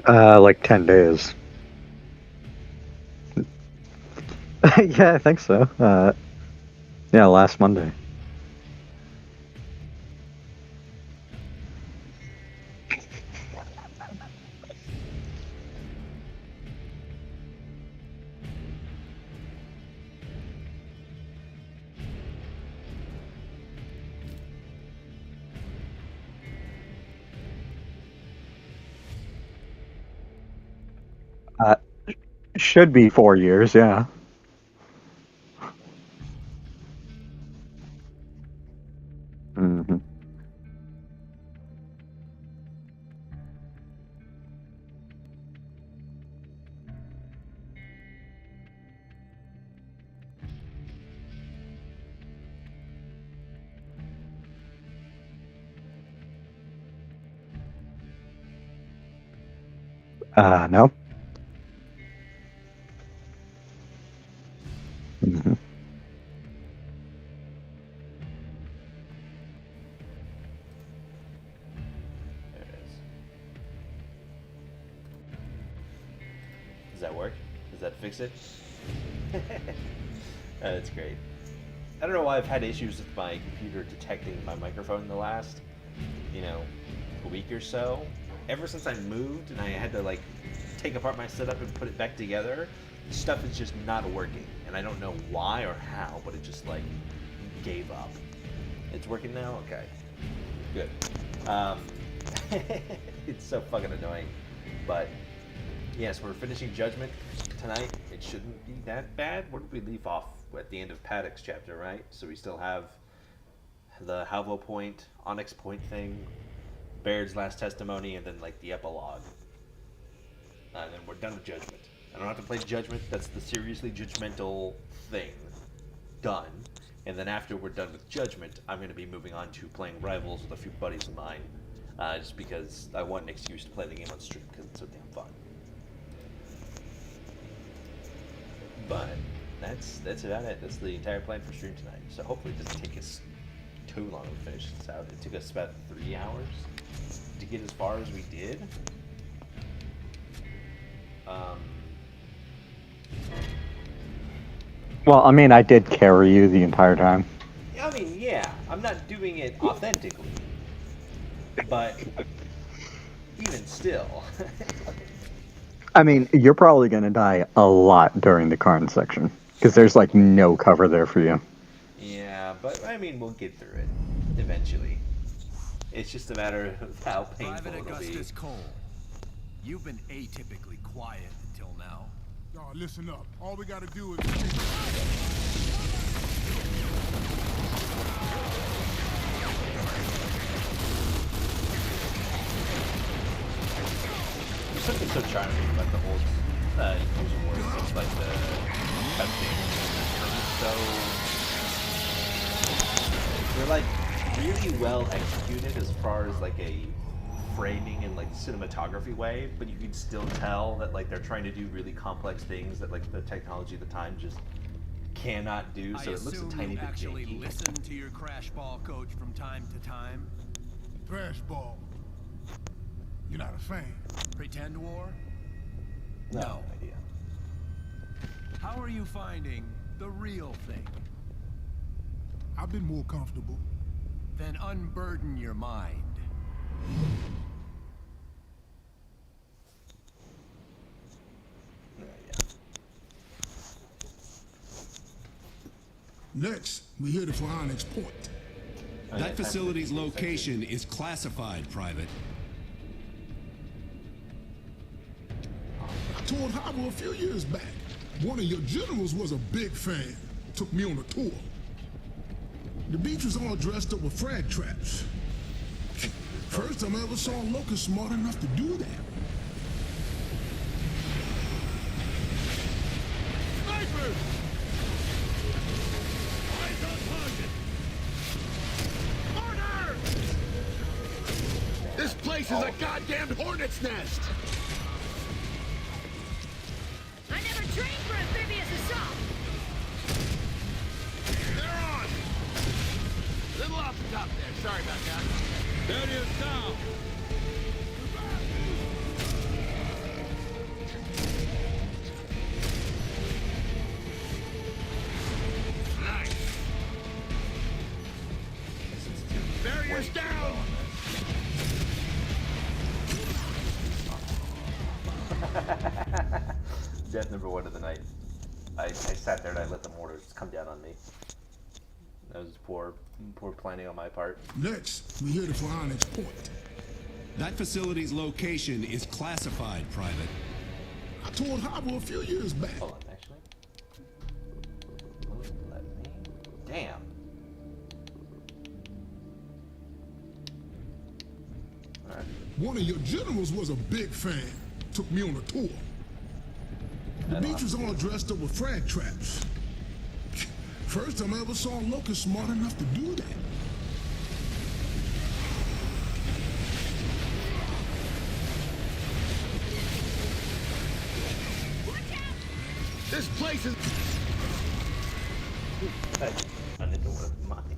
Like 10 days. Yeah, I think so. Yeah, last Monday. Uh, should be 4 years, yeah. hmm no. hmm There it is. Does that work? Does that fix it? That's great. I don't know why I've had issues with my computer detecting my microphone in the last, you know, a week or so. Ever since I moved and I had to like take apart my setup and put it back together, stuff is just not working. And I don't know why or how, but it just like gave up. It's working now? Okay. Good. Um, it's so fucking annoying. But yes, we're finishing Judgment tonight. It shouldn't be that bad. Where did we leave off? At the end of Paddock's chapter, right? So we still have the Halvo Point, Onyx Point thing, Baird's last testimony, and then like the epilogue. And then we're done with Judgment. I don't have to play Judgment. That's the seriously judgmental thing. Done. And then after we're done with Judgment, I'm going to be moving on to playing Rivals with a few buddies of mine. Just because I want an excuse to play the game on stream because it's so damn fun. But that's about it. That's the entire plan for stream tonight. So hopefully it doesn't take us too long to finish this out. It took us about 3 hours to get as far as we did. Well, I mean, I did carry you the entire time. I mean, yeah, I'm not doing it authentically, but even still. I mean, you're probably going to die a lot during the Karn section. Because there's, like, no cover there for you. Yeah, but I mean, we'll get through it eventually. It's just a matter of how painful Private it'll be. Augustus Cole, you've been atypically quiet until now. Y'all, listen up. All we gotta do is... There's something so charming about the old user wars. It's like the cutscenes. So they're like really well executed as far as like a framing and like cinematography way, but you can still tell that like they're trying to do really complex things that like the technology at the time just cannot do. So it looks a tiny bit actually janky. listen to your crash ball coach from time to time. Trash ball. You're not a fan. Pretend war? No idea. How are you finding the real thing? I've been more comfortable. Then unburden your mind. Next, we headed for Onyx Point. That facility's location is classified, Private. I told Havo a few years back, one of your generals was a big fan. Took me on a tour. The beach was all dressed up with frag traps. First time I ever saw a locust smart enough to do that. Sniper! Eyes on target! Order! This place is a goddamn hornet's nest! I never trained for amphibious assault! They're on! Little off the top there, sorry about that. There it is now! one of the night. I sat there and I let the mortars come down on me. That was poor planning on my part. Next, we headed for Onyx Point. That facility's location is classified, Private. I toured Harbor a few years back. Hold on, actually. Let me. Damn. Alright. One of your generals was a big fan. Took me on a tour. The beach was all dressed up with frag traps. First time I ever saw a locust smart enough to do that. This place is... I didn't know what mine.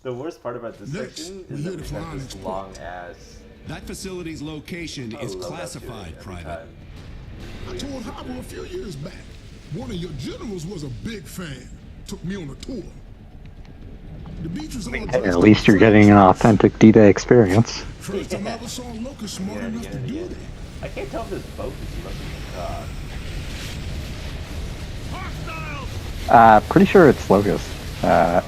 The worst part about this Next, section we is that hear we the have this flying long ass. That facility's location is classified, Private. I toured Harbor a few years back. One of your generals was a big fan. Took me on a tour. The beach was all dressed At up least with you're frag getting an traps. authentic D-Day experience. First time I ever saw a locust smart enough to do that. I can't tell if this boat is looking. Pretty sure it's Locust. Okay.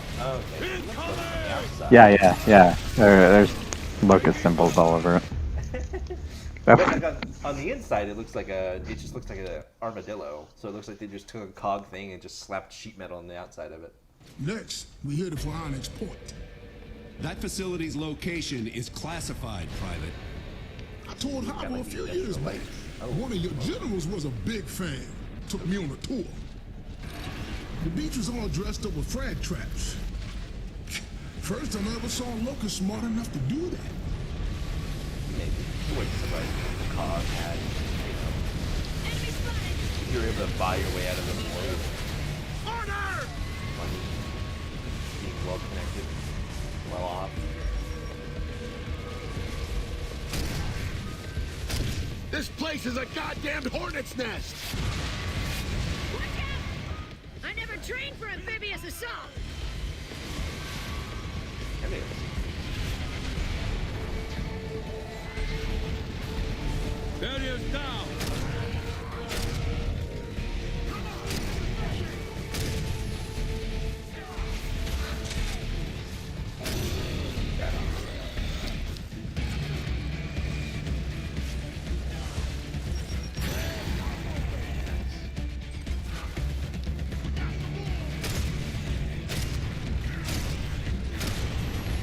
It looks like from the outside. Yeah. There's Locust symbols all over it. But like on the inside, it looks like it just looks like an armadillo. So it looks like they just took a cog thing and just slapped sheet metal on the outside of it. Next, we headed for Onyx Point. That facility's location is classified, Private. I toured Harbor a few years back. One of your generals was a big fan. Took me on a tour. The beach was all dressed up with frag traps. First time I ever saw a locust smart enough to do that. Maybe. I wouldn't surprise me if the cog had, Enemy spotted! if you're able to buy your way out of the world. Order! Money, being well connected, well off. This place is a goddamn hornet's nest! Watch out! I never trained for amphibious assault! Anyways. Barriers down.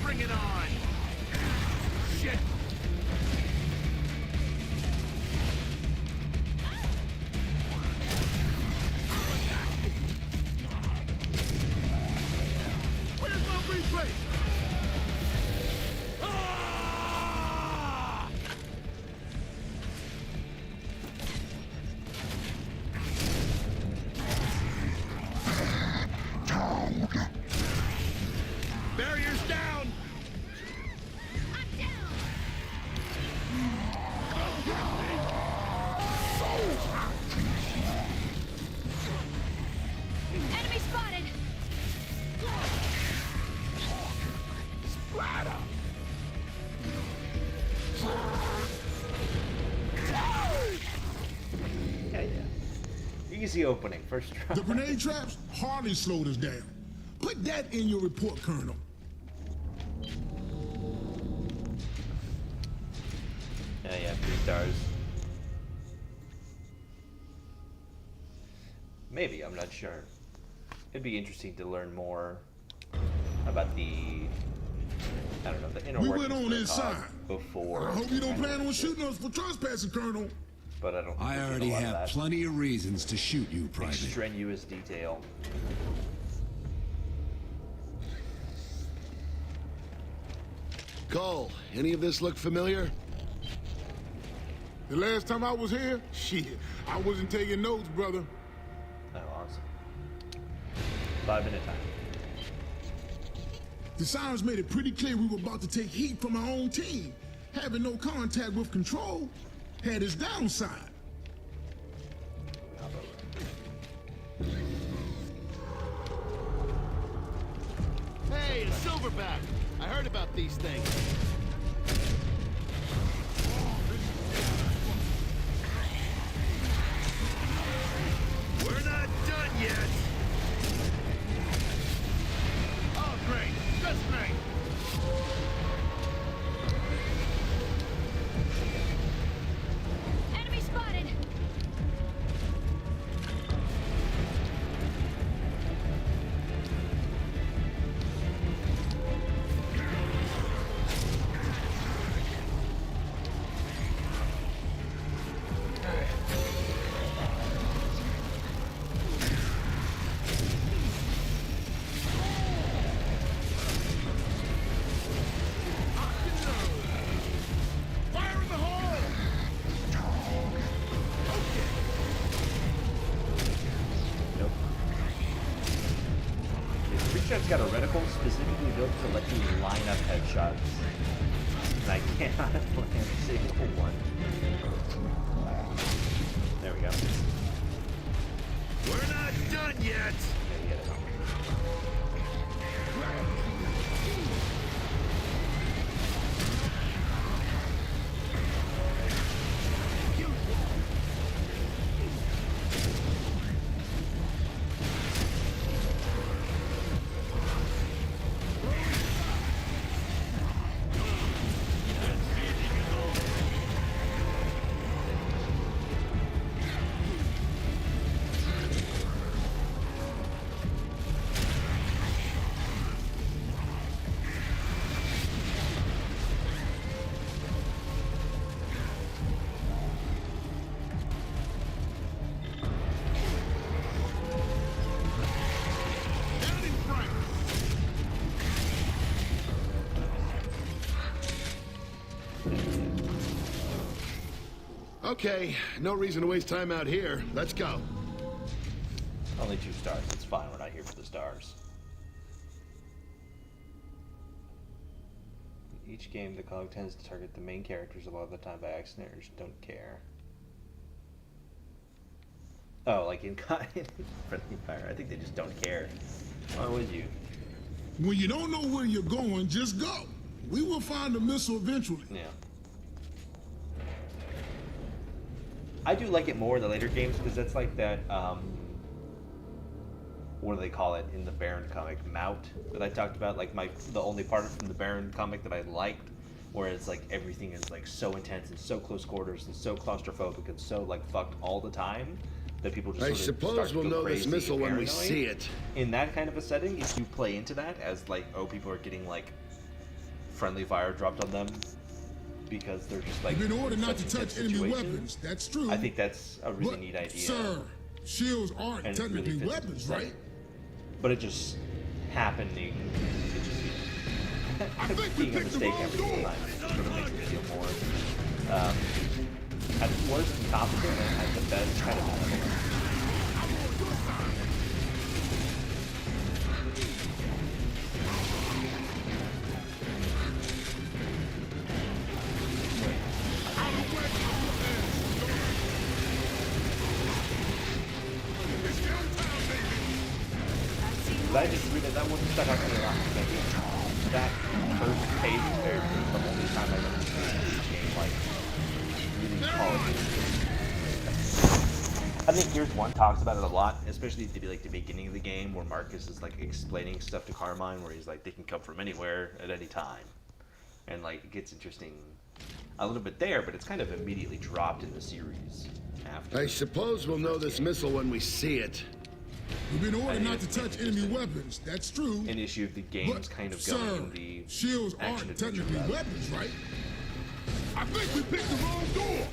Bring it on! Shit! Where's my replay? Ah! Barriers down! I'm down! Enemy spotted! Yeah. Easy opening, first try. The grenade traps hardly slowed us down. Put that in your report, Colonel. Yeah, 3 stars. Maybe, I'm not sure. It'd be interesting to learn more about the, I don't know, the inner We workings went of on the inside. cog before. I hope you don't plan on shooting us for trespassing, Colonel. But I don't. I think already a lot of have that plenty of reasons to shoot you, Private. extraneous detail. Cole, any of this look familiar? The last time I was here, shit, I wasn't taking notes, brother. Oh, awesome. 5 minute time. The sirens made it pretty clear we were about to take heat from our own team. Having no contact with control had its downside. Hey, a silverback! I heard about these things. It's got a reticle specifically built to let you line up headshots. And I cannot land a single one. There we go. We're not done yet. Yeah, you get it. Okay, no reason to waste time out here. Let's go. Only 2 stars. It's fine. We're not here for the stars. In each game, the cog tends to target the main characters a lot of the time by accident or just don't care. Oh, like in Friendly Fire. I think they just don't care. Why would you? When you don't know where you're going, just go. We will find the missile eventually. Yeah. I do like it more in the later games because that's like that, what do they call it in the Baron comic? Mount that I talked about, like the only part from the Baron comic that I liked, where it's like everything is like so intense and so close quarters and so claustrophobic and so like fucked all the time that people just I sort of start suppose to we'll go know crazy this missile and when we paranoid. see it. In that kind of a setting, if you play into that as like, oh, people are getting like friendly fire dropped on them because they're just like You've been ordered not such to intense touch enemy situations. weapons. That's true. I think that's a really But, neat idea. sir, shields aren't And it really technically fits into weapons, the right? setting. But it just happening. It just I think we being a picked the mistake wrong every single door. time. It sort of makes me feel more. At worst and competent, and at the best, kind of malevolent. I just read it. That one stuck out to me a lot. That first page is the only time I've ever seen this game like really polished. I think Gears 1 talks about it a lot, especially at the beginning of the game where Marcus is like explaining stuff to Carmine, where he's like, they can come from anywhere at any time, and like it gets interesting a little bit there, but it's kind of immediately dropped in the series after. I suppose we'll know this missile when we see it. We've been ordered think not to it's touch enemy interesting. weapons. That's true. An issue of the game's But, kind of sir, going in the shields action aren't adventure technically route. weapons, right? I think we picked the wrong door.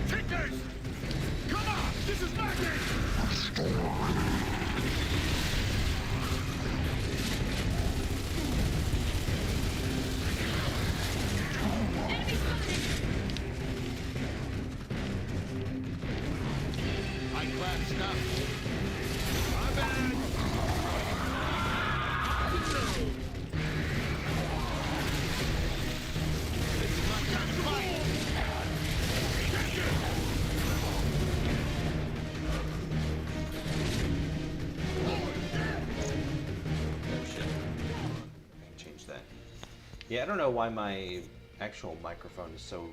Tickers! Come on! This is my game! High-class stuff. My bad. This is my time to fight. Oh shit. Change that. Yeah, I don't know why my actual microphone is so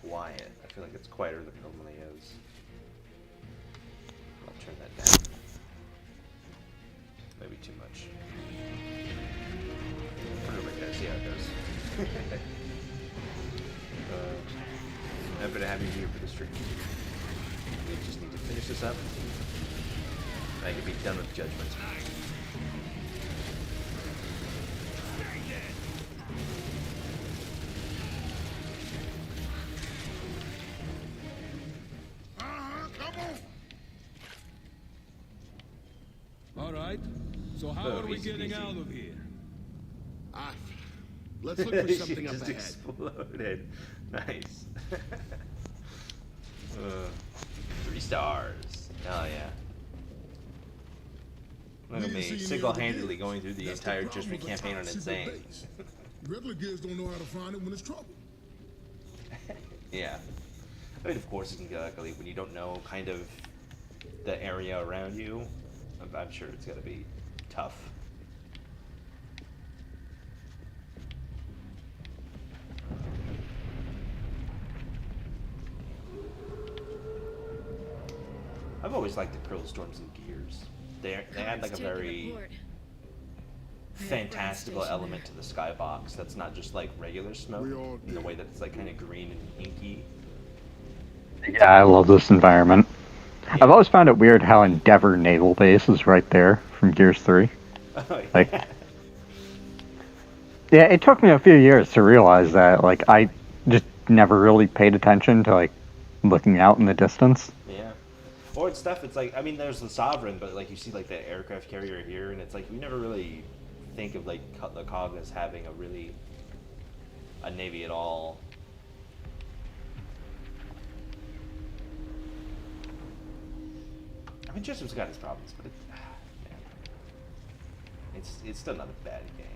quiet. I feel like it's quieter than it normally is. I'll turn that down. Maybe too much. Put it over there, see how it goes. Happy to have you here for the stream. We just need to finish this up. I can be done with Judgment. Come on. All right. So how Oh, are we easy getting peasy. out of here? Let's look for She something up just ahead. exploded. Nice. 3 stars. Oh yeah. Look at me, single-handedly going through the entire Judgment campaign on Insane. Regular gears don't know how to find it when it's trouble. Yeah. I mean, of course, it can get ugly when you don't know kind of the area around you. I'm sure it's gonna be tough. I've always liked the curl storms and gears. They add like a very fantastical element to the skybox that's not just like regular smoke in the way that it's like kind of green and inky. Yeah, I love this environment. Yeah. I've always found it weird how Endeavor Naval Base is right there from Gears 3. Oh, yeah. Like, yeah, it took me a few years to realize that. Like, I just never really paid attention to, like, looking out in the distance. Yeah. Or it's stuff, it's like, I mean, there's the Sovereign, but like you see like the aircraft carrier here, and it's like, we never really think of like the COG as having a navy at all. I mean, Jessup's got his problems, but it's still not a bad game.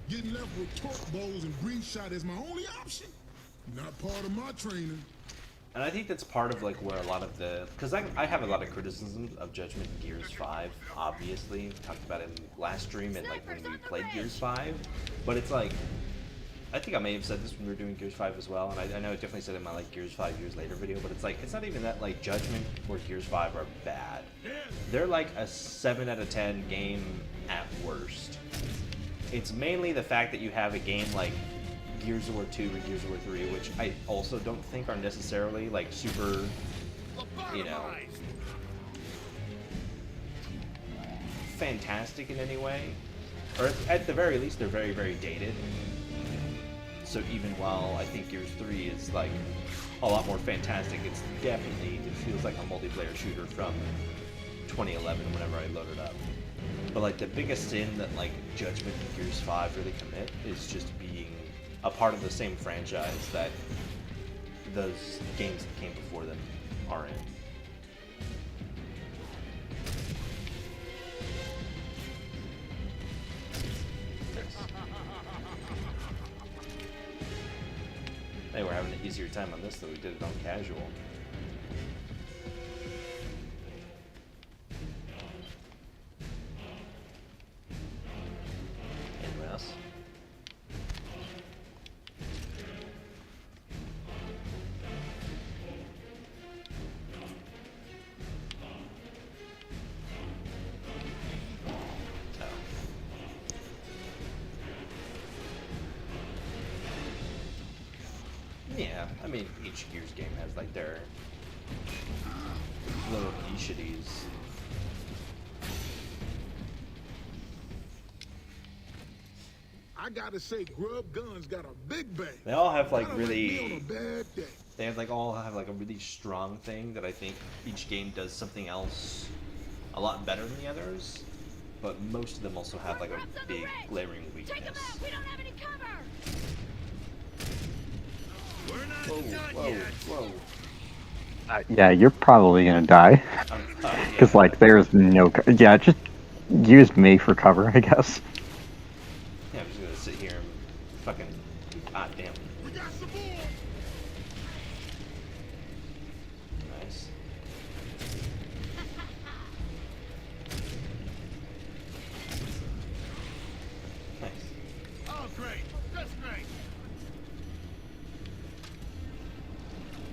Getting left with torque bowls and breach shot is my only option. Not part of my training. And I think that's part of like where a lot of the, because I have a lot of criticisms of Judgment Gears 5, obviously. Talked about it in last stream and like when we played Gears 5. But it's like, I think I may have said this when we were doing Gears 5 as well, and I know I definitely said it in my like Gears 5 years later video, but it's like, it's not even that like Judgment or Gears 5 are bad. They're like a 7 out of 10 game at worst. It's mainly the fact that you have a game like Gears of War 2 or Gears of War 3, which I also don't think are necessarily like super, you know, fantastic in any way. Or at the very least, they're very, very dated. So even while I think Gears 3 is like a lot more fantastic, it's definitely, it feels like a multiplayer shooter from 2011 whenever I loaded up. But like the biggest sin that like Judgment and Gears 5 really commit is just being a part of the same franchise that those games that came before them are in. Hey, we're having an easier time on this than we did it on casual. Anyone else? Yeah, I mean, each Gears game has like their little nicheties. I gotta say, Grub Guns got a big bang. They all have like Kinda me really, on a bad day. they have like all have like a really strong thing that I think each game does something else a lot better than the others. But most of them also have like a big glaring Take them weakness. out! We don't have any cover! We're not Whoa, done whoa, yet. whoa. Yeah, you're probably gonna die. Yeah. Because, like, there's no... Yeah, just use me for cover, I guess. Yeah, I'm just gonna sit here and fucking. Ah, damn. We got some more. Nice. Nice. Oh, great. That's great.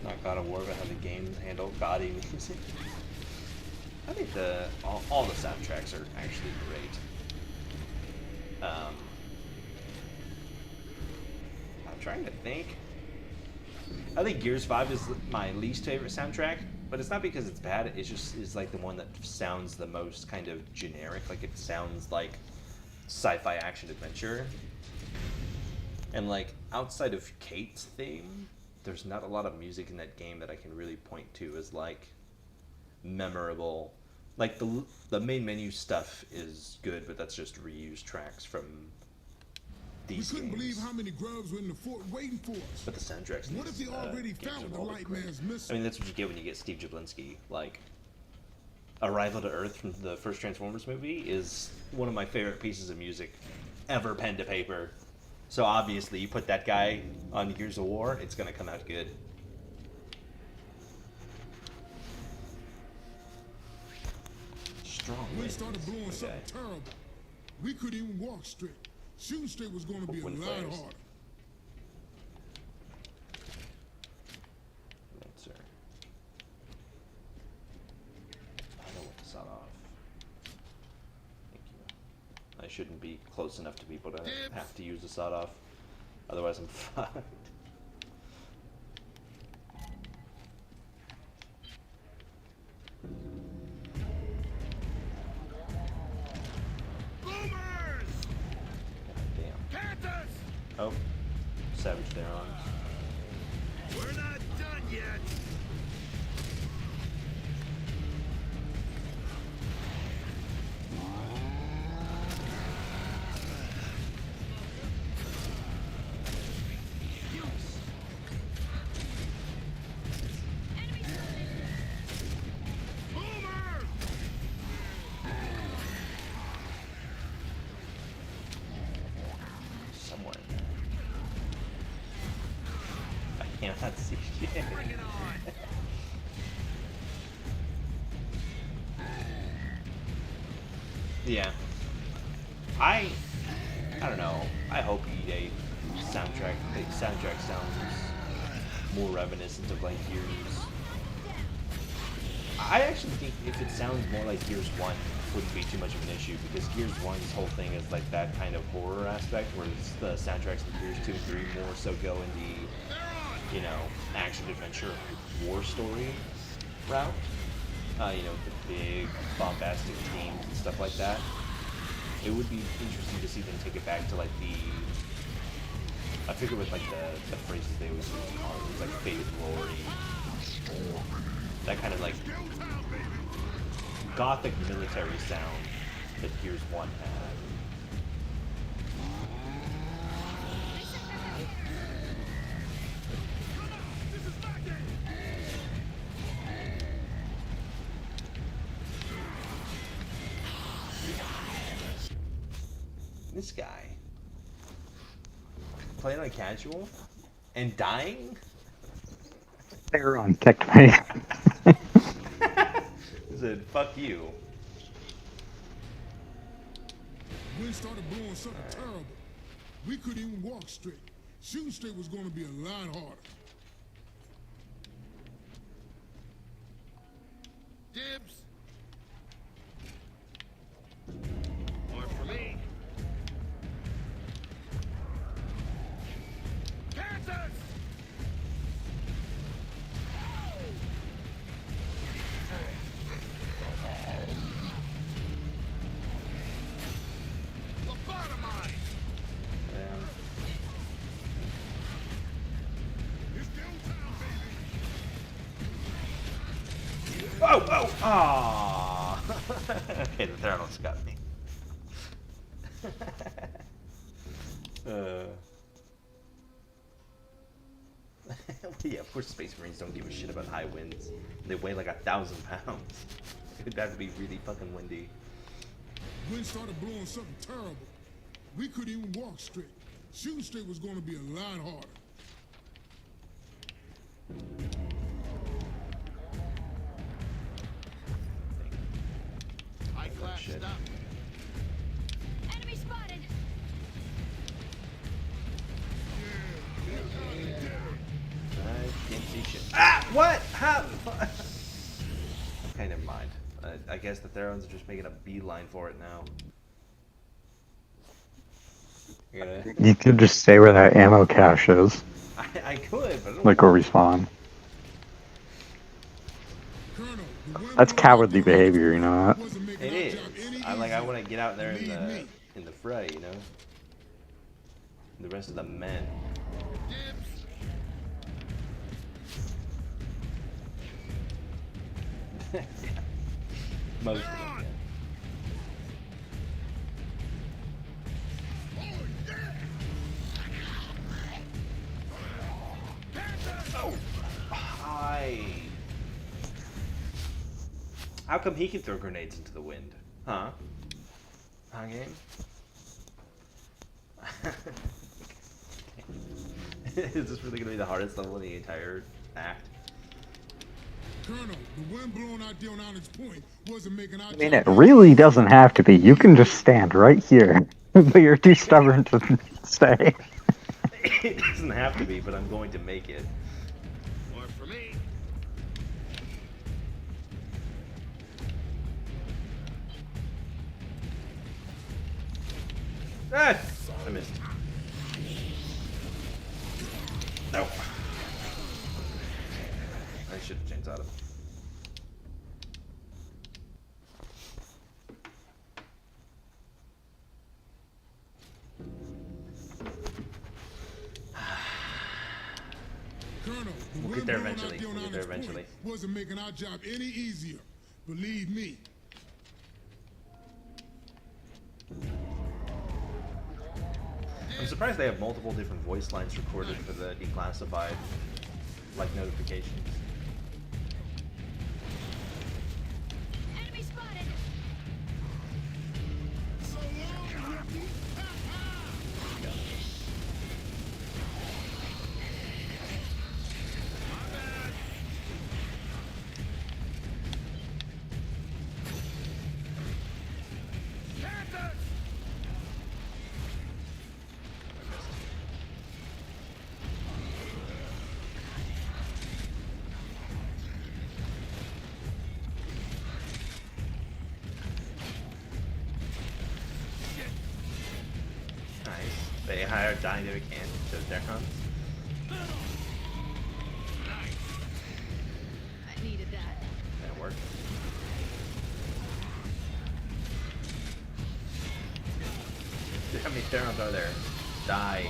Not God of War, but how the games handle gaudy music. I think all the soundtracks are actually great. I'm trying to think. I think Gears 5 is my least favorite soundtrack, but it's not because it's bad. It's just is like the one that sounds the most kind of generic. Like it sounds like sci-fi action adventure. And like outside of Kate's theme, there's not a lot of music in that game that I can really point to as like memorable. Like the main menu stuff is good, but that's just reused tracks from We these couldn't games. believe how many grubs were in the fort waiting for us. But the soundtracks. in What if these, they already games found are the all light great. man's I missile? mean, that's what you get when you get Steve Jablinski. Like, Arrival to Earth from the first Transformers movie is one of my favorite pieces of music ever pen to paper. So obviously, you put that guy on Gears of War, it's gonna come out good. Strong We winds. started blowing Okay. something terrible. We couldn't even walk straight. Shooting straight was going to be a Wind lot flares. harder. Right, sir. I don't want to sawed off. Thank you. I shouldn't be close enough to people to have to use the sawed off. Otherwise, I'm fucked. Boomers! Damn. Cantus! Oh, Savage Theron. We're not done yet. Boomer! Somewhere in there. I cannot see shit. Bring it on! Yeah. I don't know. I hope EA soundtrack sounds more reminiscent of like Gears. I actually think if it sounds more like Gears 1, it wouldn't be too much of an issue because Gears 1's whole thing is like that kind of horror aspect, whereas the soundtracks in Gears 2 and 3 more so go in the, you know, action adventure war story route. You know, the big bombastic themes and stuff like that. It would be interesting to see them take it back to like the, I figure with like the phrases they always use to call it, like faded glory, that kind of like gothic military sound that Gears 1 had. This guy playing on casual and dying? Theron kicked me. He said, fuck you. Wind started blowing something terrible. We couldn't even walk straight. Shooting straight was going to be a lot harder. Dibs! More for me. Cantus! Lobotomize! Yeah. It's downtown, baby. Oh, oh, ah! Okay, the Theranos got me. Yeah, of course Space Marines don't give a shit about high winds. They weigh like 1,000 pounds. It'd have to be really fucking windy. Wind started blowing something terrible. We couldn't even walk straight. Shooting straight was going to be a lot harder. High class shit. stuff. Enemy spotted. I can't see shit. Ah! What? How? Okay, never mind. I guess the Therons are just making a beeline for it now. You're gonna... You could just stay where that ammo cache is, I could, but I don't like, or respawn. Colonel, the wind That's blowing cowardly that direction behavior, you know that? wasn't making It our job is. any I easier. want to get out there in Believe me. the fray, you know. The rest of the men. Dibs! Most of them. Oh, How come he can throw grenades into the wind? Huh? Huh, game? Is this really gonna be the hardest level in the entire act? Colonel, the wind blowing out there on Onyx Point wasn't making our I mean, it really doesn't have to be. You can just stand right here, but you're too stubborn to stay. It doesn't have to be, but I'm going to make it. More for me. Ah! I missed. No. I should have changed out of. Colonel, the We'll get wind there blowing eventually. out there on We'll get there Onyx eventually. Point wasn't making our job any easier. Believe me. I'm surprised they have multiple different voice lines recorded for the declassified, like, notifications. Enemy spotted. So long, Ricky. Nice. They hired Dynamic Hand to their hunt. I needed that. That worked. How many Therons are there? Die.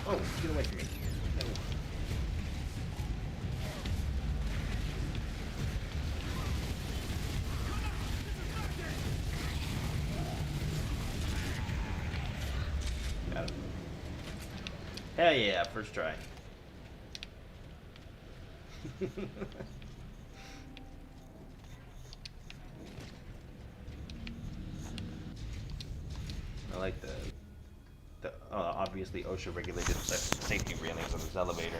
Oh, get away from me. No. Got him. Hell yeah, first try. I like the obviously OSHA regulated safety railings on this elevator.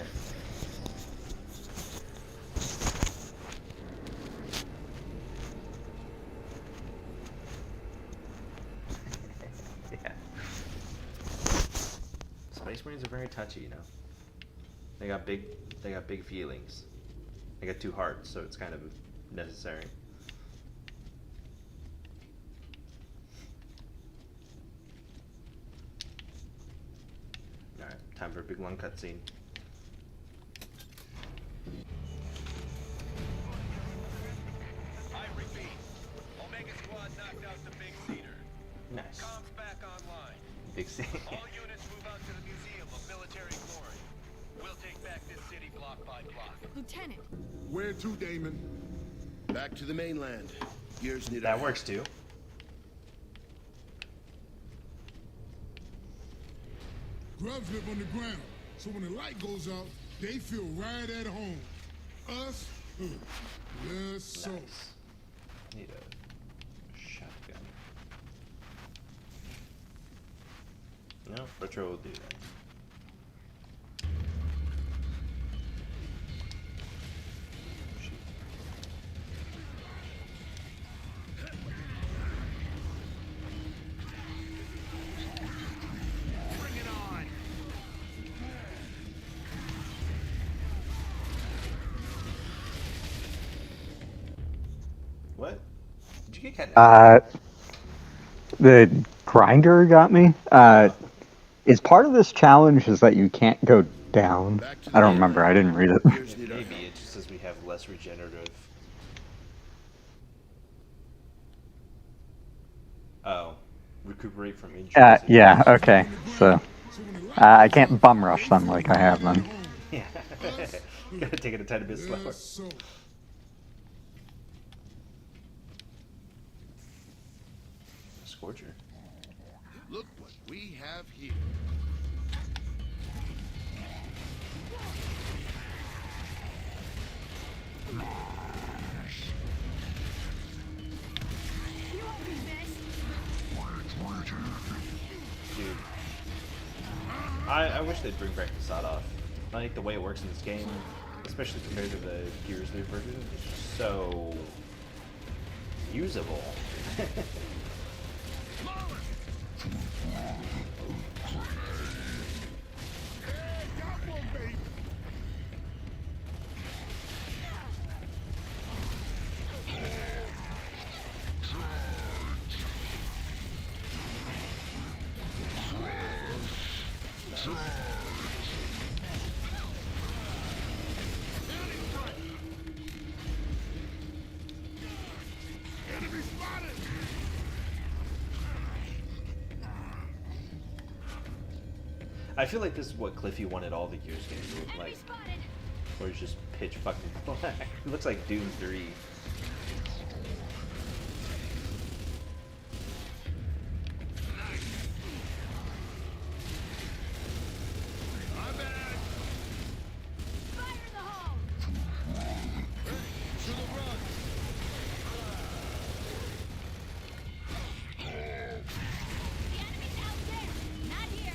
Yeah. Space Marines are very touchy, you know. They got big feelings. They got two hearts, so it's kind of necessary. Alright, time for a big long cutscene. I repeat, Omega Squad knocked out the Big Cedar. Nice. Comms back online. Big scene. All units move out to the Museum of Military Glory. We'll take back this city block by block. Lieutenant, Where to, Damon? Back to the mainland. Gears need That works too. Grubs live underground, so when the light goes out, they feel right at home. Us? Yes, so. Nice. Need a shotgun. No, Retro will do that. get cat? The grinder got me. Is part of this challenge is that you can't go down? I don't remember. I didn't read it. Maybe it just says we have less regenerative. Oh, recuperate from injuries. Yeah. Okay. So I can't bum rush them like I have them. Yeah. Gotta take it a tiny bit slower. Yes, so Scorcher. Look what we have here. You won't resist. Dude. I wish they'd bring back the sawed off. I think the way it works in this game, especially compared to the Gears new version, is just so usable. got one, baby. Enemy spotted! I feel like this is what Cliffy wanted all the Gears games to look Enemy like, spotted. where it's just pitch fucking black. It looks like Doom 3. Fire in the hole. The enemy's out there, not here.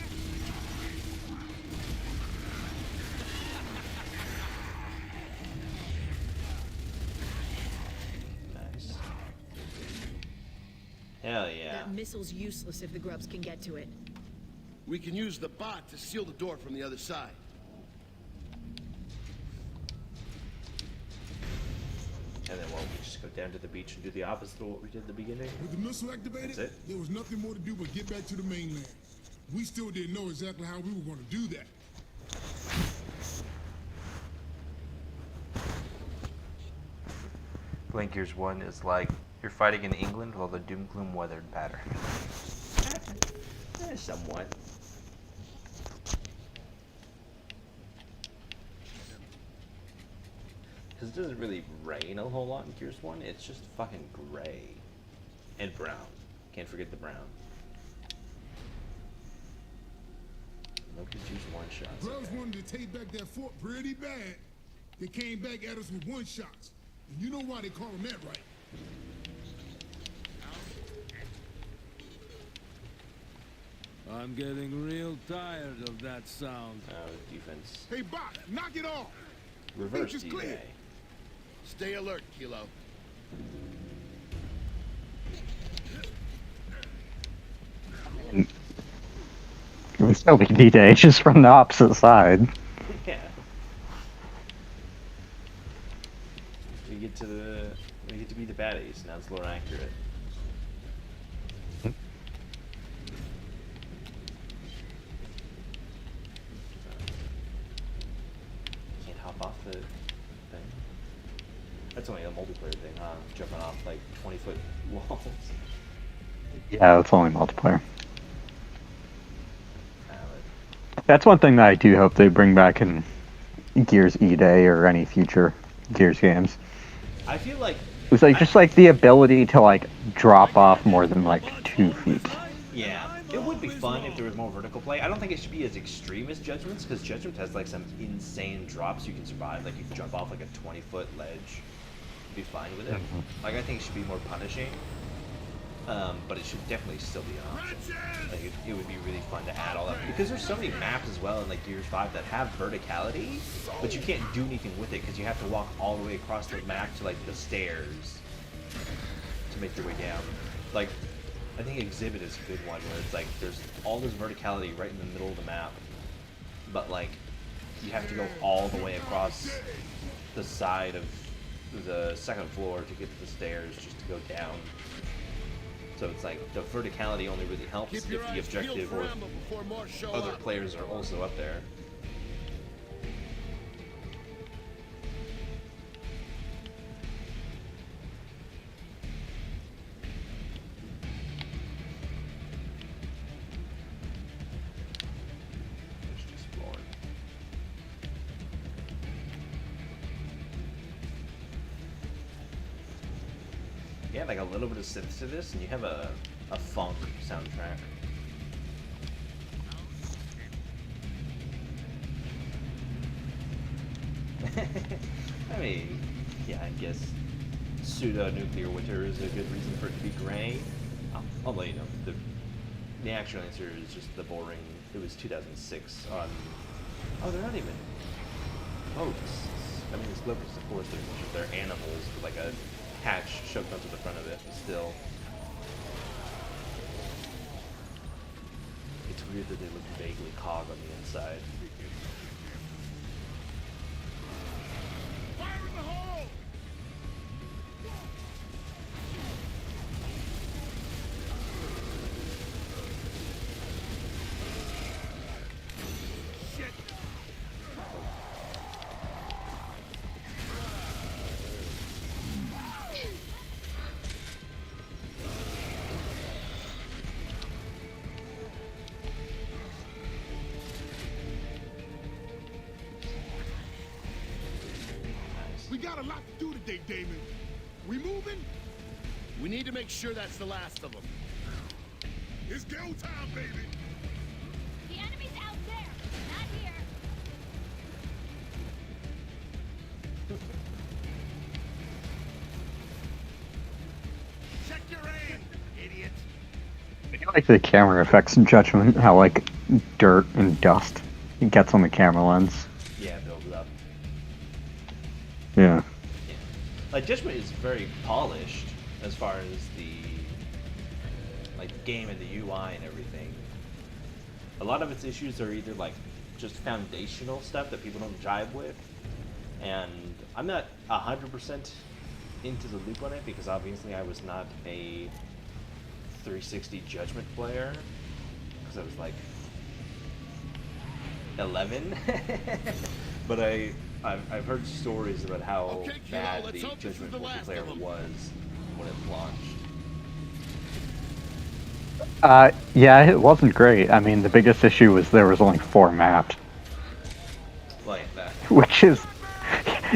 Nice. Hell yeah. That missile's useless if the grubs can get to it. We can use the bot to seal the door from the other side. And then we just go down to the beach and do the opposite of what we did at the beginning. With the missile activated, That's it. there was nothing more to do but get back to the mainland. We still didn't know exactly how we were going to do that. Blink Gears 1 is like you're fighting in England while the doom gloom weathered pattern. Somewhat. Because it doesn't really rain a whole lot in Gears 1, it's just fucking gray. And brown. Can't forget the brown. Loki's use one shots. Grubs wanted to take back that fort pretty bad. They came back at us with one shots. And you know why they call them that, right? I'm getting real tired of that sound. Defense. Hey, Bot, knock it off. Reverse Beach is DA. clear. Stay alert, Kilo. It would still be D-Day, just from the opposite side. Yeah. We get to be the baddies. Now it's a little accurate. Can't hop off the thing. That's only a multiplayer thing, huh? Jumping off like 20-foot walls. Yeah, it's only multiplayer. That's one thing that I do hope they bring back in Gears E-Day or any future Gears games. I feel like It was like just like the ability to like drop off more than like 2 feet. yeah, it would be fun if there was more vertical play. I don't think it should be as extreme as Judgment's, because Judgment has like some insane drops you can survive. Like you can jump off like a 20-foot ledge, be fine with it. Like I think it should be more punishing, but it should definitely still be an option. Like it would be really fun to add all that, because there's so many maps as well in like Gears 5 that have verticality, but you can't do anything with it because you have to walk all the way across the map to like the stairs to make your way down. Like I think Exhibit is a good one where it's like there's all this verticality right in the middle of the map, but like you have to go all the way across the side of the second floor to get to the stairs just to go down. So it's like the verticality only really helps if Keep your the eyes peeled objective for or ammo before more show other up. players are also up there. Let's just explore. Yeah, like a little bit of synth to this, and you have a funk soundtrack. I mean, yeah, I guess pseudo-nuclear winter is a good reason for it to be gray. I'll let you know. The actual answer is just the boring. It was 2006 on. Oh, they're not even boats. I mean, it's locusts, of course. They're animals with like a hatch shoved onto the front of it, but still. It's weird that they look vaguely cog on the inside. Fire in the hole! Shit! We got a lot to do today, Damon. We moving? We need to make sure that's the last of them. It's go time, baby. The enemy's out there, not here. Check your aim, idiot. I like the camera effects in Judgment, how like dirt and dust it gets on the camera lens. Yeah, build it up. Yeah. Yeah. Like Judgment is very polished as far as the game and the UI and everything. A lot of its issues are either like just foundational stuff that people don't jive with, and I'm not 100% into the loop on it because obviously I was not a 360 Judgment player because I was like 11. But I've heard stories about how Okay, kiddo, bad let's the hope this is Judgment the last of multiplayer them. was when it launched. Yeah, it wasn't great. I mean, the biggest issue was there was only 4 maps, Like that. which is,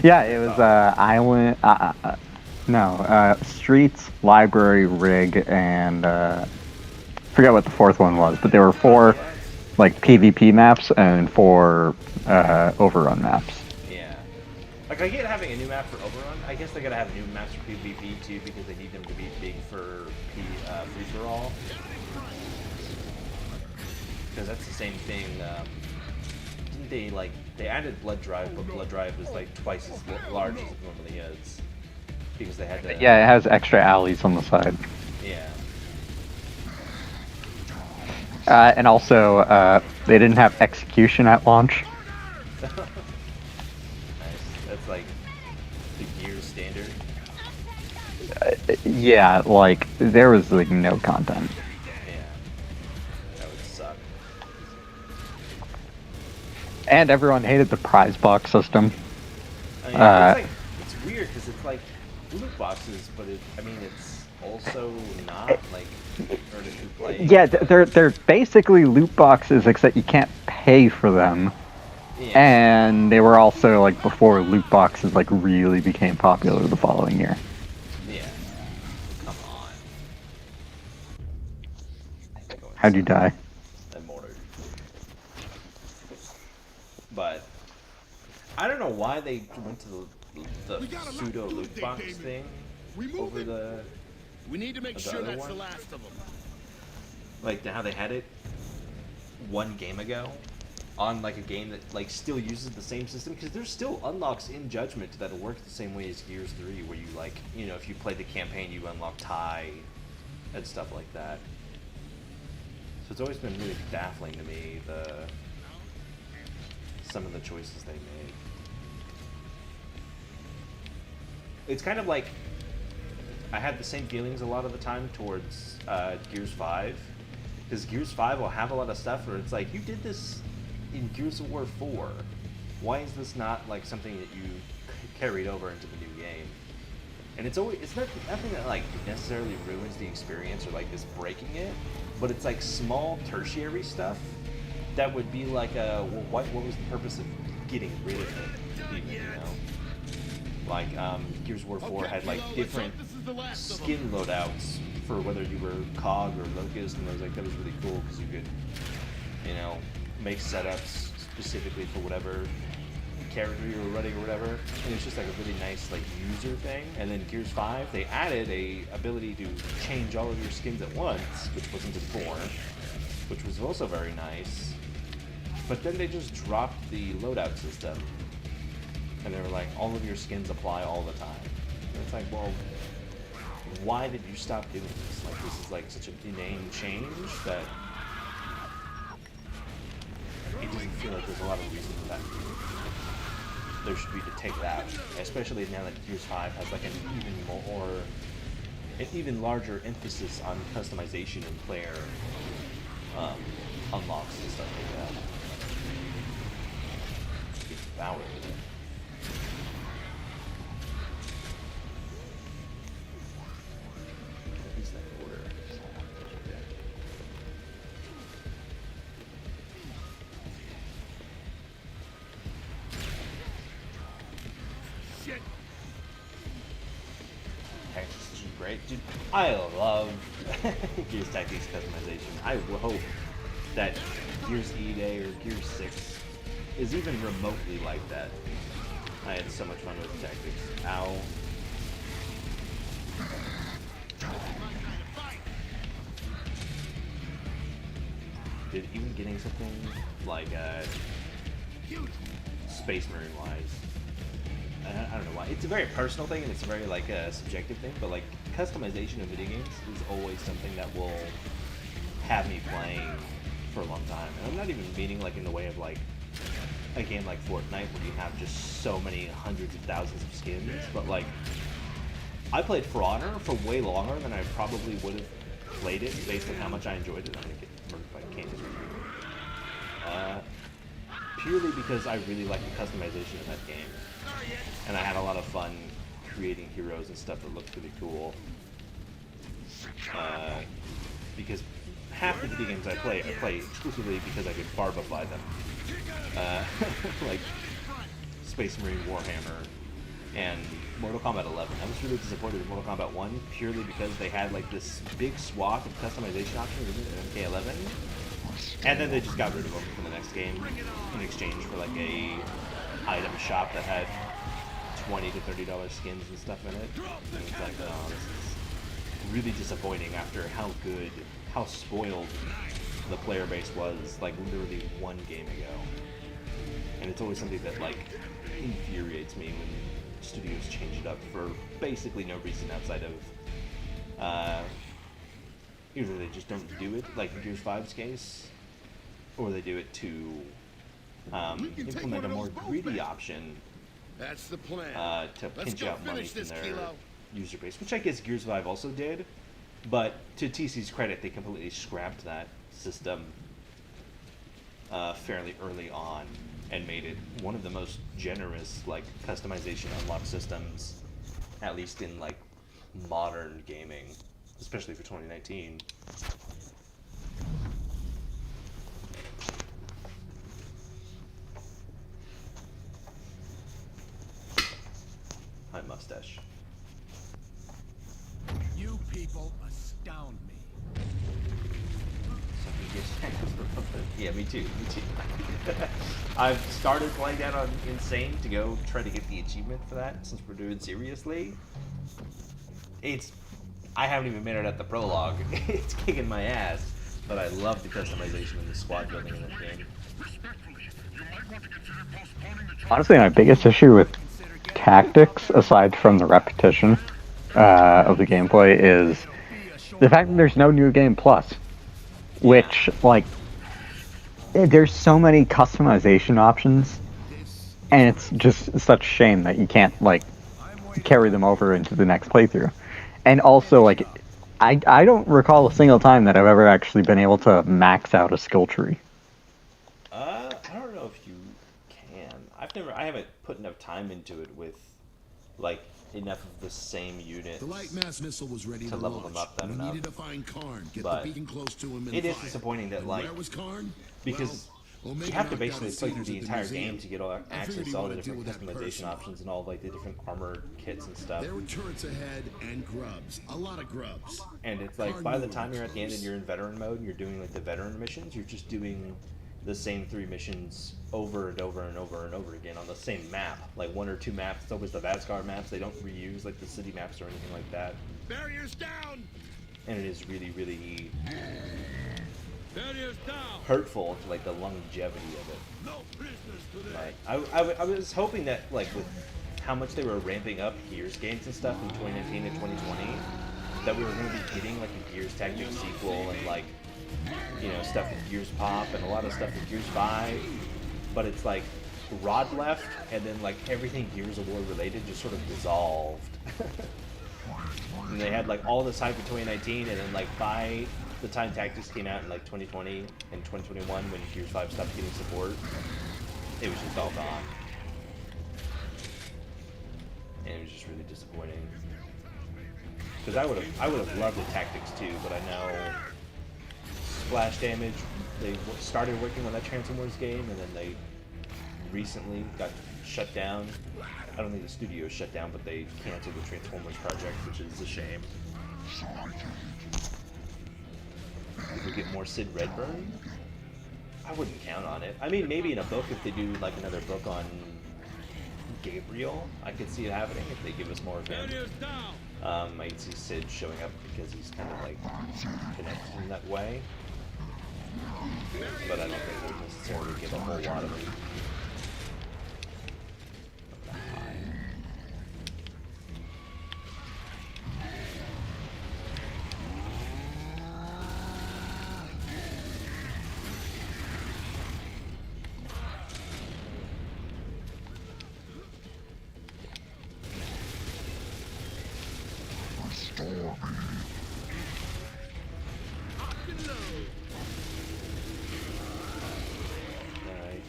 yeah, it was island, streets, library, rig, and forget what the 4th one was, but there were 4 like PvP maps and 4 overrun maps. Yeah. Like, I get having a new map for Overrun. I guess they gotta have new maps for PvP too because they need them to be big for free-for-all. Because that's the same thing. Didn't they, they added Blood Drive, but Blood Drive is like twice as large as it normally is. Because they had to... Yeah, it has extra alleys on the side. Yeah. And also, they didn't have execution at launch. Nice. That's like the Gears standard. Yeah, like, there was like no content. Yeah. That would suck. And everyone hated the prize box system. I mean, it's weird because it's like loot boxes, but it's also not like earn a new play. Yeah, they're basically loot boxes, except you can't pay for them. Yeah. And they were also like before loot boxes like really became popular the following year. Yeah. Come on. How'd you die? I'm mortared. But I don't know why they went to the pseudo loot box thing over the We need to make The sure other that's one? the last of them. like how they had it one game ago on like a game that like still uses the same system because there's still unlocks in Judgment that'll work the same way as Gears 3 where you like if you play the campaign you unlock tie and stuff like that. So it's always been really baffling to me some of the choices they made. it's kind of like I had the same feelings a lot of the time towards Gears 5, because Gears 5 will have a lot of stuff where it's like, you did this in Gears of War 4. Why is this not like something that you carried over into the new game? And it's not nothing that like necessarily ruins the experience or like is breaking it, but it's like small tertiary stuff that would be like what was the purpose of getting rid of it, even, you know? Like Gears of War 4 had like different skin loadouts for whether you were COG or Locust, and that was really cool because you could, you know, make setups specifically for whatever character you were running or whatever. And it's just like a really nice like user thing. And then Gears 5, they added a ability to change all of your skins at once, which wasn't in 4, which was also very nice. But then they just dropped the loadout system. And they were like, all of your skins apply all the time. And it's like, well, why did you stop doing this? Like, this is like such an inane change that it doesn't feel like there's a lot of reason for that. There should be to take it out, especially now that Gears 5 has like an even larger emphasis on customization and player unlocks and stuff like that. Get devoured with it. What is that order? Shit. Texas is great. Dude, I love Gears Tactics customization. I hope that Gears E-Day or Gears 6 is even remotely like that. I had so much fun with the tactics. Ow. Did even getting something like Space Marine wise, I don't know why. It's a very personal thing and it's a very like subjective thing, but like customization of video games is always something that will have me playing for a long time. And I'm not even meaning like in the way of like a game like Fortnite where you have just so many hundreds of thousands of skins, but like I played For Honor for way longer than I probably would have played it based on how much I enjoyed it. I'm gonna get murdered by Candace. Purely because I really like the customization of that game. And I had a lot of fun creating heroes and stuff that looked really cool. Because half the video games I play exclusively because I could barbify them. Like Space Marine Warhammer and Mortal Kombat 11. I was really disappointed in Mortal Kombat 1 purely because they had like this big swath of customization options in MK11. And then they just got rid of them for the next game in exchange for like a item shop that had $20 to $30 skins and stuff in it. And it's like, oh, this is really disappointing after how spoiled the player base was like literally one game ago. And it's always something that like infuriates me when studios change it up for basically no reason outside of either they just don't do it, like in Gears 5's case, or they do it to implement a more greedy option That's the plan. to Let's pinch go out money finish from this, their Kilo. user base, which I guess Gears 5 also did. But to TC's credit, they completely scrapped that system fairly early on and made it one of the most generous like customization unlock systems, at least in like modern gaming, especially for 2019. My mustache. You people astound me. Yeah, me too. I've started playing that on Insane to go try to get the achievement for that since we're doing seriously. I haven't even made it at the prologue. It's kicking my ass, but I love the customization and the squad building in this game. Honestly, my biggest issue with tactics, aside from the repetition of the gameplay, is the fact that there's no New Game Plus. Which, like, there's so many customization options, and it's just such a shame that you can't, like, carry them over into the next playthrough. And also, like, I don't recall a single time that I've ever actually been able to max out a skill tree. I don't know if you can. I haven't put enough time into it with, like, enough of the same units. The light mass missile was ready to level launch. them up We enough. needed to find Karn, get But the beacon close to him, and it is fire. disappointing that, And like, where was Karn? because Well, you Omega have to knocked basically out play through his the seals at entire museum. game to get all I figured access he to all the wanted to deal different with that customization person. options and all, like, the different armor kits and stuff. There were turrets ahead and grubs. A lot of grubs. And it's like, Karn by knew the we time were you're at the end and close. you're in veteran mode and you're doing, like, the veteran missions, you're just doing the same 3 missions over and over and over and over again on the same map. Like, 1 or 2 maps. It's always the Vasgar maps. They don't reuse, like, the city maps or anything like that. Barriers down! And it is really, really Barriers down. hurtful to, like, the longevity of it. No prisoners today. Like, I was hoping that, like, with how much they were ramping up Gears games and stuff in 2019 and 2020, that we were going to be getting, like, a Gears Tactics sequel and, like, you know, stuff with Gears Pop and a lot of stuff with Gears 5. But it's like, Rod left, and then, like, everything Gears of War related just sort of dissolved. And they had, like, all this hype in 2019, and then, like, by the time Tactics came out in, like, 2020 and 2021, when Gears 5 stopped getting support, it was just all gone. And it was just really disappointing. Because I would have loved the Tactics too, but I know Splash Damage, they started working on that Transformers game, and then they recently got shut down. I don't think the studio shut down, but they canceled the Transformers project, which is a shame. If we get more Sid Redburn, I wouldn't count on it. I mean, maybe in a book, if they do like another book on Gabriel, I could see it happening if they give us more of him. Barriers down. I could see Sid showing up because he's kind of like connected in that way. But I don't think they'll necessarily give a whole lot of it. Alright.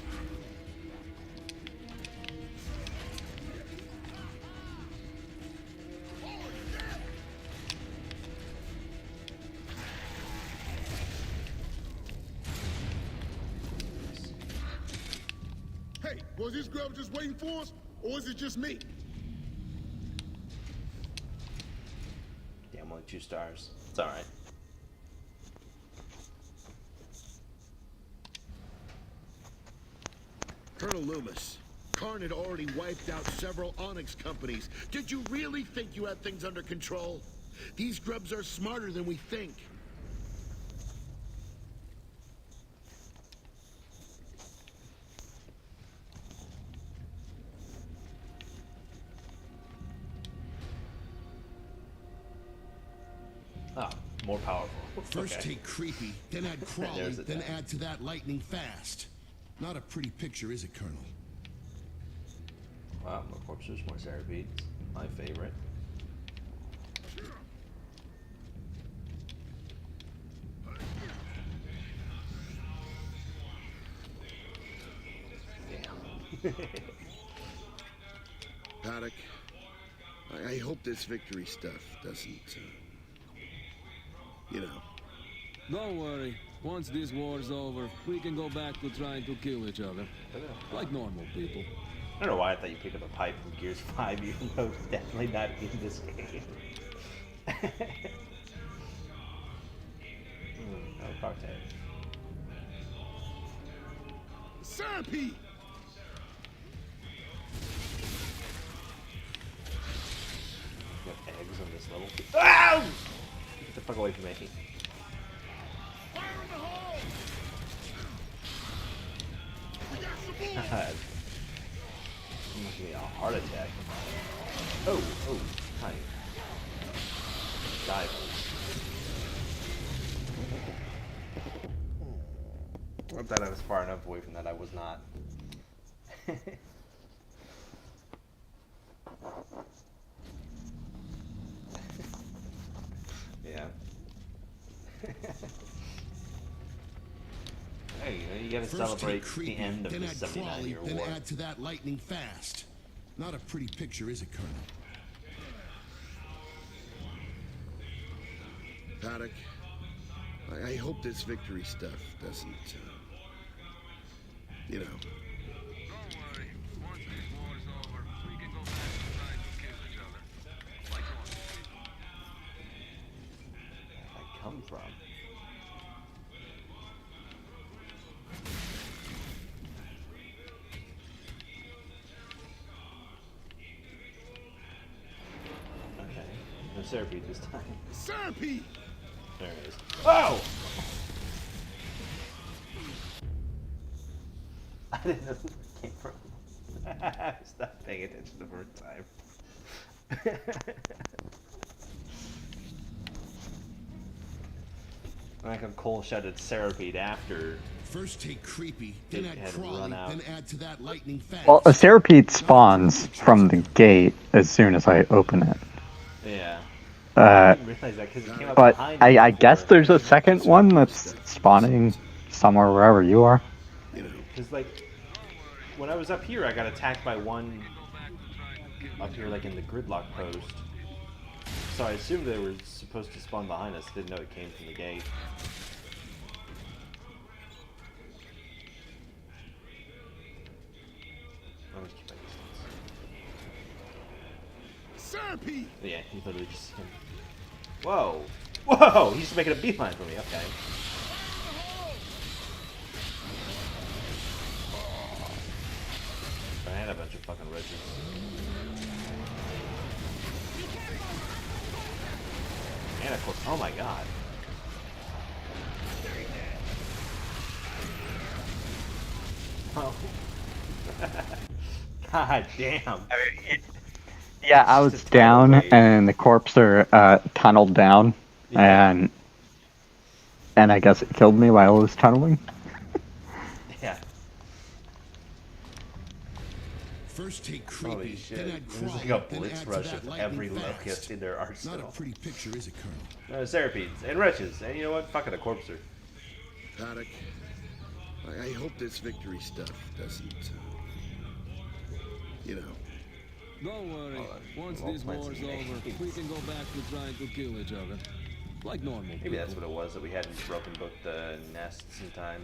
Hey, was this grub just waiting for us, or is it just me? Damn, only 2 stars. It's alright. Colonel Loomis, Karn had already wiped out several Onyx companies. Did you really think you had things under control? These grubs are smarter than we think. Ah, more powerful. First Okay. take creepy, then add crawly, There's it then then. add to that lightning fast. Not a pretty picture, is it, Colonel? Wow, more corpses, more Cerapedes. My favorite. Damn. Paddock, I hope this victory stuff doesn't, you know. Don't worry. Once this war's over, we can go back to trying to kill each other. Like normal people. I don't know why I thought you picked up a pipe from Gears 5, even though it's definitely not in this game. Oh, cocktail. Centipede! You have eggs on this level. Ow! Get the fuck away from me. Fire in the hole! We got some more! God. Almost gave me a heart attack. Oh, hi. Dive. I thought I was far enough away from that. I was not. Hey, you gotta First celebrate take creepy, the end of then the add 79 Crawley, year then war. add to that lightning fast. Not a pretty picture, is it, Colonel? Paddock, I hope this victory stuff doesn't, you know. Don't worry. Once this war's over, we can go back to trying to kill each other. Like normal people. Where did I come from? Okay. No Serapide this time. Serapide! There it is. Oh! I didn't know where it came from. I stopped paying attention the first time. Like how Cole shouted Serapide after. First take creepy, then It add had Crawley, run out. then add to that lightning fast. Well, a Serapide spawns from the gate as soon as I open it. Yeah. Uh, I didn't realize that because it came up but behind me I guess before. there's a second one that's spawning somewhere wherever you are. You know, Because, like, when I was up here, I got attacked by one up here, like, in the gridlock post. So I assumed they were supposed to spawn behind us. Didn't know it came from the gate. I'll just keep my distance. Serapide! Yeah, he literally just... Whoa! Whoa! He's just making a beeline for me. Okay. I had a bunch of fucking roaches. And of course, oh my god. Oh. God damn. Yeah, I was Just a down, tunnel wave. and the corpser tunneled down, Yeah. and I guess it killed me while I was tunneling. Yeah. First take Holy creepy, shit. then add It was Crawley, like a then blitz add to rush that of lightning every fast. locust in their Not a arsenal. pretty picture, is it, Colonel? Serapides and wretches. And you know what? Fuck it, a corpser. Paddock, I hope this victory stuff doesn't, you know. Don't worry. Hold on. Once We'll this plant war's some over, names. we can go back to trying to kill each other. Like normal Maybe people. that's what it was, that we hadn't broken booked the nests in time.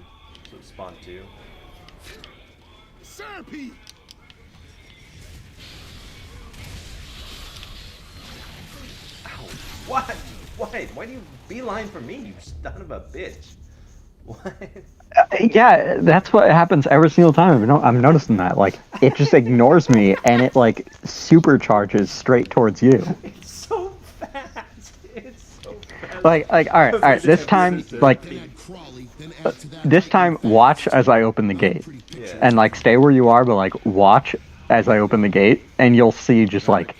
So it spawned two. Serapide! Ow. What? Why? Why do you beeline for me, you son of a bitch? What? Yeah, that's what happens every single time. I'm noticing that. Like, it just ignores me, and it, like, supercharges straight towards you. It's so fast. It's so fast. Like, all right, this time, like, Then add Crawley, then add to that this time, lightning watch fast. as I open the gate. Pretty picture. Yeah. And, like, stay where you are, but, like, watch as I open the gate, and you'll see just, like,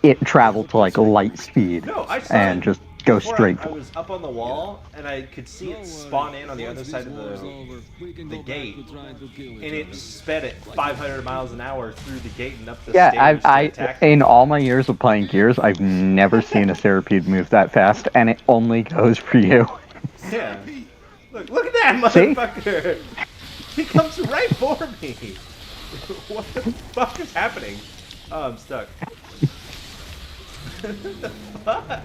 it travel to, like, light speed, No, I saw and it just go before straight I for it. was up on the wall, and I could see Don't it worry. spawn in on the Once other this side of war's the over, we can the go gate. back to trying to kill each and it other. sped at 500 miles an hour through the gate and up the Yeah, stairs to I attack me. in all my years of playing Gears, I've never seen a Serapide move that fast, and it only goes for you. Yeah. Look at that See? motherfucker! He comes right for me! What the fuck is happening? Oh, I'm stuck. The fuck?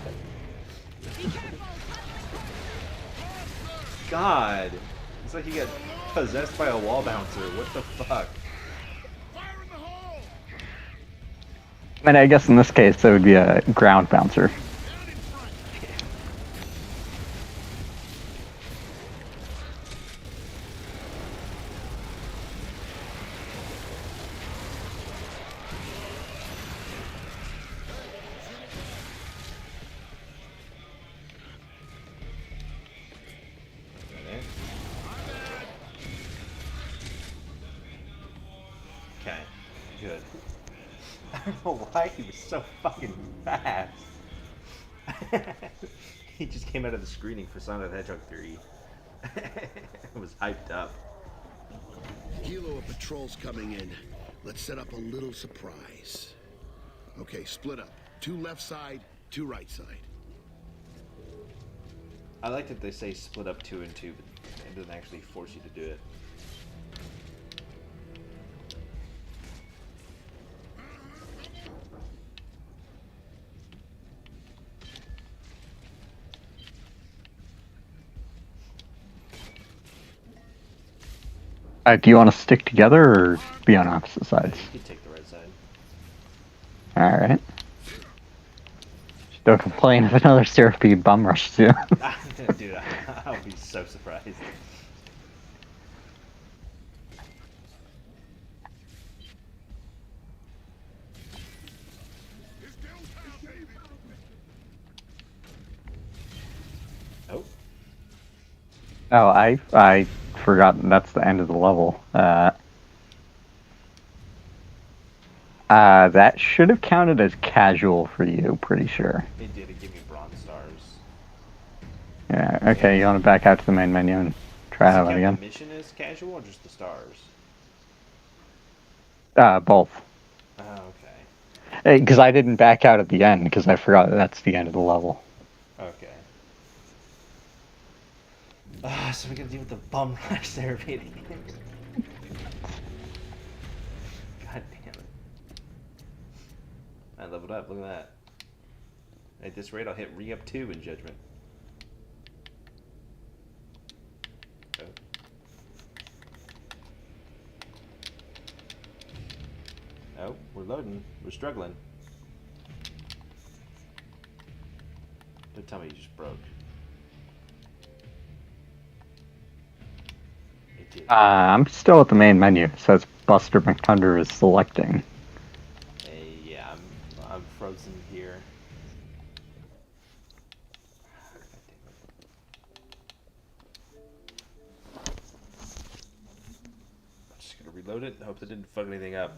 God. It's like he got possessed by a wall bouncer. What the fuck? I mean, I guess in this case, it would be a ground bouncer. Okay, good. I don't know why he was so fucking fast. He just came out of the screening for Sonic the Hedgehog 3. It was hyped up. Kilo of patrols coming in. Let's set up a little surprise. Okay, split up. 2 left side, 2 right side. I like that they say split up 2 and 2, but it doesn't actually force you to do it. Do you want to stick together or be on opposite sides? You could take the right side. Alright. Don't complain if another syrupy bum rush you. Dude, I would be so surprised. Oh. Oh, I forgot that's the end of the level. That should have counted as casual for you, pretty sure. It did, it gave me bronze stars. Yeah, okay, you want to back out to the main menu and try that again? The mission is casual or just the stars? Both. Oh, okay. Because I didn't back out at the end, because I forgot that's the end of the level. Okay. So we gotta deal with the bum rush there, baby. God damn it. I leveled up, look at that. At this rate, I'll hit re-up 2 in Judgment. Oh. Oh, we're loading. We're struggling. Don't tell me you just broke. It did. I'm still at the main menu. It says Buster McTunder is selecting. Yeah, I'm frozen here. I'm just gonna reload it and hope that didn't fuck anything up.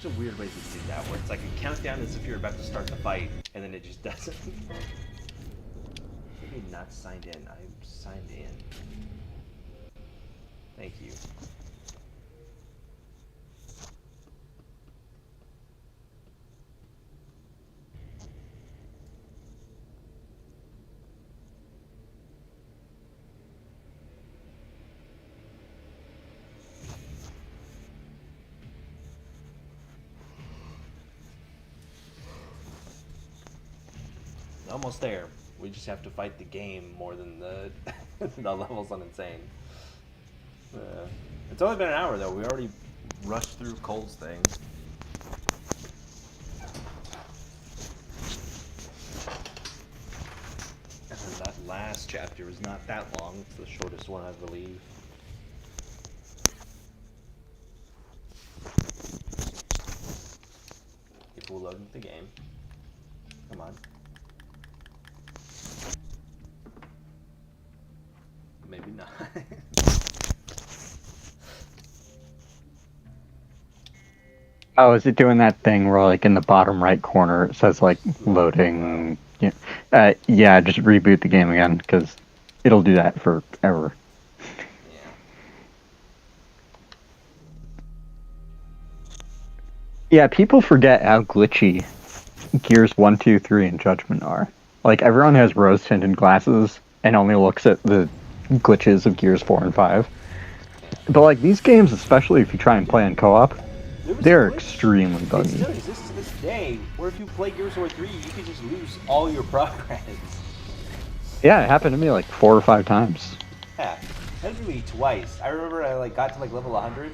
It's a weird way to do that, where it's like a countdown as if you're about to start the fight, and then it just doesn't. Maybe not signed in. I'm signed in. Thank you. Almost there. We just have to fight the game more than the the levels on Insane. It's only been an hour though. We already rushed through Cole's thing. And then that last chapter was not that long. It's the shortest one, I believe. People loading the game. Come on. Maybe not. Oh, is it doing that thing where, like, in the bottom right corner it says, like, loading? Yeah, just reboot the game again, because it'll do that forever. Yeah, people forget how glitchy Gears 1, 2, 3, and Judgment are. Like, everyone has rose-tinted glasses and only looks at the glitches of Gears 4 and 5. But, like, these games, especially if you try and play in co-op, they're extremely buggy. It still exists to this day, where if you play Gears of War 3, you can just lose all your progress. Yeah, it happened to me like 4 or 5 times. Yeah, it happened to me twice. I remember I like got to like level 100,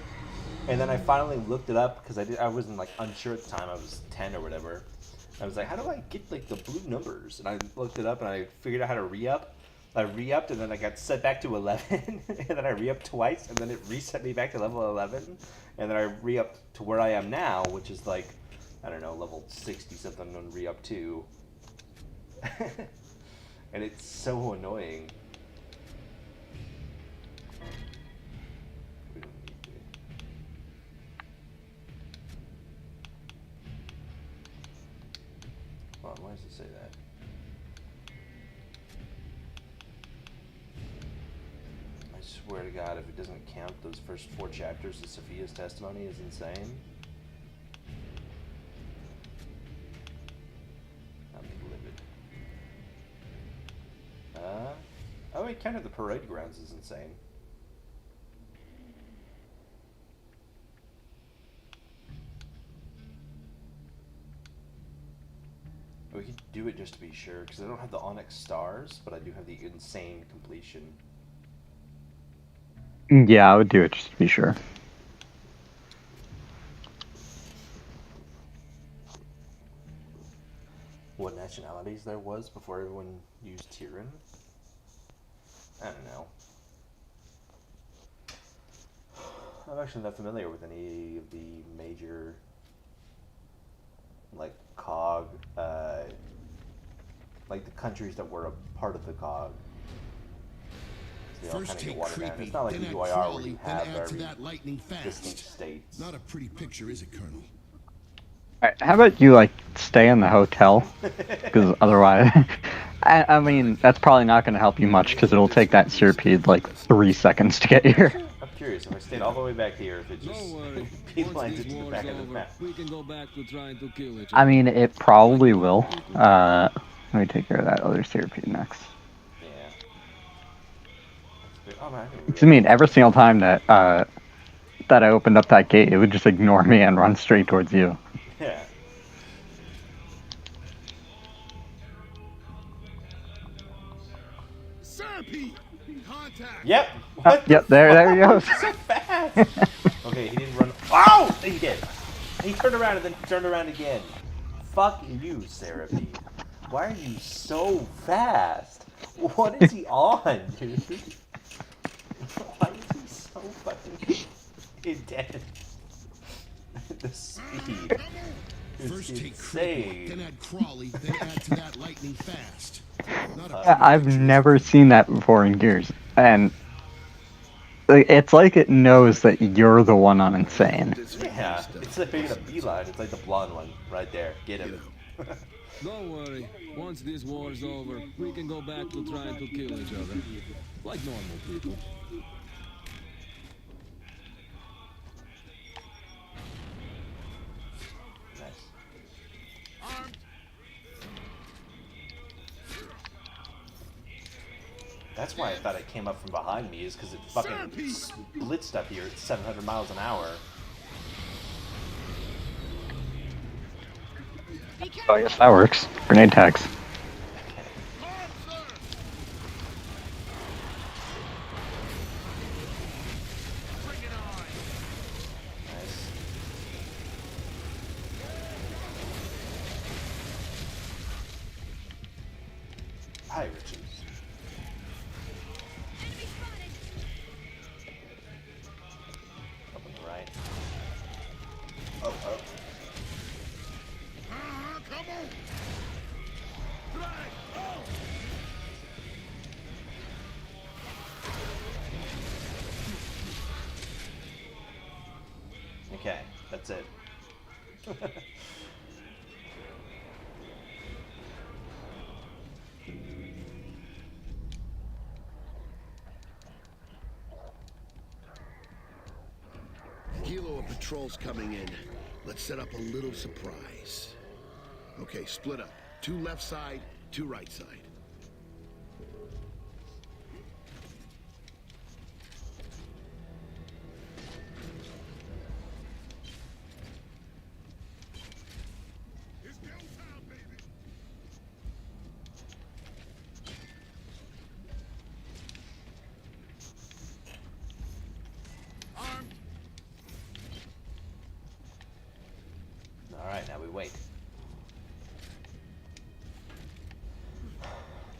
and then I finally looked it up because I wasn't like unsure at the time. I was 10 or whatever. I was like, how do I get like the blue numbers? And I looked it up and I figured out how to re-up. I re-upped and then I got set back to 11, and then I re-upped twice, and then it reset me back to level 11, and then I re-upped to where I am now, which is like, I don't know, level 60 something on re-up 2. And it's so annoying. We don't need to. Hold on, why does it say that? I swear to God, if it doesn't count those first 4 chapters of Sophia's testimony is insane. I'm livid. Oh, he counted the parade grounds is insane. We could do it just to be sure, because I don't have the Onyx stars, but I do have the insane completion. Yeah, I would do it just to be sure. What nationalities there was before everyone used Tyrion? I don't know. I'm actually not familiar with any of the major, like, COG, like the countries that were a part of the COG. They all First kinda get take watered down. creepy, It's not like then the add UIR where crawly, you then have add to every that lightning distinct fast. states. Not a pretty picture, is it, Colonel? Alright, how about you, like, stay in the hotel? Because otherwise... I mean, that's probably not going to help you much, because it'll take that Cirpede, like, 3 seconds to get here. I'm curious, if I stayed all the way back here, if it just Don't worry. beelines Once it this to the war's back of the over, map. we can go back to trying to kill each other. I mean, it probably will. Let me take care of that other Cirpede next. Yeah. Oh, man, Because, I mean, every single time that I opened up that gate, it would just ignore me and run straight towards you. Yeah. Serpy! Contact! Yep. Yep, there he goes. So fast. Okay, he didn't run. Oh, he did. He turned around and then turned around again. Fuck you, Seraphine. Why are you so fast? What is he on, dude? Why is he so fucking intense? The speed. is First take creepy, insane. then add crawly, then add to that lightning fast. Not a I've pretty picture, is it? never seen that before in Gears, and it's like it knows that you're the one on Insane. Yeah, it's like making a beeline. It's like the blonde one right there. Get him. Don't worry. Once this war's over, we can go back to trying to kill each other. Like normal people. Nice. That's why I thought it came up from behind me, is because it fucking blitzed up here at 700 miles an hour. Oh, yes, that works. Grenade tags. Nice. Hi, Riches. Up on the right. Oh, oh. Come on! Okay, that's it. Kilo of patrols coming in. Let's set up a little surprise. Okay, split up. 2 left side, 2 right side. It's go time, baby. Armed. Alright, now we wait.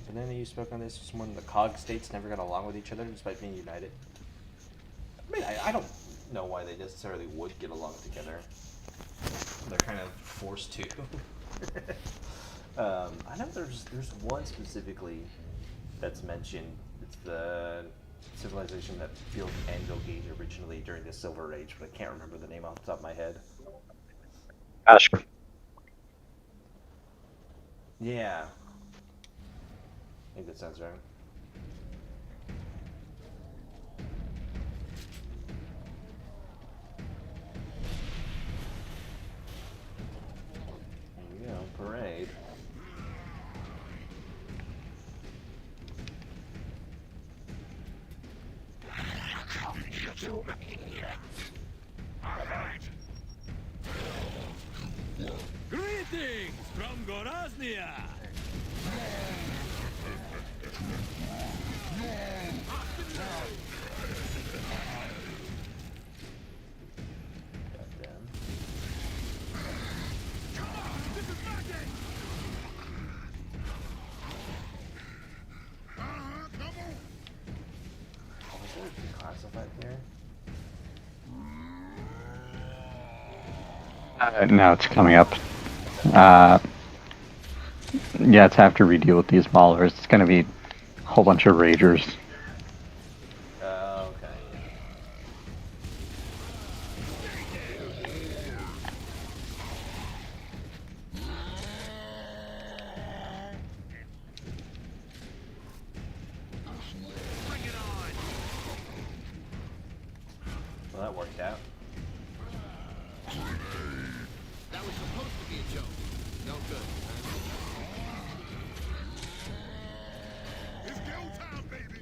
Banana, you spoke on this. Someone in the COG states never got along with each other despite being united. I mean, I don't know why they necessarily would get along together. They're kind of forced to. I know there's one specifically that's mentioned. It's the civilization that built Anvil Gate originally during the Silver Age, but I can't remember the name off the top of my head. Ashur. Yeah. I think that sounds right. Greetings from Goraznia! Goddamn. Come on. Oh, is there a declassified here? No, it's coming up. Yeah, it's have to redeal with these maulers. It's gonna be a whole bunch of ragers. Okay. Well, that worked out. That was supposed to be a joke. No good. It's go time, baby.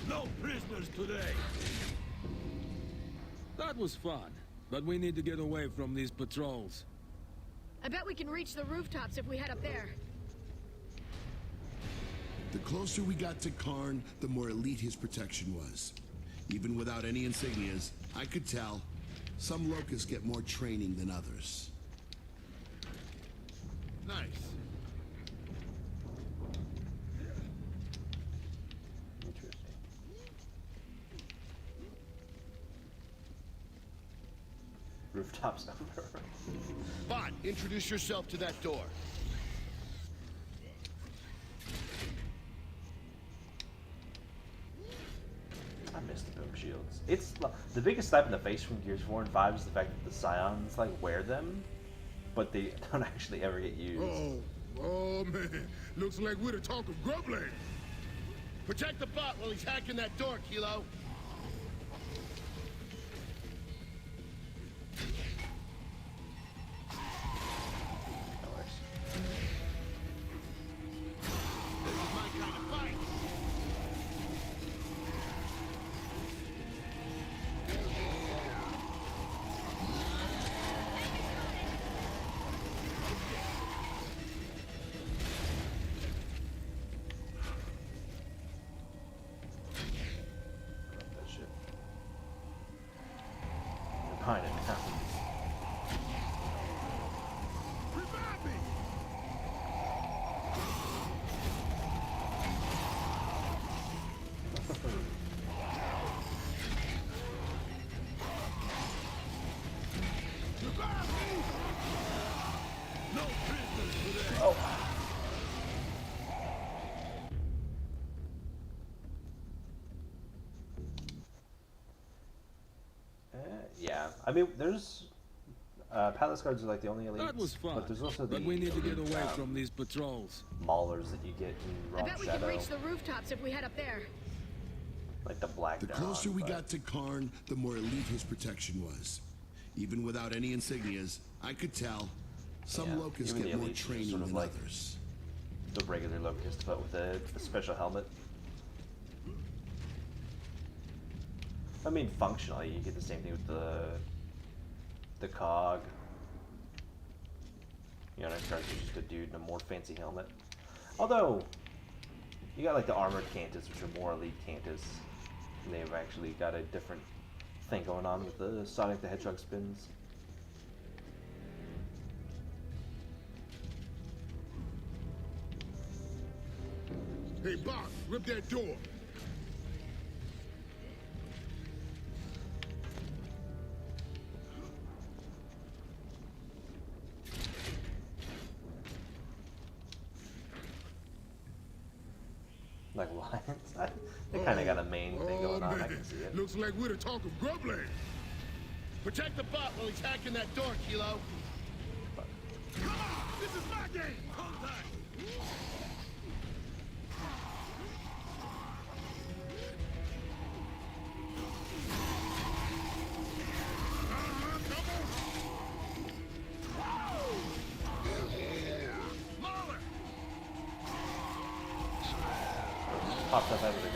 No prisoners today! That was fun, but we need to get away from these patrols. I bet we can reach the rooftops if we head up there. The closer we got to Karn, the more elite his protection was. Even without any insignias, I could tell some locusts get more training than others. Nice. Interesting. Rooftops over. Bot, introduce yourself to that door. I miss the boom shields. It's the biggest slap in the face from Gears 4 and 5 is the fact that the Scions like wear them, but they don't actually ever get used. Oh man. Looks like we're the talk of Grubland. Protect the bot while he's hacking that door, Kilo. That works. This is my kind of fight. That shit. Behind it now. Revive me. Revive me. No prisoners today. Oh. Yeah, I mean, there's Palace Guards are like the only elites, That was fun, but there's also the but we need to get elite, away from these patrols. maulers that you get in I Raw bet we can Shadow, reach the rooftops if we head up there. like the Black The Dawn, closer we but- got to Karn, the more elite his protection was. Even without any insignias, I could tell some Yeah, locusts even get the more elites are training sort of than like- others. the regular Locust, but with a special helmet. I mean, functionally, you get the same thing with the cog. You know, it's just a dude in a more fancy helmet. Although, you got like the armored Cantus, which are more elite Cantus. And they've actually got a different thing going on with the Sonic the Hedgehog spins. Hey, Bot, rip that door. Like Lions. They kind of got a main thing going on. I can see it. Looks like we're the talk of Grubland. Protect the bot while he's hacking that door, Kilo. Come on! This is my game! Hold tight! Popped up everything.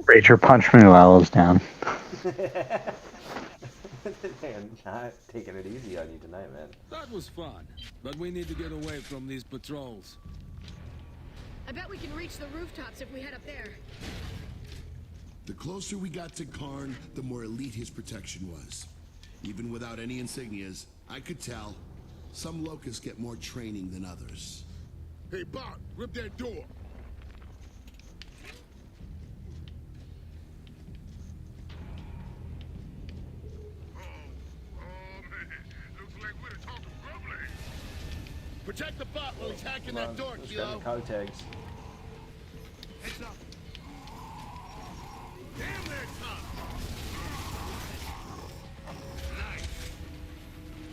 Rager punch me while I was down. Man, not taking it easy on you tonight, man. That was fun, but we need to get away from these patrols. I bet we can reach the rooftops if we head up there. The closer we got to Karn, the more elite his protection was. Even without any insignias, I could tell some locusts get more training than others. Hey, Bart, rip that door. Protect the bot while he's hacking that door, Let's Kilo. grab the cog tags. Heads up. Damn, they're tough. Nice.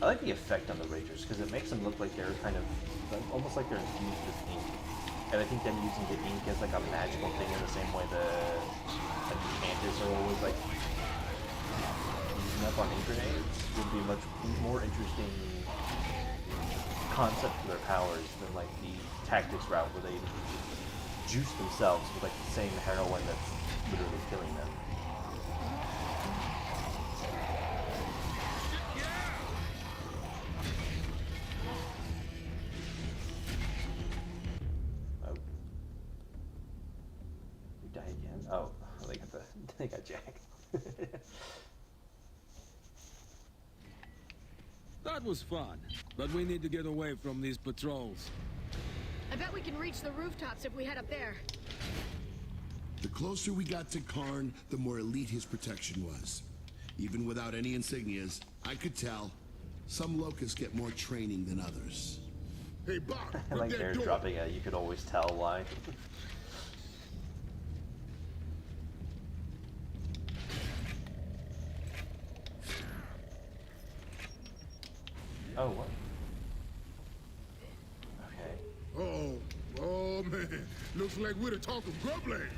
I like the effect on the Ragers because it makes them look like they're kind of almost like they're infused with ink. And I think them using the ink as like a magical thing in the same way the enchanters are always like using up on ink grenades would be a much more interesting concept for their powers than like the tactics route where they juice themselves with like the same heroin that's literally killing them. Oh. You die again? Oh, they got Jack. That was fun, but we need to get away from these patrols. I bet we can reach the rooftops if we head up there. The closer we got to Karn, the more elite his protection was. Even without any insignias, I could tell some locusts get more training than others. Hey, Bart, I rip like that door. airdropping it. You could always tell why. Oh, what? Okay. Oh, man. Looks like we're the talk of Grubland.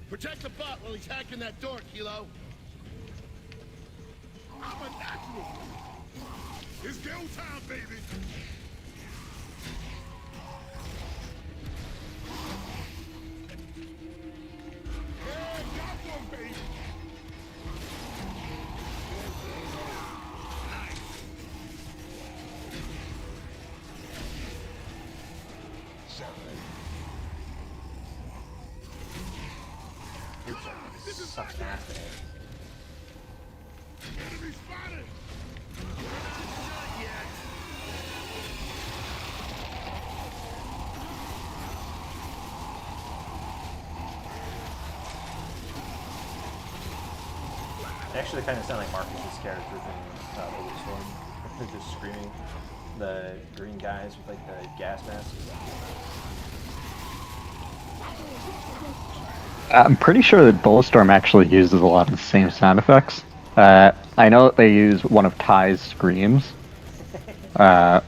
Protect the bot while he's hacking that door, Kilo. I'm a natural. It's go time, baby. Yeah, got one, baby. Sucks ass today. Enemy spotted. Actually, they kind of sound like Marcus's character from Bulletstorm. They're just screaming. The green guys with like the gas masks. I'm pretty sure that Bulletstorm actually uses a lot of the same sound effects. I know that they use one of Ty's screams. And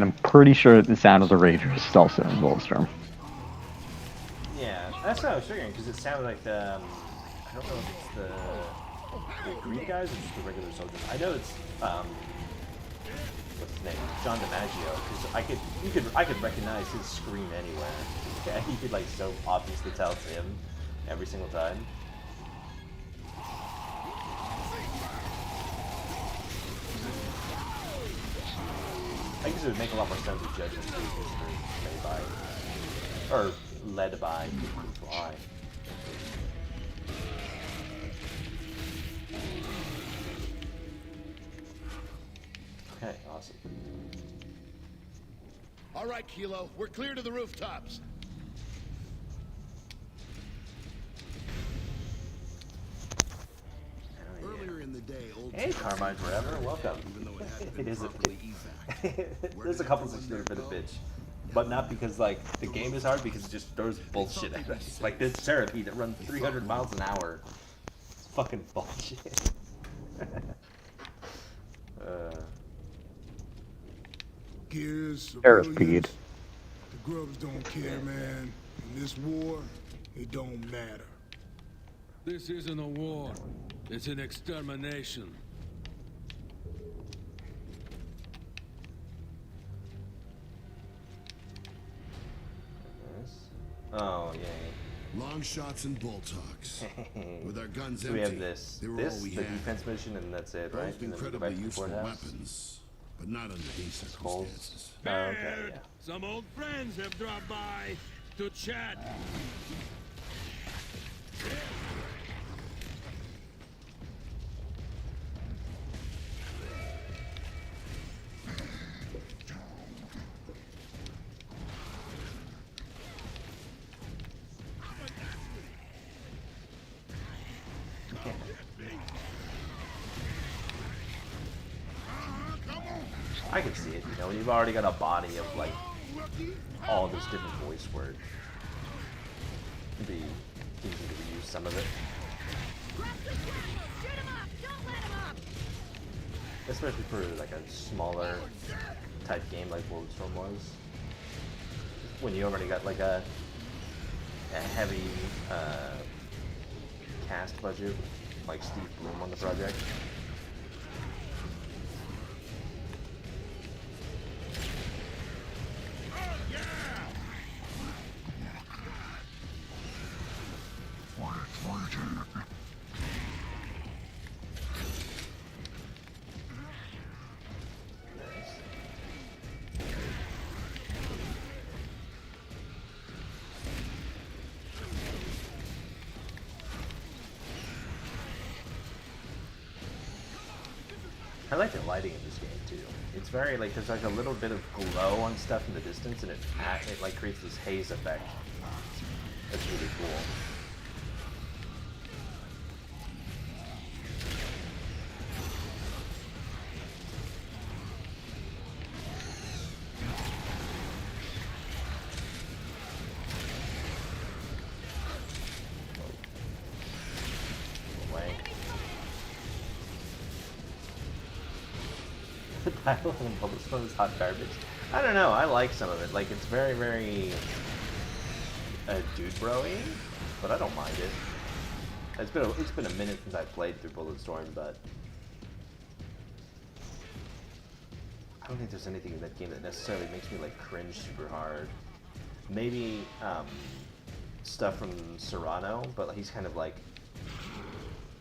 I'm pretty sure that the sound of the Rager is also in Bulletstorm. Yeah, that's what I was figuring because it sounded like the. I don't know if it's the green guys or just the regular soldiers. I know it's what's his name, John DiMaggio, because I could recognize his scream anywhere. Yeah, you could like so obviously tell it's him every single time. I guess it would make a lot more sense if Judgment Street was made by, or led by Fly. Okay, awesome. All right, Kilo, we're clear to the rooftops. Earlier in the day, old Hey, Carmine Forever, welcome. even though it hadn't It been is a properly evac. There's a couple things there for the bitch. but not because like the game is hard, because it just throws bullshit at us. Like this Centipede that runs 300 miles an hour. It's fucking bullshit. Gears, Airspeed. civilians, the grubs don't care, man. In this war, it don't matter. This isn't a war. It's an extermination. Oh, yay. Long shots and bull talks. With our guns So empty, we have this, they were this, all we the had. defense mission, and that's it, right? Both And then we go incredibly back to the useful courthouse. weapons, but not under these Skulls. circumstances. Oh, okay, yeah. Some old friends have dropped by to chat. I can see it, you know, when you've already got a body of like all this different voice work. It'd be easy to reuse some of it. Especially for like a smaller type game like Bulletstorm was. When you already got like a heavy cast budget, like Steve Bloom on the project. I like the lighting in this game too. It's very like there's like a little bit of glow on stuff in the distance, and it like creates this haze effect. That's really cool. Away. The title and Bulletstorm is hot garbage. I don't know. I like some of it. Like it's very, very dude bro-y, but I don't mind it. It's been a minute since I played through Bulletstorm, but I don't think there's anything in that game that necessarily makes me like cringe super hard. Maybe stuff from Serrano, but he's kind of like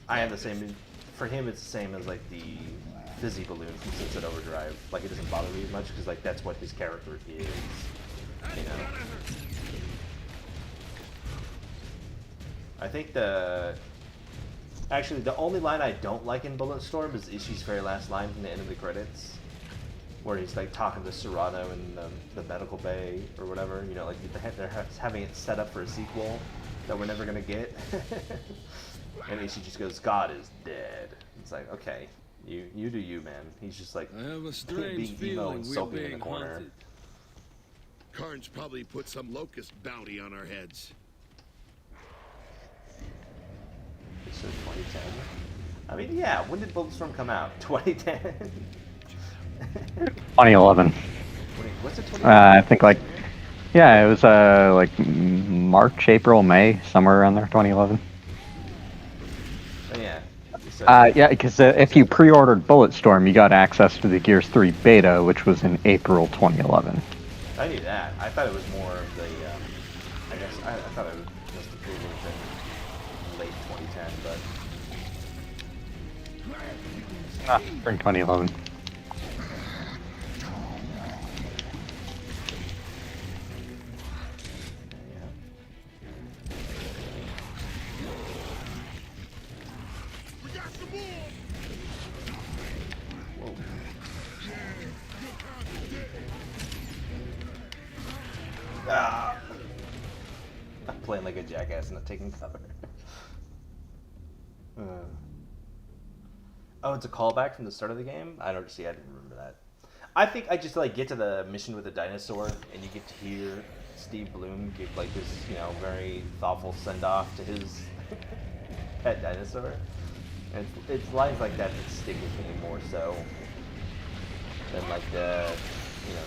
I have the same. For him, it's the same as like the Fizzy Balloon from Sunset Overdrive. Like it doesn't bother me as much because like that's what his character is, you know. I think actually the only line I don't like in Bulletstorm is Ishii's very last line from the end of the credits, where he's like talking to Serrano in the medical bay or whatever. You know, like they're having it set up for a sequel that we're never gonna get, and Ishii just goes, "God is dead." It's like, okay, you do you, man. He's just like I have a strange being emo and feeling we're sulking in being the corner. haunted. Karn's probably put some locust bounty on our heads. So 2010. I mean, yeah. When did Bulletstorm come out? 2010. 2011. What's it? 2010? I think like, yeah, it was like March, April, May, somewhere around there, 2011. Oh, yeah. So, Yeah, because if you pre-ordered Bulletstorm, you got access to the Gears 3 beta, which was in April 2011. I knew that. I thought it was more of the. I guess I thought it was just the pre in late 2010, but. Spring 2011. Ah. I'm playing like a jackass and not taking cover. Oh, it's a callback from the start of the game? I don't see. I didn't remember that. I think I just like get to the mission with the dinosaur, and you get to hear Steve Bloom give like this, you know, very thoughtful send off to his pet dinosaur. And it's lines like that that stick with me more so than like the, you know,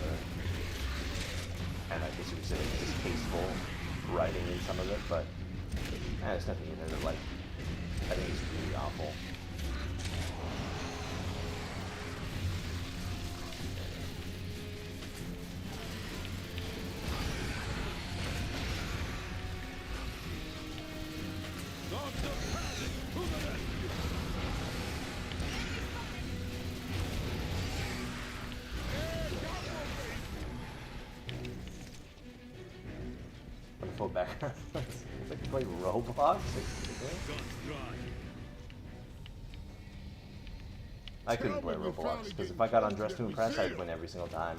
and I guess you could say distasteful writing in some of it, but there's nothing in there that like I think it's really awful. Wonderful background. It's like you play Roblox. I couldn't play Roblox because if I got undressed to impress, I'd win every single time.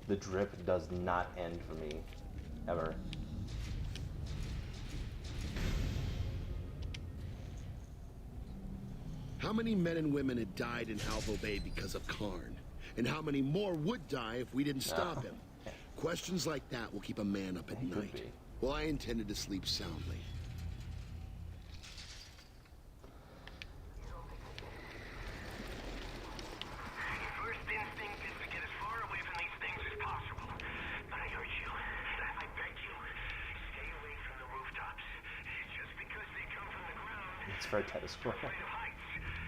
The drip does not end for me, ever. How many men and women had died in Alvo Bay because of Karn? And how many more would die if we didn't stop him? Questions like that will keep a man up at night. Well, I intended to sleep soundly. First instinct is to get as far away from these things as possible. But I urge you, I beg you, stay away from the rooftops. Just because they come from the ground. It's for a tennis court.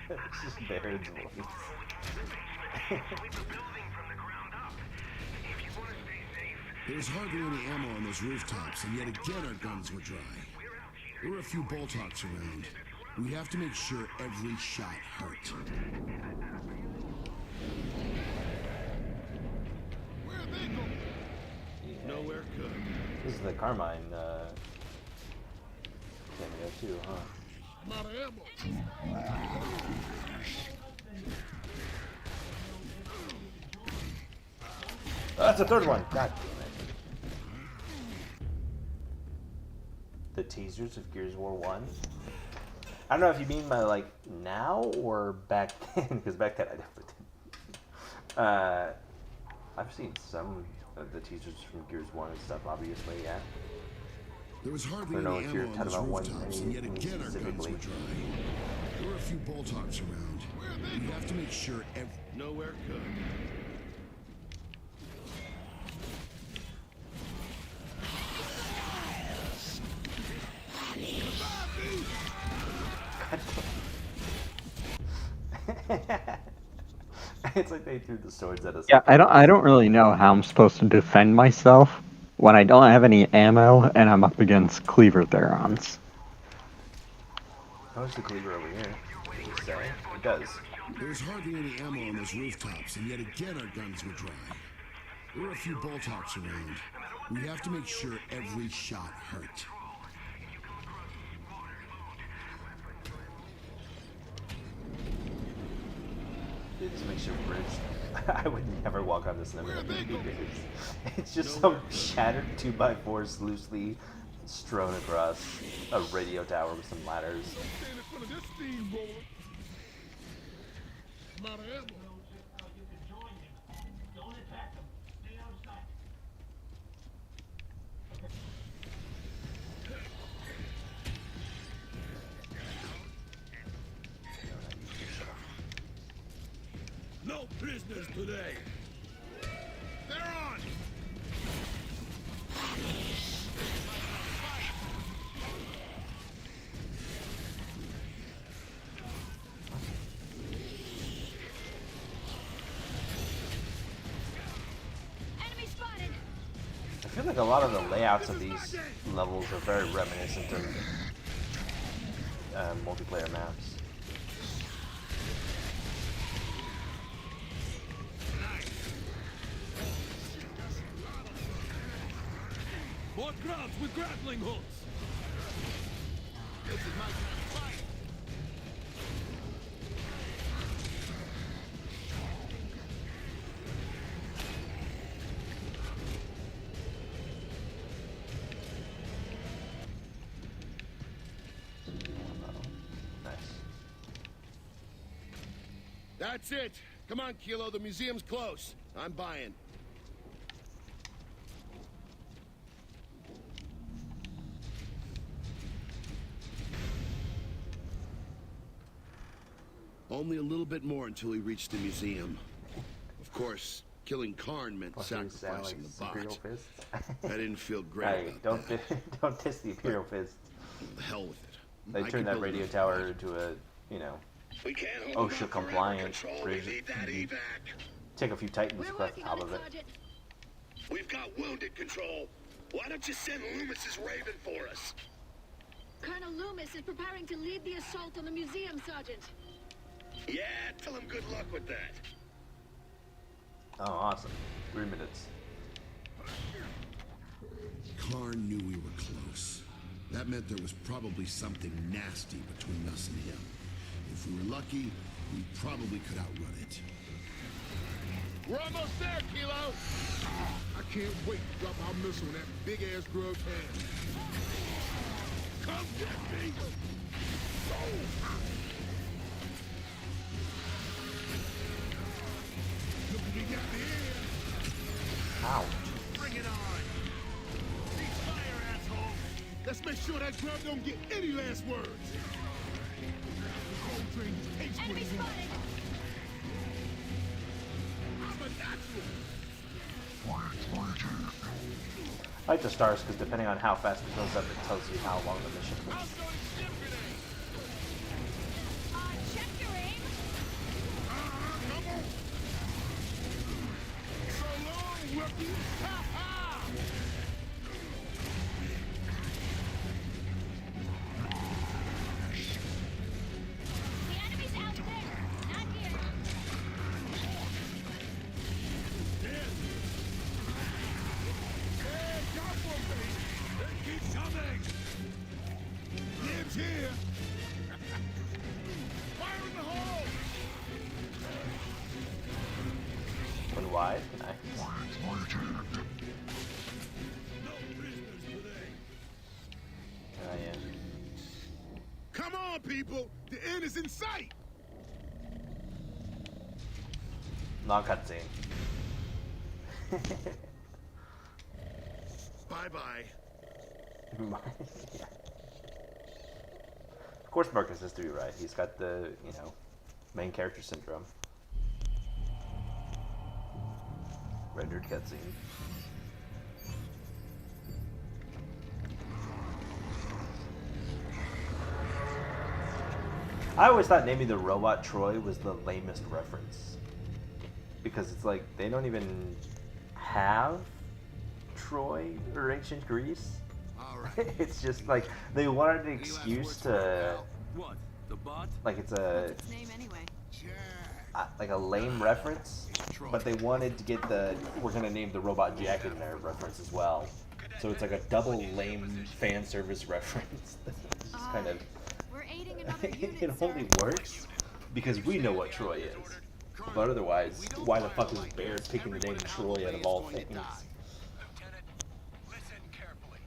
It's just Baird's voice. Sweep the building from the ground up. If you want to stay safe. There's hardly any ammo on those rooftops, and yet again our guns were dry. There were a few Boltocs around. We have to make sure every shot hurt. Where are they going? Nowhere good. This is the Carmine cameo too, huh? I'm out of ammo. Oh, that's the third one. God damn it. The teasers of Gears of War 1. I don't know if you mean by like now or back then, because back then I definitely didn't. I've seen some of the teasers from Gears 1 and stuff, obviously, yeah. There was hardly I don't know any if you're ammo on talking those about one rooftops, and yet again our guns specifically. were dry. There were a few Boltocs around. We have to make sure every... Nowhere good. It's like they threw the swords at us. Yeah, I don't really know how I'm supposed to defend myself when I don't have any ammo and I'm up against Cleaver Therons. How's the cleaver over here? Does it say? It does. There was hardly any ammo on those rooftops, and yet again our guns were dry. There were a few Boltocs around. We have to make sure every shot hurt. Just make sure bridge. I would never walk on this number. It's just some shattered 2x4s loosely strewn across a radio tower with some ladders. I'm out of ammo. No prisoners today. They're on. Enemy spotted. I feel like a lot of the layouts of these levels are very reminiscent of multiplayer maps. More crowds with grappling hooks. This is my kind of fight. Nice. That's it. Come on, Kilo. The museum's close. I'm buying. Only a little bit more until we reach the museum. Of course, killing Karn meant sacrificing the bot. I didn't feel great Hey, about that. don't diss the Imperial Fist. The hell with it. They I can turned that build radio enough tower bot. into a, you know, We can't hold OSHA them up forever, compliant Control. bridge. We need that evac. Take a few Titans We're across the working top on of it, it. Sergeant. We've got wounded, Control. Why don't you send Loomis's Raven for us? Colonel Loomis is preparing to lead the assault on the museum, Sergeant. Yeah, tell him good luck with that. Oh, awesome. 3 minutes. Karn knew we were close. That meant there was probably something nasty between us and him. If we were lucky, we probably could outrun it. We're almost there, Kilo! I can't wait to drop our missile on that big-ass grub head. Come get me! Look what we got here! Ow. Bring it on. Cease fire, asshole. Let's make sure that grub don't get any last words. The whole train takes what Enemy he wants. spotted. I'm a natural. I like the stars because depending on how fast it goes up, it tells you how long the mission is. Check your aim. Come on! So long, rookie! Ha ha! The enemy's out there, not here. Hey, jump for me! They keep coming! Lives here! Fire in the hole! One wide. Nice. Yeah. Come on, people! The end is in sight! Long cutscene. Bye-bye. Yeah. Of course Marcus has to be right. He's got the, you know, main character syndrome. Rendered cutscene. I always thought naming the robot Troy was the lamest reference. Because it's like, they don't even have Troy or ancient Greece. All right. It's just like, they wanted an excuse to, What? The bot? like it's a, Its name anyway. like a lame reference, but they wanted to get the, we're gonna name the robot Jack in there reference as well. So it's like a double lame fan service reference. It's just kind of, We're aiding another unit, it only works because we know what Troy is. But otherwise, why the fuck is Baird picking the name Troy out of all things? Lieutenant, listen carefully.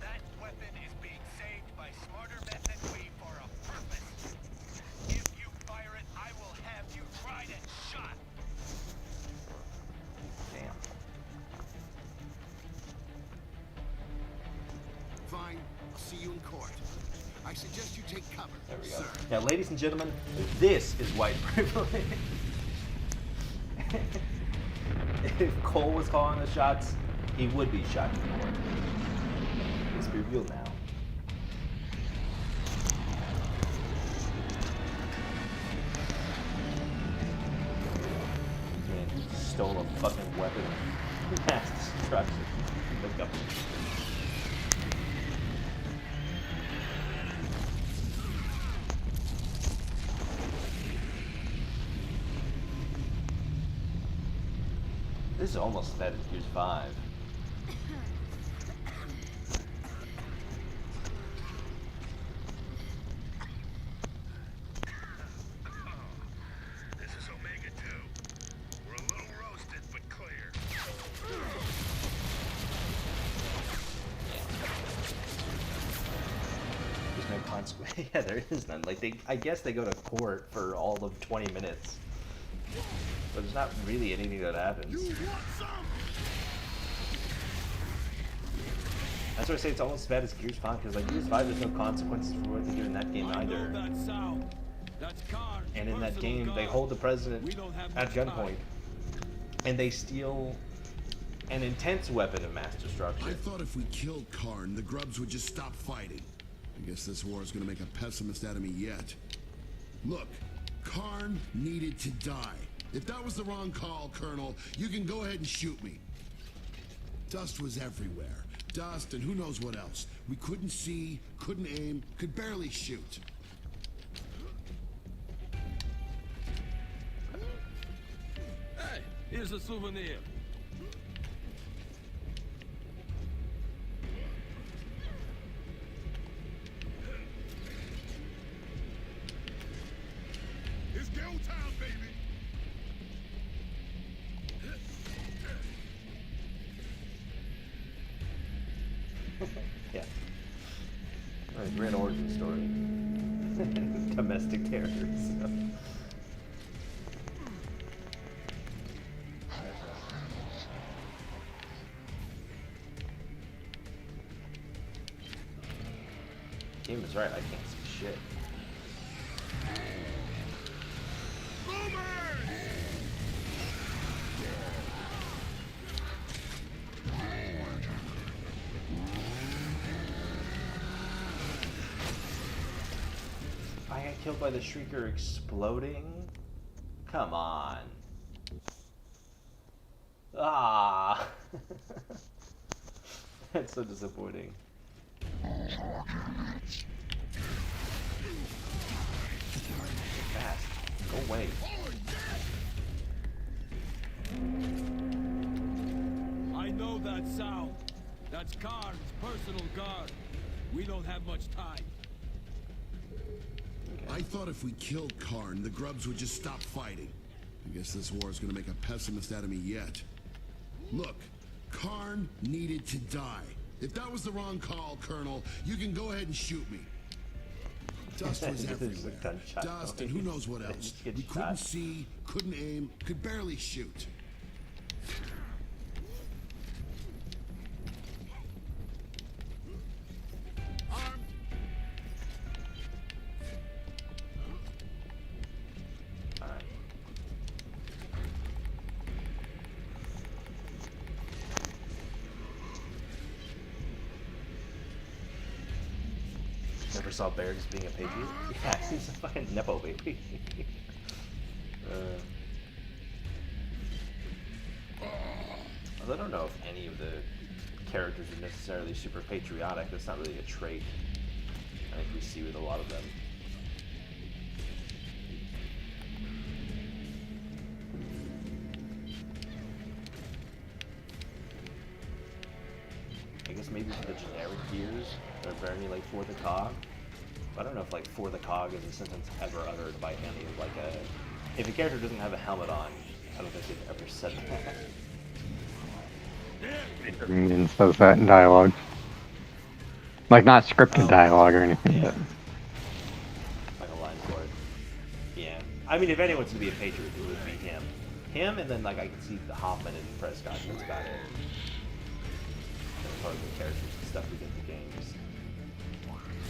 That weapon is being saved by smarter men than we for a purpose. If you fire it, I will have you tried and shot. Damn. Fine, I'll see you in court. I suggest you take cover. There we go. Sir. Now, ladies and gentlemen, this is white privilege. If Cole was calling the shots, he would be shot in court. It's revealed now. Man, he stole a fucking weapon of mass destruction. Look up. This is almost as bad as Gears 5. This is Omega 2. We're a little roasted, but clear. There's no consequence. Yeah, there is none. Like I guess they go to court for all of 20 minutes. But there's not really anything that happens. You want some? That's why I say it's almost as bad as Gears 5, because like Gears 5, there's no consequences for what they do in that game I know either. that sound. That's Karn's And in that personal game, they guard. hold the We president don't have at much gunpoint, time. and they steal an intense weapon of mass I destruction. thought if we killed Karn, the grubs would just stop fighting. I guess this war is gonna make a pessimist out of me yet. Look, Karn needed to die. If that was the wrong call, Colonel, you can go ahead and shoot me. Dust was everywhere. Dust and who knows what else. We couldn't see, couldn't aim, could barely shoot. Hey, here's a souvenir. It's go time, baby. Yeah. Great origin story. Domestic terrors. Game is right, I can't see shit. I got killed by the Shrieker exploding? Come on. Ah! That's so disappointing. Fast. Go away. I know that sound. That's Karn's personal guard. We don't have much time. I thought if we killed Karn, the grubs would just stop fighting. I guess this war is gonna make a pessimist out of me yet. Look, Karn needed to die. If that was the wrong call, Colonel, you can go ahead and shoot me. Dust was There's a everywhere. gunshot Dust and who noise. knows what else. Get We couldn't shot. see, couldn't aim, could barely shoot. Alright. Never saw Baird as being a patriot? Yeah, he's a fucking Nepo baby. Although I don't know if any of the characters are necessarily super patriotic. That's not really a trait I think we see with a lot of them. I guess maybe for the generic gears, they're very like for the cog. But I don't know if like for the cog is a sentence ever uttered by any of like a. If a character doesn't have a helmet on, I don't think they've ever said that. Minion says that in dialogue. Like, not scripted dialogue or anything, Yeah. but Like a line for it. Yeah. I mean, if anyone's gonna be a patriot, it would be him. Him, and then like I can see the Hoffman and Prescott. That's about it. That's part of the characters and stuff we get in the games.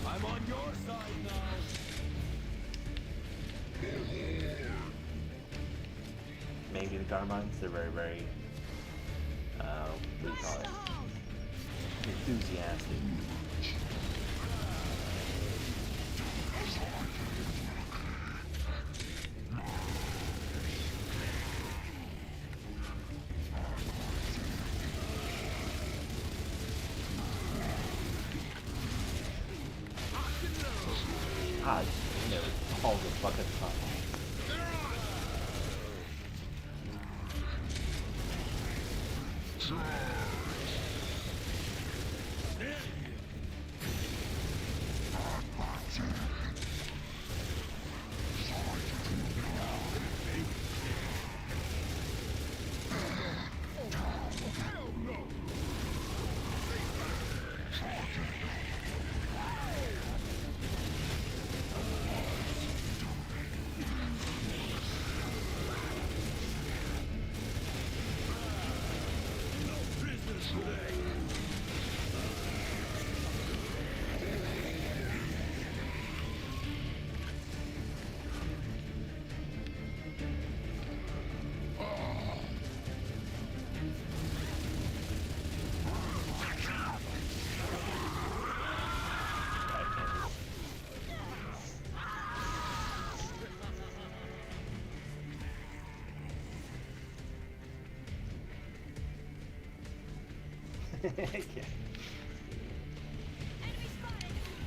I'm on your side now. Maybe the Carmines, they're very, very, what do you call it? Enthusiastic. God, you know, all the fucking time. Yeah.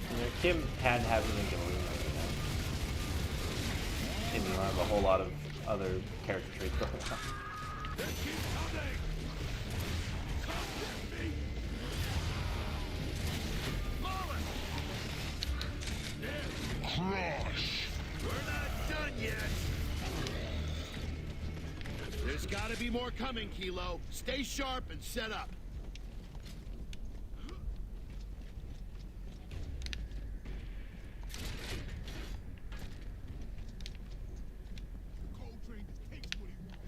You know, Kim had having a Gillian, you know. And you don't have a whole lot of other character traits going on. Crush! We're not done yet! There's gotta be more coming, Kilo. Stay sharp and set up. Coltrane just takes what he wants.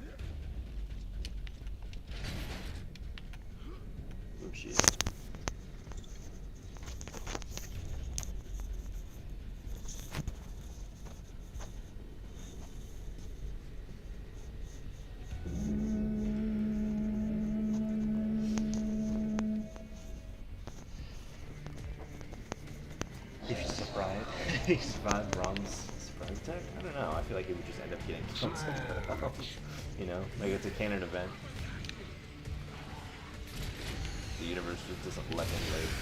Oh shit. If you surprise, he survived Rom's surprise attack, I don't know. I feel like it would just end up getting killed somewhere else. You know, like it's a canon event. The universe just doesn't let him live.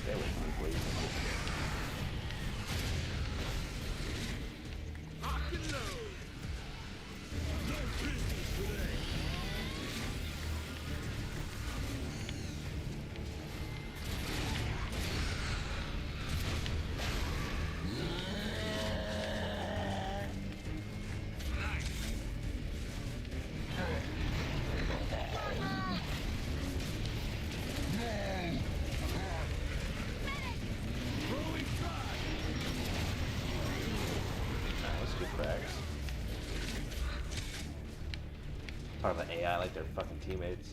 Stay away from me, please. Nice, good frags. Talking about AI like they're fucking teammates.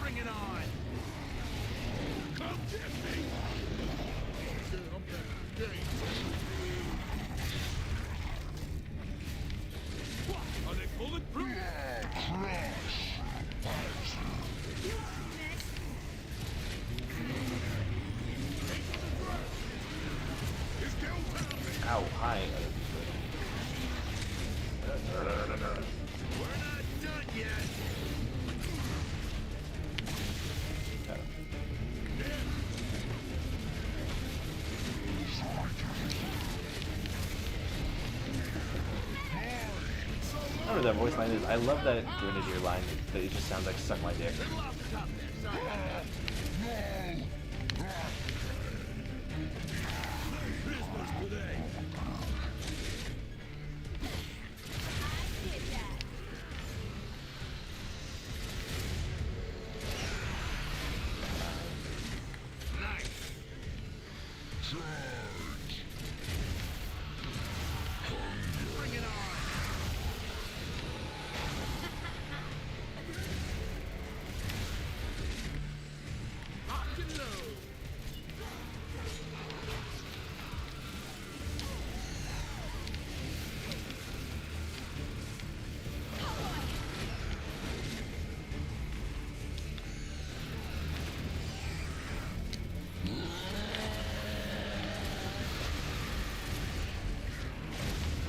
Bring it on! Come get me! I'm back in the game. Are they bulletproof? Ow, hi. We're not done yet! I don't know what that voice line is. I love that doing it to your line, that it just sounds like suck my dick. Bring it on! Lock and load!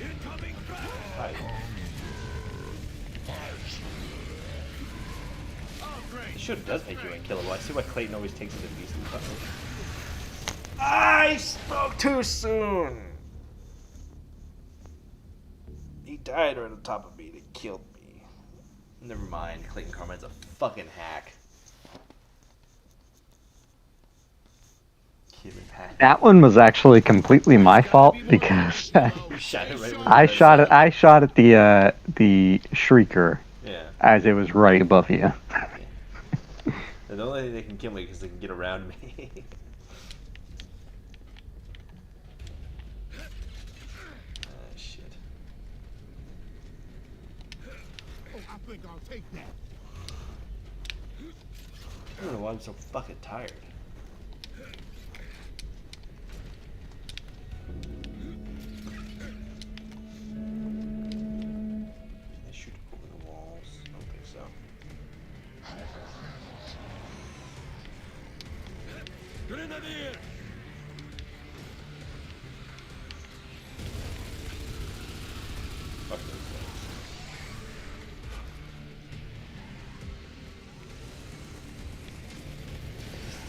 Incoming crash! Hi. Oh, great! It should does make you unkillable. I see why Clayton always takes it to beastly fucking. I spoke too soon! He died right on top of me and killed me. Never mind, Clayton Carmine's a fucking hack. Human hack. That one was actually completely my fault because Shot it right when I you shot pressed it. I shot at the shrieker Yeah. as it was right above you. And the only thing they can kill me because they can get around me. Shit. Oh, I think I'll take that. I don't know why I'm so fucking tired. They shoot over the walls. I don't think so. Grenadier! Fuck those guys.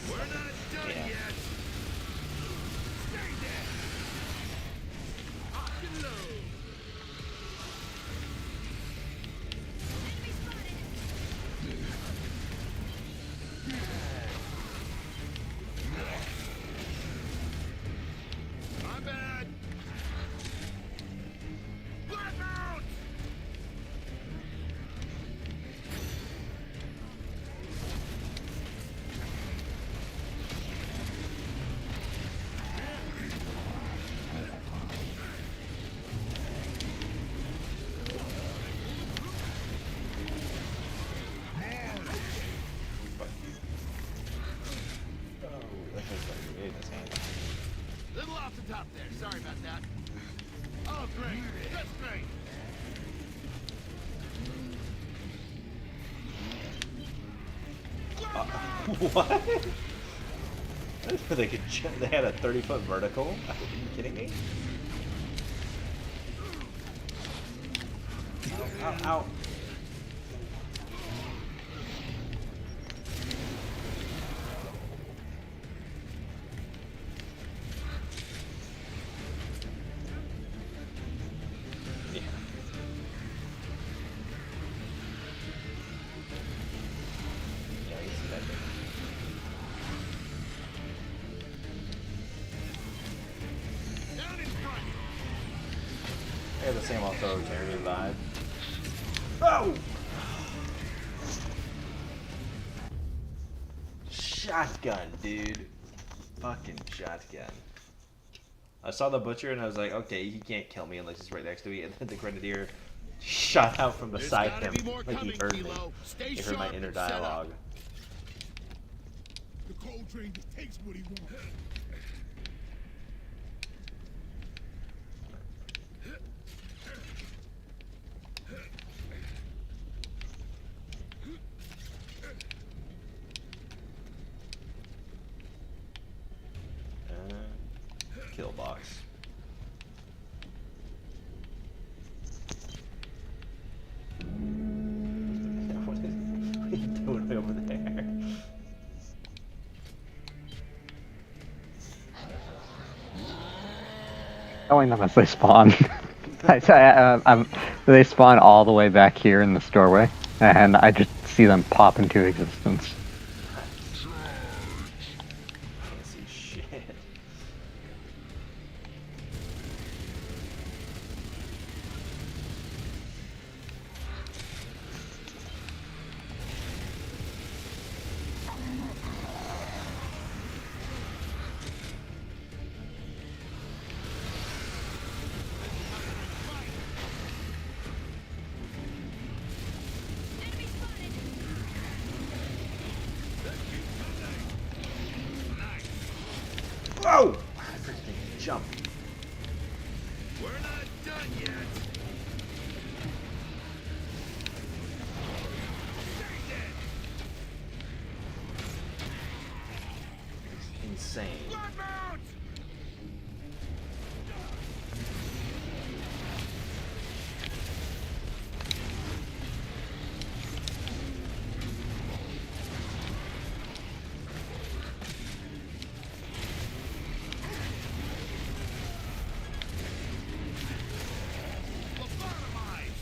We're not done Yeah. yet. Stay there. Lock and load. My bad. Blackout! Fuck you. Oh, that feels like a grenade in his hand. Little off the top there. Sorry about that. Oh, great. That's great. What? They could. They had a 30-foot vertical. Are you kidding me? Ow! Ow! Ow. Yeah. Yeah, I can see that thing. Down in front. I got the same authoritarian vibe. Oh! Shotgun, dude. Fucking shotgun. I saw the butcher and I was like, okay, he can't kill me unless he's right next to me. And then the grenadier shot out from There's beside gotta him be more like he coming, heard me. Kilo. Stay He heard my sharp inner and set up. dialogue. The cold train just takes what he wants. Kill box. What are you doing over there? Killing them as they spawn. They spawn all the way back here in this doorway, and I just see them pop into existence. Can't see shit. Enemy spotted! Whoa! I freaking jumped. We're not done yet. Insane. Bloodmount! Lobotomized!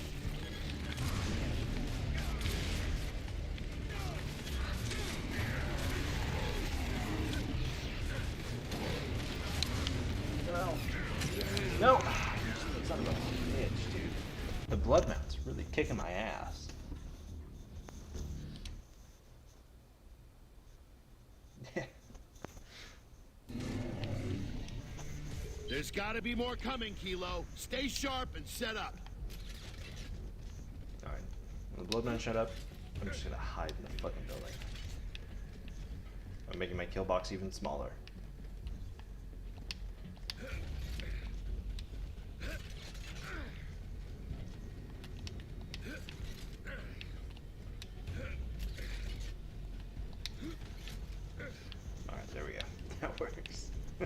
No! Son of a bitch, dude. The blood mount's really kicking my ass. There's gotta be more coming, Kilo. Stay sharp and set up. Alright. When the blood mount shut up, I'm just gonna hide in the fucking building. I'm making my kill box even smaller. Alright, there we go. Oh,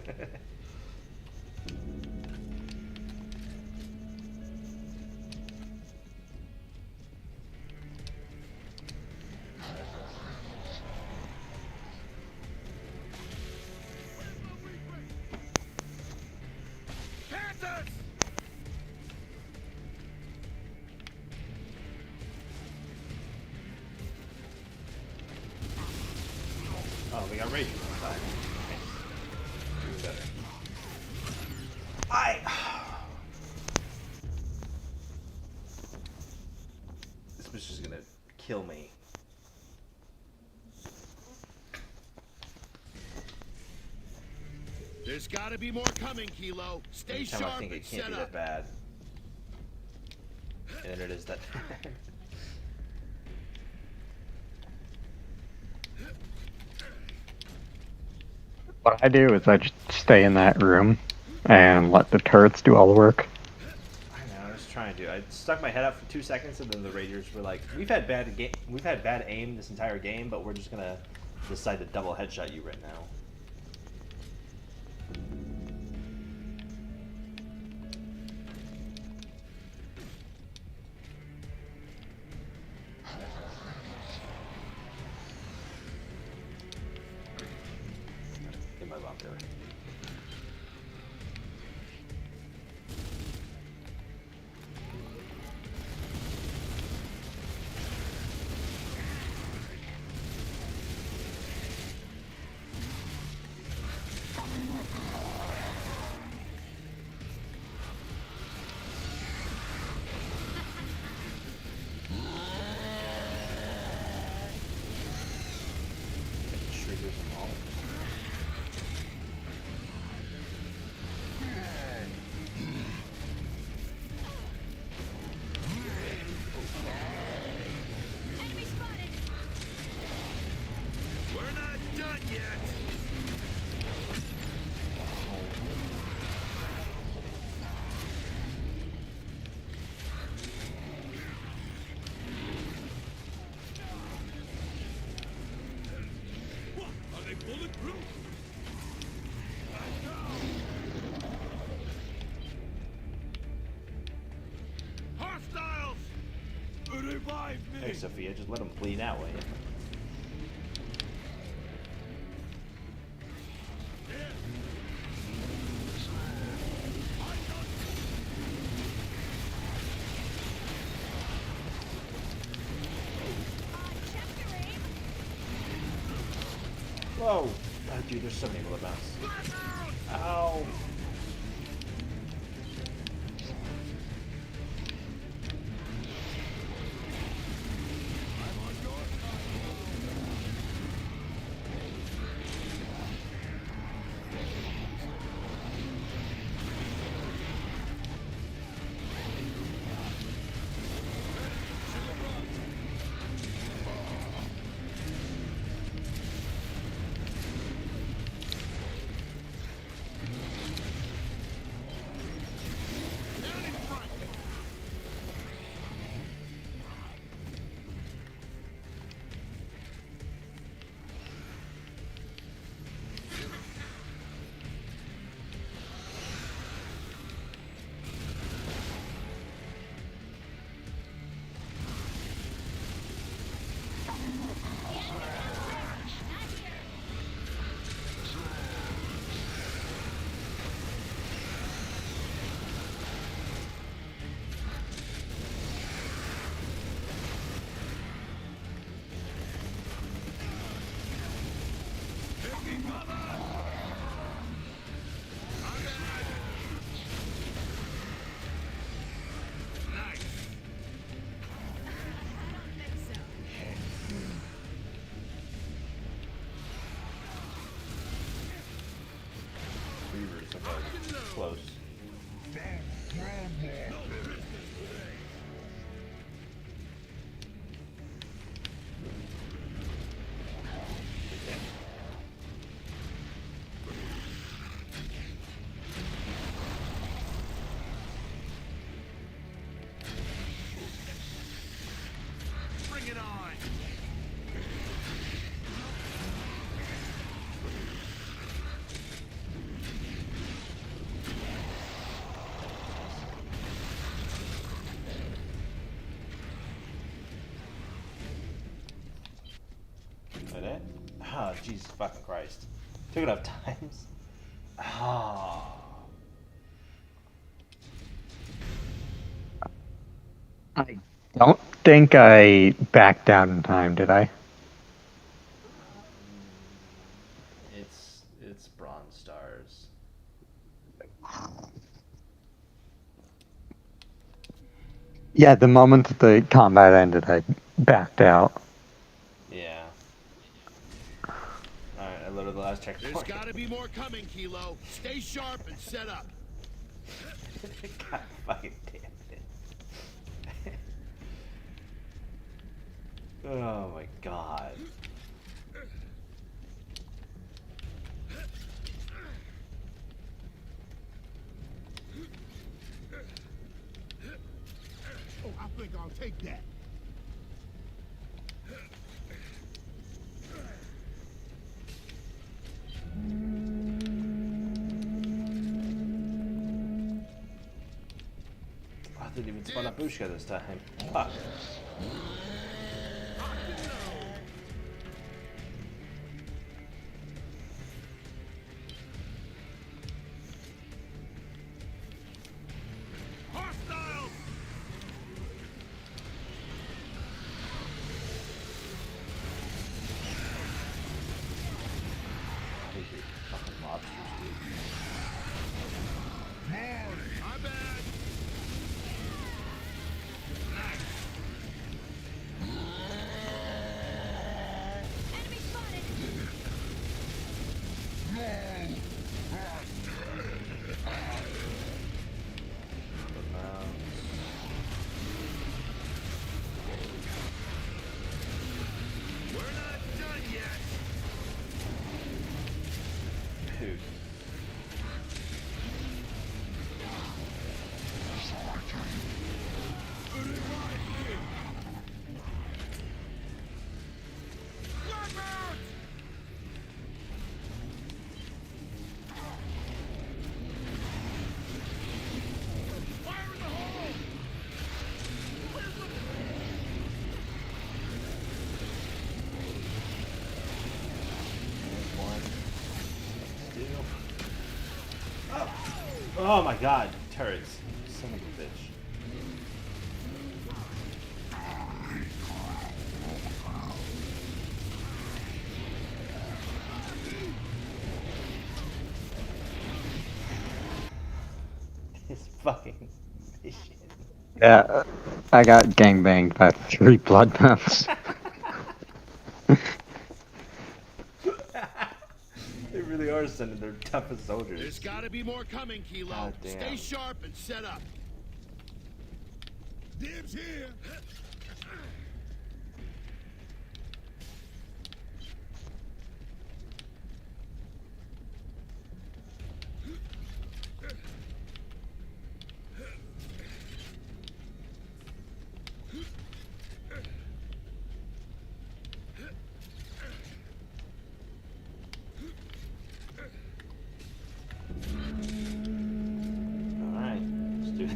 we got Raging this time. Nice. Even better. This bitch is gonna kill me. There's gotta be more coming, Kilo. Stay Anytime sharp I think and it can't set be up. that bad. And then it is that. What I do is I just stay in that room and let the turrets do all the work. I know, I was trying to. I stuck my head out for 2 seconds, and then the Raiders were like, "We've had bad aim this entire game, but we're just gonna decide to double headshot you right now." Get my bomb there. Triggers them all. Enemy spotted. We're not done yet. Are they bulletproof? Hostiles! Revive me! Hey, Sophia, just let them bleed out, will you? Whoa! Oh, dude, there's so many bullet bounce. Ow! Reavers, okay. Close. Bring it on! Oh, Jesus fucking Christ. Took enough times. Oh. I don't think I backed down in time, did I? It's Bronze Stars. Yeah, the moment that the combat ended, I backed out. Yeah. Alright, I loaded the last checkpoint. There's gotta be more coming, Kilo. Stay sharp and set up. God fucking damn it. Oh my god. Oh, I think I'll take that. I didn't even spawn up Bushka this time. Fuck. Hostiles! These are fucking lobsters, dude. My bad. Enemy spotted! We're not done yet. Dude. Oh my god, turrets. Son of a bitch. This fucking mission. Yeah, I got gangbanged by 3 blood mounts. They really are sending their toughest soldiers. There's gotta be more coming, Kilo. God damn. Stay sharp and set up. Dibs here. Alright, let's do it.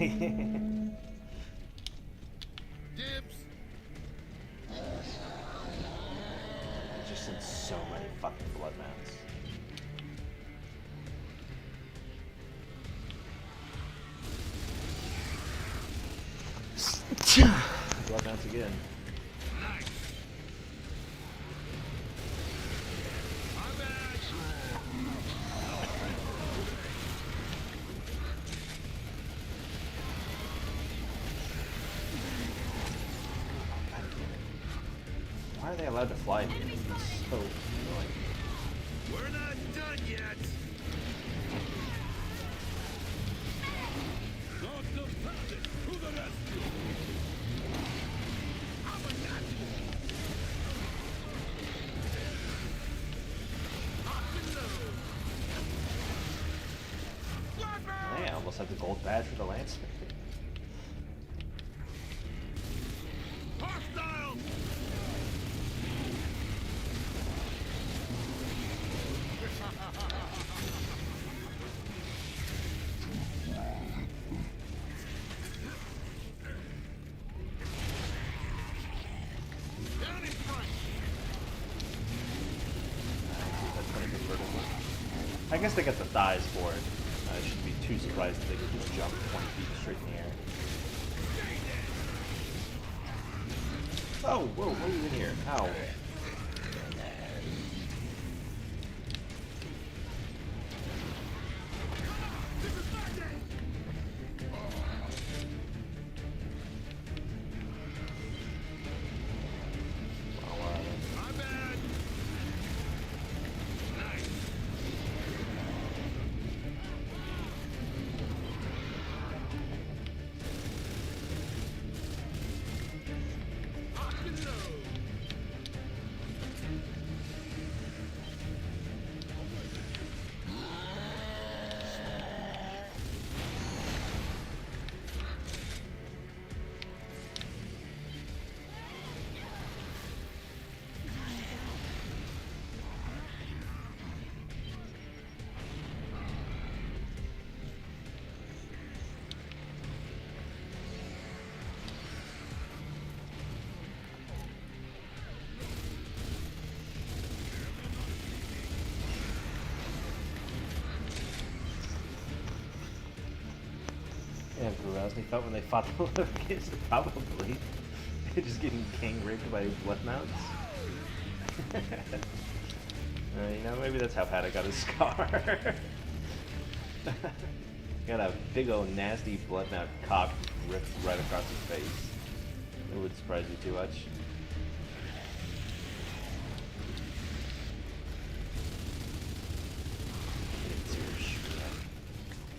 Dibs. It just sent so many fucking blood mounts. Blood mounts again. Why are they allowed to fly here? It's so annoying. We're not done yet. Man, I almost had the gold badge for the Lancer. Hostiles! Ah, I guess they got the thighs for it. I shouldn't be too surprised if they could just jump 20 feet straight in the air. Oh, whoa, what are you in here? Ow. Yeah, Grozny felt when they fought the little kids, probably. Just getting gang raped by blood mounts. You know, maybe that's how Paddock got his scar. Got a big old nasty blood mount cock ripped right across his face. It would surprise you too much.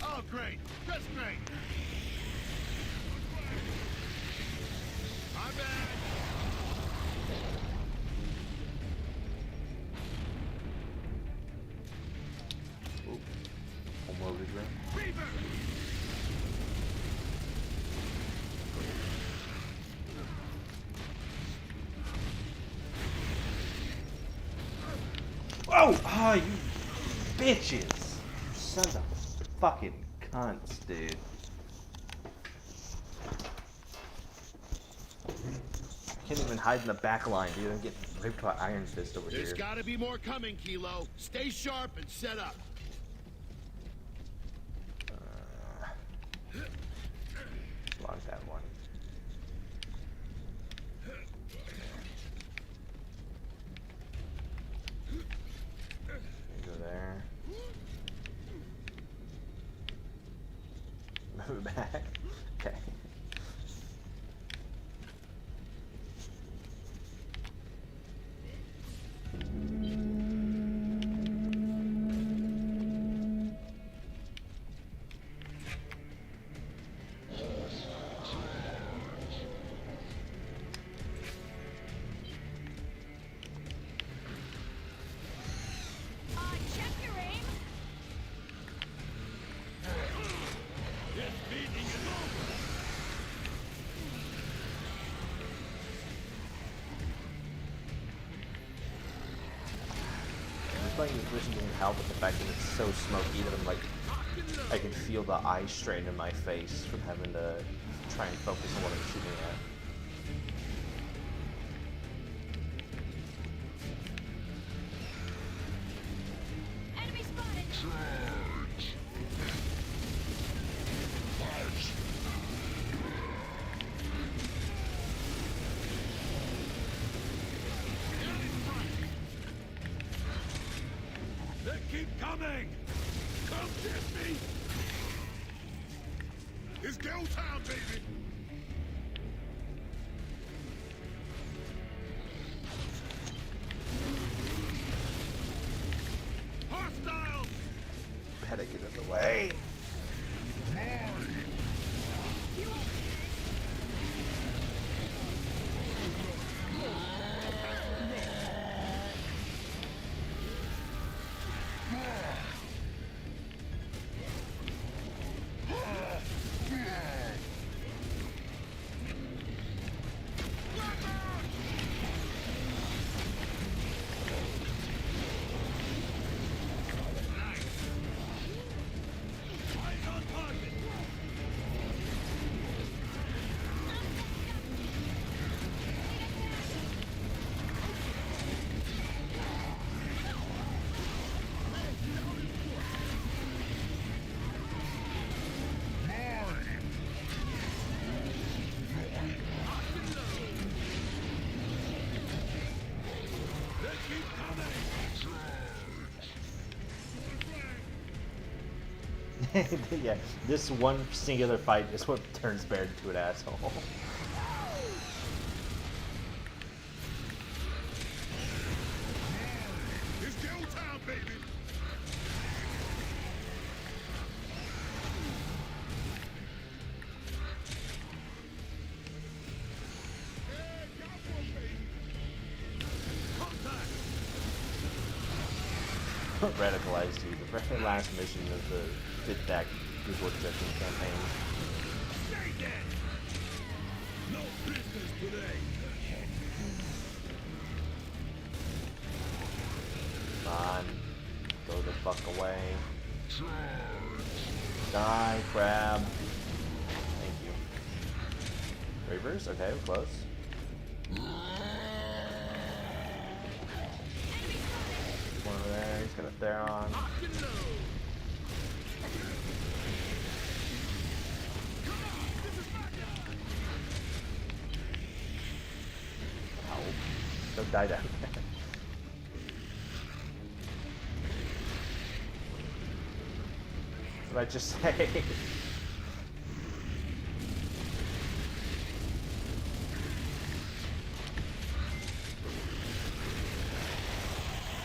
Oh, great. That's great. I'm back. Oop. Homeloaded ring. Reaver. Oh! Ah, you bitches! You sons of fucking cunts, dude. Can't even hide in the back line, dude. I'm getting raped by Iron Fist over There's here. gotta be more coming, Kilo. Stay sharp and set up. Lock that one. Go there. Move it back. Okay. Check your aim. I'm playing this mission didn't help with the fact that it's so smoky that I'm like, I can feel the eye strain in my face from having to try and focus on what I'm shooting at. Enemy spotted. They keep coming. Come get me. It's go time, baby. Hostiles. Better get in the way. Eyes on target. Yeah, this one singular fight is what turns Baird into an asshole. It's go time, baby. Radicalized you. The very last mission of the Fit Back Resort Section campaign. Stay dead. No business today. Come on. Go the fuck away. Die, crab. Thank you. Reavers? Okay, we're close. One over there, he's gonna Theron. Ow. Don't die down there. What did I just say?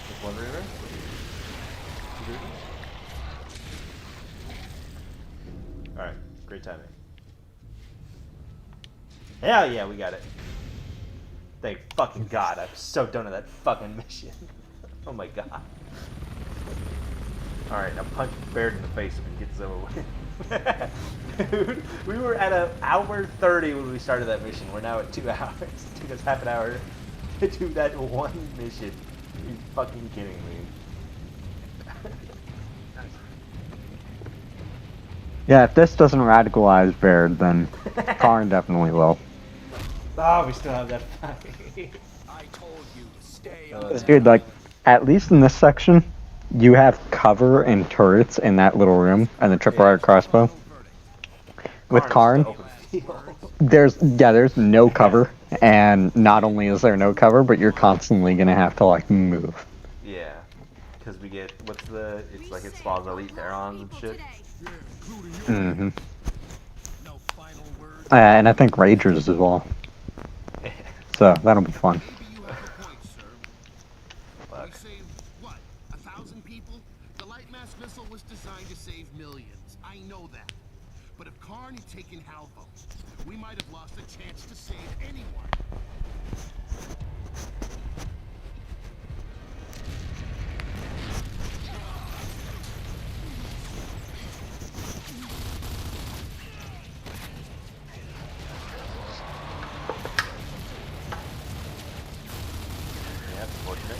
Just one Reaver? Two Reavers? Alright, great timing. Hell yeah, we got it. Thank fucking God, I'm so done with that fucking mission. Oh my God. Alright, now punch Baird in the face if we can get this over with. Dude, we were at an hour 30 when we started that mission. We're now at 2 hours. It took us half an hour to do that one mission. Are you fucking kidding me? Yeah, if this doesn't radicalize Baird, then Karn definitely will. Oh, we still have that fight. I told you to stay Dude, like, at least in this section, you have cover and turrets in that little room, and the triple arc crossbow. With Karn, there's no cover, and not only is there no cover, but you're constantly gonna have to like move. Yeah, because we get it's like it spawns elite Therons and shit. Mm-hmm. And I think Ragers as well. So that'll be fun. We saved, what, 1,000 people? The light mass missile was designed to save millions. I know that. But if Karn had taken Halvo, we might have lost a chance to save anyone. Yeah, that's fortunate.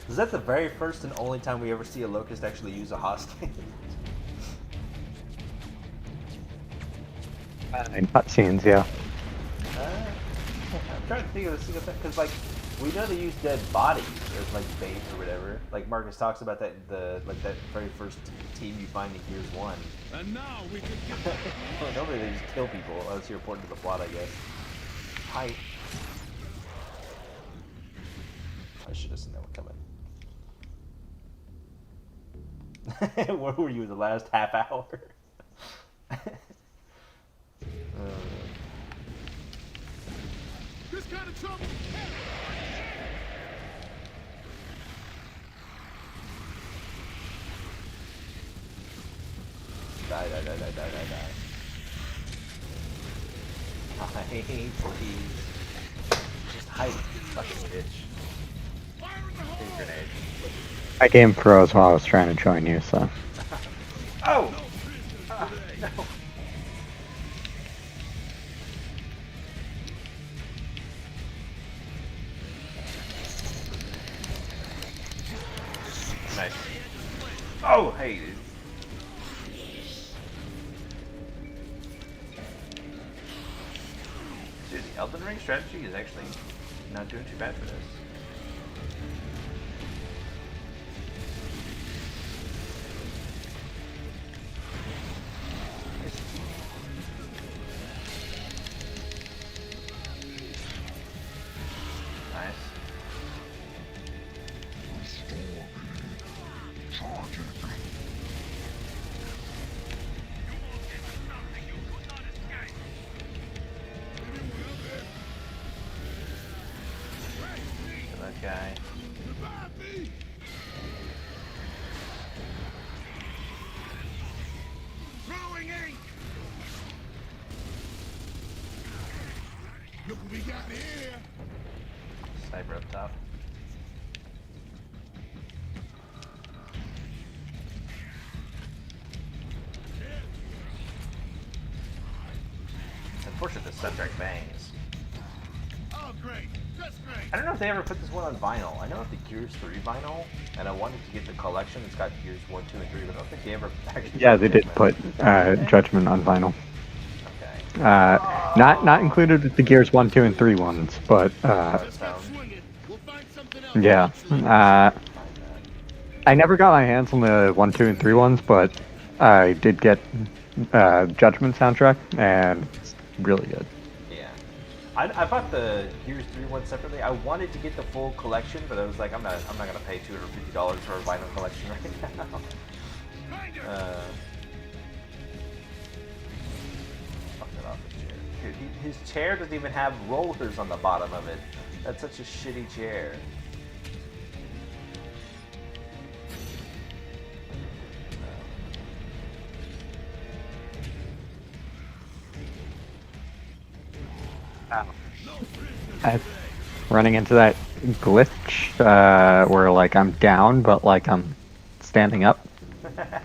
Is that the very first and only time we ever see a Locust actually use a hostage? In cutscenes, yeah. I'm trying to think of a single thing, because like we know they use dead bodies as like bait or whatever. Like Marcus talks about that that very first team you find in Gears 1. And now we can get Well, normally they just kill people unless you're important to the plot, I guess. I should have seen that one coming. Where were you the last half hour? this kind of trouble. Die. Hi, please. Just hide, you fucking bitch. Take a grenade. I game froze while I was trying to join you, so. Oh! No. Nice. Oh, hey, dude. Dude, Elden Ring strategy is actually not doing too bad for this. Nice. That guy. Throwing ink. Look what we got here. Sniper up top. It's unfortunate the soundtrack bangs. Oh, great. That's great. I don't know if they ever put this one on vinyl. I know of the Gears 3 vinyl, and I wanted to get the collection. It's got Gears 1, 2, and 3, but I don't think they ever actually. Yeah, they did put Judgment on vinyl. Okay. Not included with the Gears 1, 2, and 3 ones, but yeah. I never got my hands on the 1, 2, and 3 ones, but I did get Judgment soundtrack, and it's really good. Yeah. I bought the Gears 3 one separately. I wanted to get the full collection, but I was like, I'm not gonna pay $250 for a vinyl collection right now. Fuck it off the chair. Dude, his chair doesn't even have rollers on the bottom of it. That's such a shitty chair. I'm running into that glitch where like I'm down, but like I'm standing up. Nice.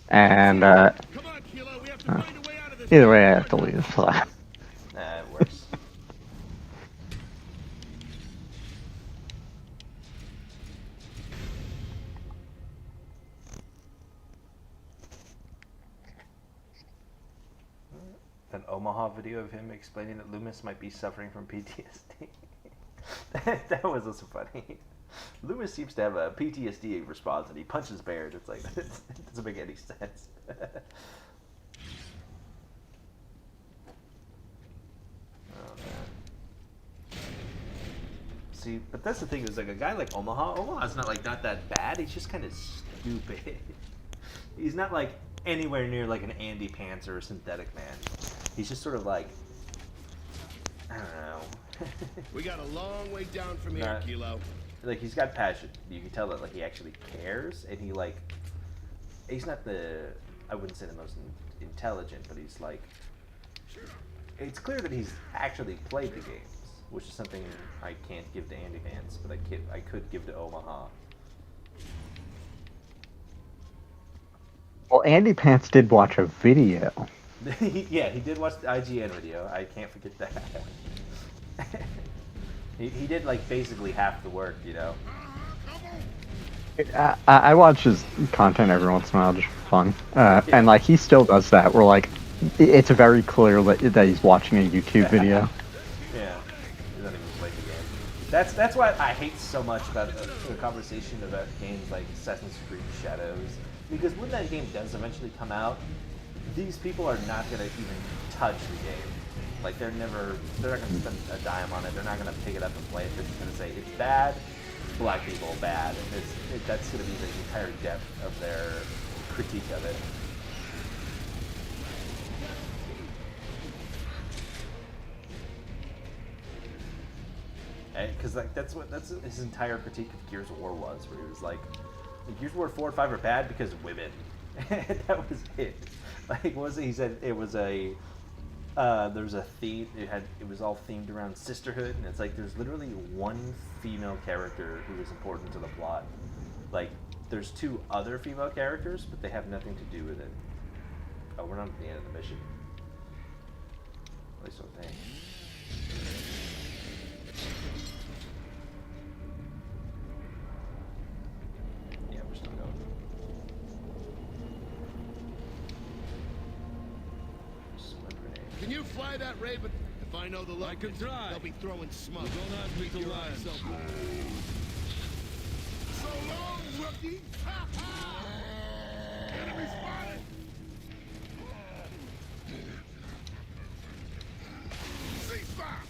And either way, I have to leave. So. It works. An Omaha video of him explaining that Loomis might be suffering from PTSD. That was also funny. Loomis seems to have a PTSD response and he punches Baird. It's like, it doesn't make any sense. Oh, man. See, but that's the thing is like a guy like Omaha's not like not that bad. He's just kind of stupid. He's not like anywhere near like an Andy Pants or a Synthetic Man. He's just sort of like, I don't know. We got a long way down from here, Kilo. Like he's got passion. You can tell that like he actually cares, and he's not I wouldn't say the most intelligent, but he's like, it's clear that he's actually played the games, which is something I can't give to Andy Vance, but I could give to Omaha. Well, Andy Pants did watch a video. Yeah, he did watch the IGN video. I can't forget that. He did like basically half the work, you know. I watch his content every once in a while, just for fun. And like he still does that. Where like it's very clear that he's watching a YouTube video. Yeah, he doesn't even play the game. That's why I hate so much about the conversation about games like Assassin's Creed Shadows, because when that game does eventually come out, these people are not gonna even touch the game. Like they're not gonna spend a dime on it. They're not gonna pick it up and play it. They're just gonna say it's bad, black people bad. That's gonna be the entire depth of their critique of it. Because like that's his entire critique of Gears of War was, where he was like, Gears of War 4 and 5 are bad because of women. That was it. Like, what was it? He said it was a there was a theme. It was all themed around sisterhood, and it's like there's literally one female character who is important to the plot. Like there's two other female characters, but they have nothing to do with it. Oh, we're not at the end of the mission. At least I think. Yeah, we're still going. Can you fly that Raven If I know the I can locals, try. they'll be throwing smoke. Don't ask me to lie. So long, rookie! Ha ha! Enemy spotted! Ceasefire!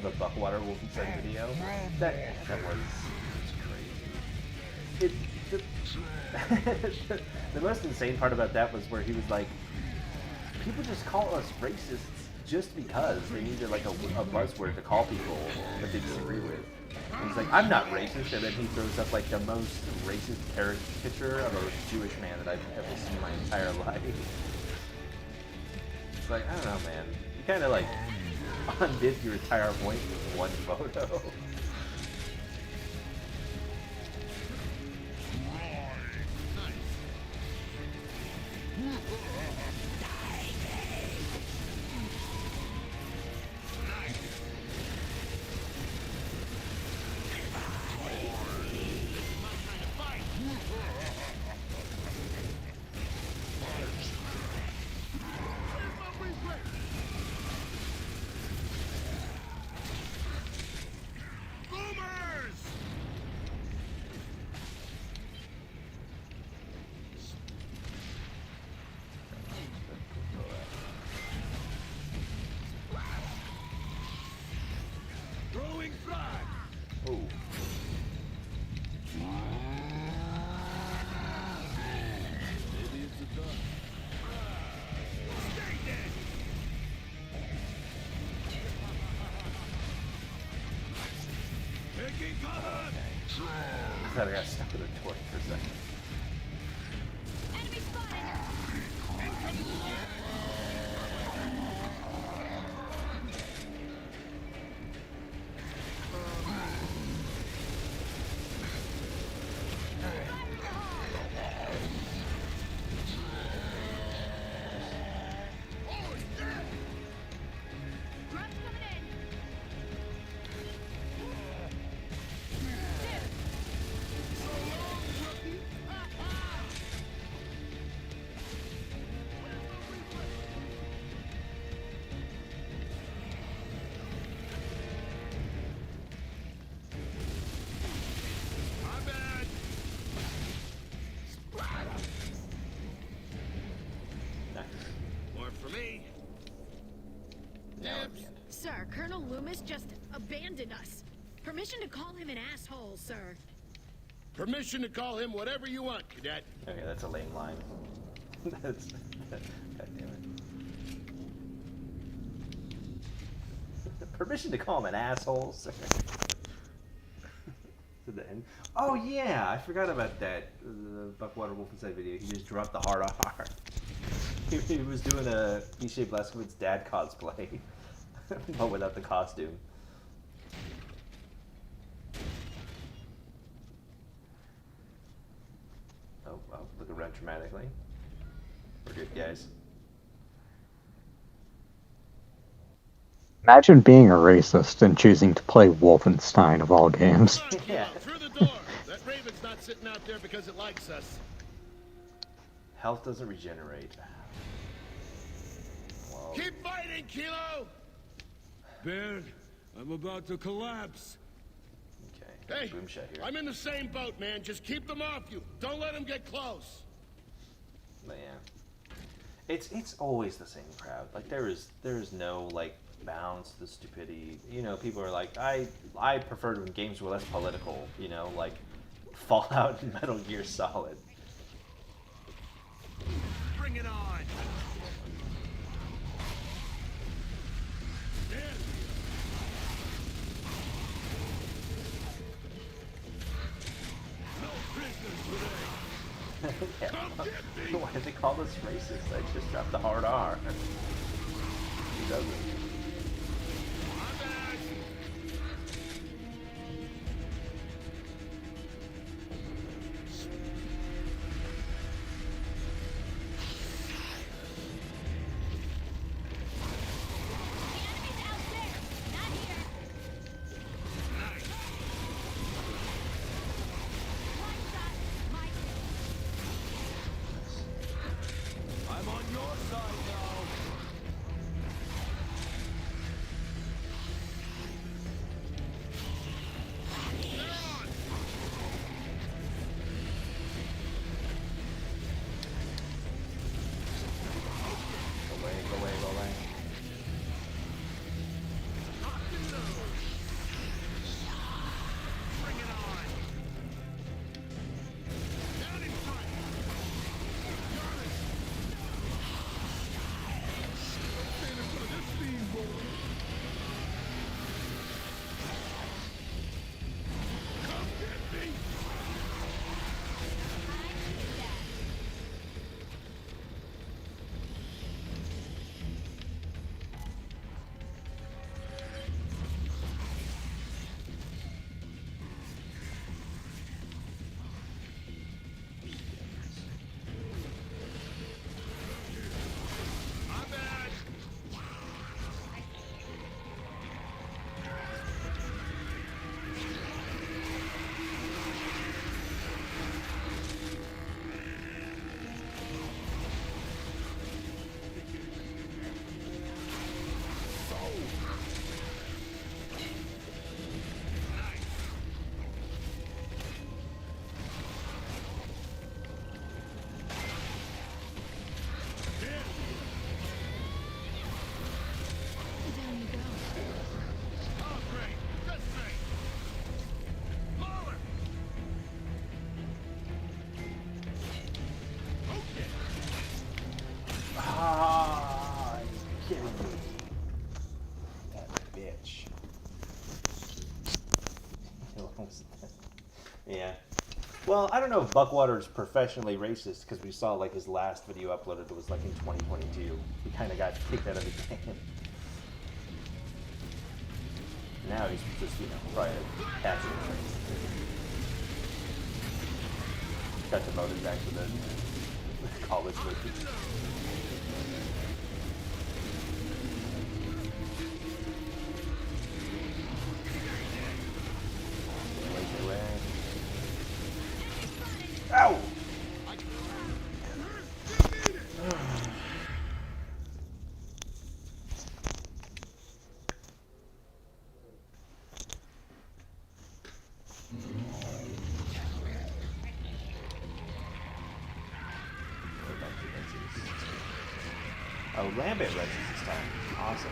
The Buckwater Wolfenstein video. That was crazy. The most insane part about that was where he was like, people just call us racists just because they needed like a buzzword to call people that they disagree with. And he's like, I'm not racist, and then he throws up like the most racist caricature of a Jewish man that I've ever seen in my entire life. It's like, I don't know, man. You kind of like undid your entire point with one photo. Throwing frag. Ooh. Maybe it's a duck. Taking cover. I thought I got stuck with a torch for a second. Enemy spotted! Grub's coming in! My bad. Nice. More for me. Now at the end. Sir, Colonel Loomis just abandoned us. Permission to call him an asshole, sir. Permission to call him whatever you want, cadet. Okay, that's a lame line. That's. God damn it. Permission to call him an asshole, sir. To the end. Oh yeah, I forgot about that. The Buckwater Wolfenstein video. He just dropped the hard R. He was doing a Misha Blazkowicz's dad cosplay, but without the costume. Oh, well, look around dramatically. We're good, guys. Imagine being a racist and choosing to play Wolfenstein of all games. Yeah. Through the door. That Raven's not sitting out there because it likes us. Health doesn't regenerate. Well, Keep fighting, Kilo! Baird, I'm about to collapse. okay. Hey, Boom shot here. I'm in the same boat, man. Just keep them off you. Don't let them get close. But yeah. It's always the same crowd. Like there is no like bounds to the stupidity. You know, people are like, I prefer when games were less political, you know, like Fallout and Metal Gear Solid. Bring it on. Yeah. Why do they call us racist? I just dropped the hard R. He doesn't. Well, I don't know if Buckwater's professionally racist because we saw like his last video uploaded that was like in 2022. He kind of got kicked out of the game. Now he's just, you know, probably a casual racist. Got demoted back to the college racist. Ow! Oh, Lambit Resis this time. Awesome.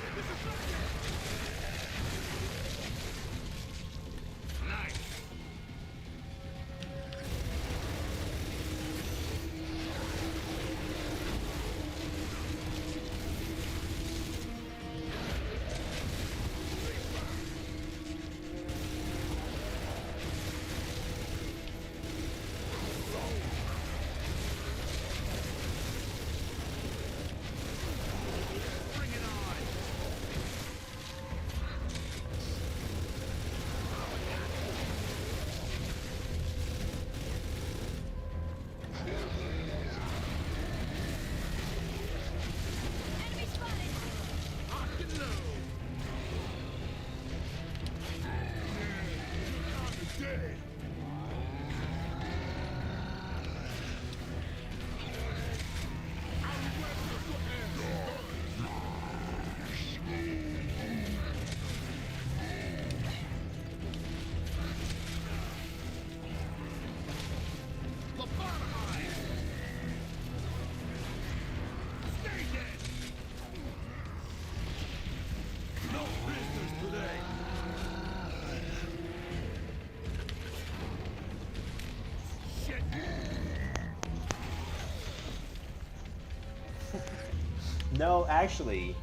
No, actually,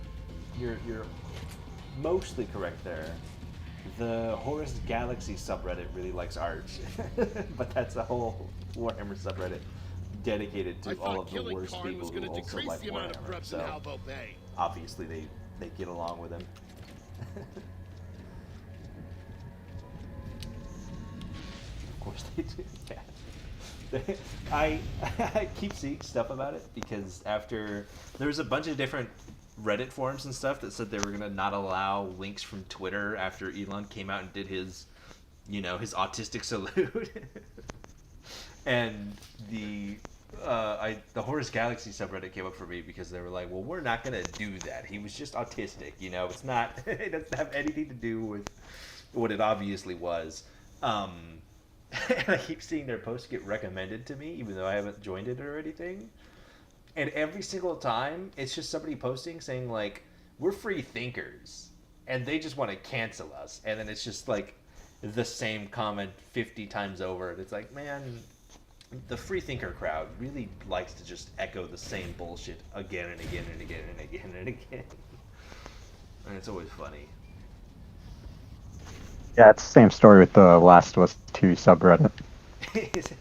you're mostly correct there. The Horus Galaxy subreddit really likes art, but that's a whole Warhammer subreddit dedicated to all of the worst people who also like Warhammer. So obviously they get along with him. Of course they do. Yeah. I keep seeing stuff about it because after there was a bunch of different Reddit forums and stuff that said they were gonna not allow links from Twitter after Elon came out and did his, you know, his autistic salute, and the Horus Galaxy subreddit came up for me because they were like, well, we're not gonna do that. He was just autistic, you know. It's not. It doesn't have anything to do with what it obviously was. And I keep seeing their posts get recommended to me, even though I haven't joined it or anything. And every single time, it's just somebody posting saying, like, we're free thinkers. And they just want to cancel us. And then it's just, like, the same comment 50 times over. And it's like, man, the free thinker crowd really likes to just echo the same bullshit again and again and again and again and again. And it's always funny. Yeah, it's the same story with the Last of Us 2 subreddit.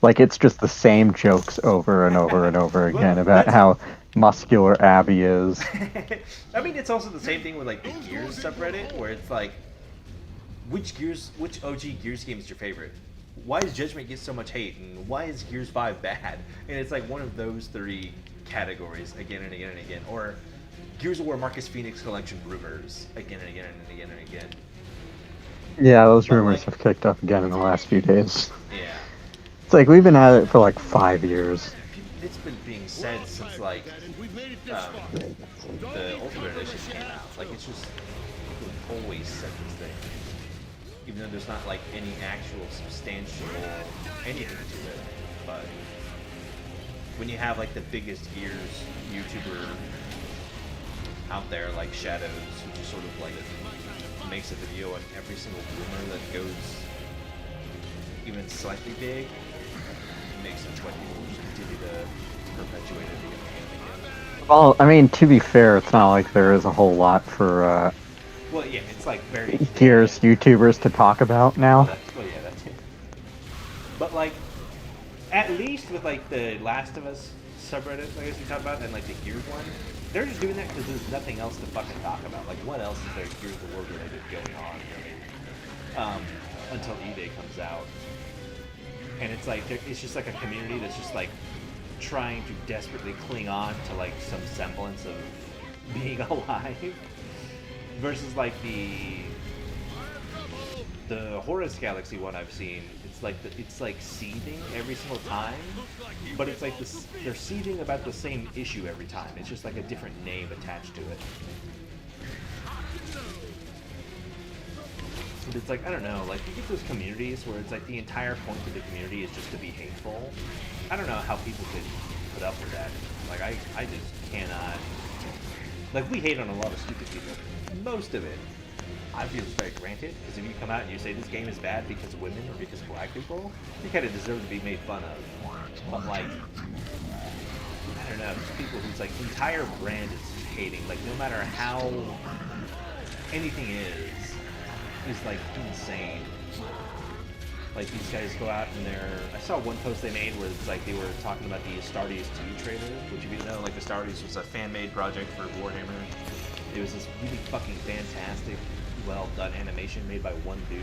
Like, it's just the same jokes over and over and over again about how muscular Abby is. I mean, it's also the same thing with, like, the Gears subreddit, where it's like, which OG Gears game is your favorite? Why does Judgment get so much hate? And why is Gears 5 bad? And it's like one of those three categories again and again and again. Or Gears of War Marcus Phoenix Collection rumors again and again and again and again. Yeah, those rumors have kicked up again in the last few days. Yeah. It's like, we've been at it for like 5 years. It's been being said since, like, the Ultimate Edition came out. Like, it's just always said this thing. Even though there's not, like, any actual substantial anything to it. But when you have, like, the biggest Gears YouTuber out there, like Shadows, who just sort of, like, makes a video on every single rumor that goes even slightly big, it makes sense why people just continue to perpetuate it again and again. Well, I mean, to be fair, it's not like there is a whole lot for Well, yeah, it's like very Gears YouTubers to talk about now. Well, yeah, that's it. But, like, At least with like the Last of Us subreddit, I guess we talked about, and like the Gears one, they're just doing that because there's nothing else to fucking talk about. Like, what else is there Gears of War related going on, really? Until E-Day comes out. And it's like, it's just like a community that's just like trying to desperately cling on to like some semblance of being alive. Versus like the Horus Galaxy one I've seen, it's like seething every single time, but it's like this, they're seething about the same issue every time. It's just like a different name attached to it. But it's like, I don't know, like you get those communities where it's like the entire point of the community is just to be hateful. I don't know how people could put up with that. Like I just cannot. Like, we hate on a lot of stupid people. Most of it I feel is very granted, because if you come out and you say this game is bad because of women or because of black people, you kind of deserve to be made fun of. But like, I don't know, there's people whose like entire brand is hating. Like, no matter how anything is like insane. Like, these guys go out and I saw one post they made where it's like they were talking about the Astartes 2 trailer, which if you didn't know, like Astartes was a fan-made project for Warhammer. It was this really fucking fantastic, well-done animation made by one dude.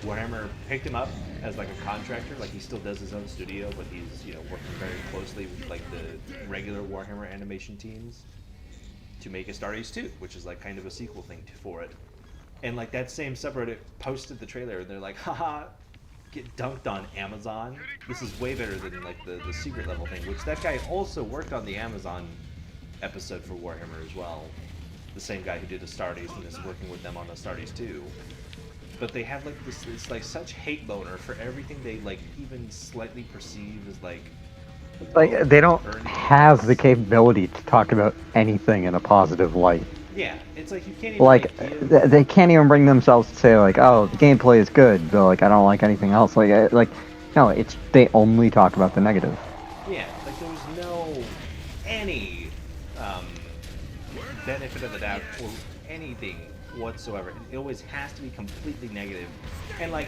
Warhammer picked him up as like a contractor, like he still does his own studio, but he's, you know, working very closely with like the regular Warhammer animation teams to make Astartes 2, which is like kind of a sequel thing for it. And like that same subreddit posted the trailer and they're like, haha, get dunked on Amazon. This is way better than like the secret level thing, which that guy also worked on the Amazon episode for Warhammer as well. The same guy who did Astartes and is working with them on Astartes 2. But they have like this like such hate boner for everything they like even slightly perceive as like they don't have the capability to talk about anything in a positive light. Yeah, it's like you can't even like they can't even bring themselves to say like, oh, the gameplay is good, but like I don't like anything else. Like no, it's they only talk about the negative. Yeah, like there was no any benefit of the doubt or anything whatsoever. It always has to be completely negative. And like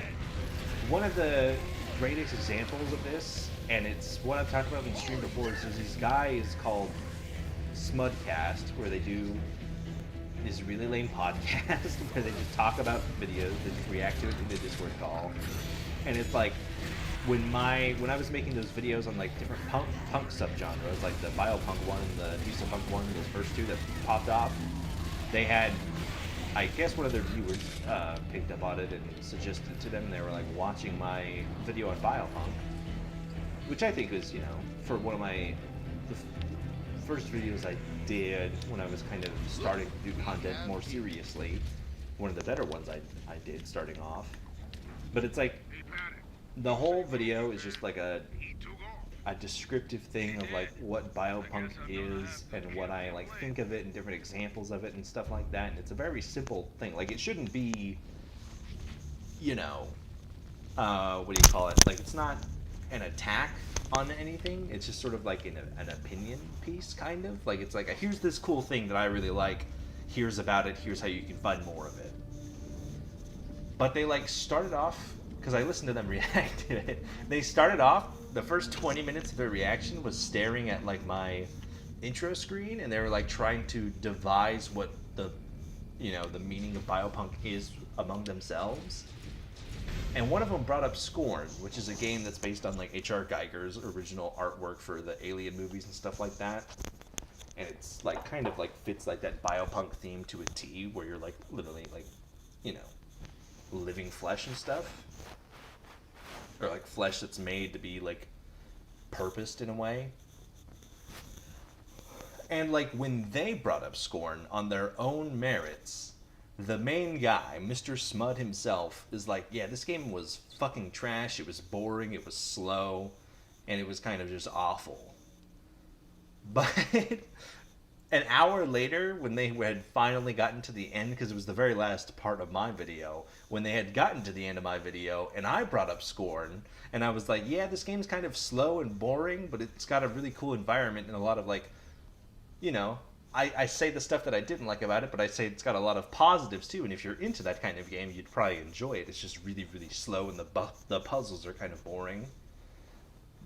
one of the greatest examples of this, and it's what I've talked about in stream before, is there's these guys called Smudcast where they do this really lame podcast where they just talk about videos, they just react to it in the Discord call. And it's like when I was making those videos on like different punk subgenres, like the biopunk one and the diesel punk one, those first two that popped off, they had, I guess one of their viewers picked up on it and suggested to them, they were like watching my video on biopunk, which I think is, you know, for one of the first videos I did when I was kind of starting to do content more seriously, one of the better ones I did starting off. But it's like the whole video is just like a descriptive thing of like what biopunk is and what I like think of it and different examples of it and stuff like that. And it's a very simple thing. Like, it shouldn't be, you know, what do you call it? Like, it's not an attack on anything. It's just sort of like an opinion piece, kind of. Like, it's like, here's this cool thing that I really like. Here's about it. Here's how you can find more of it. But they like started off, because I listened to them react to it. They started off, the first 20 minutes of their reaction was staring at like my intro screen, and they were like trying to devise what the, you know, the meaning of biopunk is among themselves. And one of them brought up Scorn, which is a game that's based on like H.R. Geiger's original artwork for the Alien movies and stuff like that. And it's like kind of like fits like that biopunk theme to a T, where you're like literally like, you know, living flesh and stuff. Or like flesh that's made to be like purposed in a way. And like when they brought up Scorn on their own merits, the main guy, Mr. Smud himself, is like, yeah, this game was fucking trash, it was boring, it was slow, and it was kind of just awful. But an hour later, when they had finally gotten to the end, because it was the very last part of my video, when they had gotten to the end of my video, and I brought up Scorn, and I was like, yeah, this game's kind of slow and boring, but it's got a really cool environment and a lot of, like, you know, I say the stuff that I didn't like about it, but I say it's got a lot of positives, too, and if you're into that kind of game, you'd probably enjoy it. It's just really, really slow, and the puzzles are kind of boring.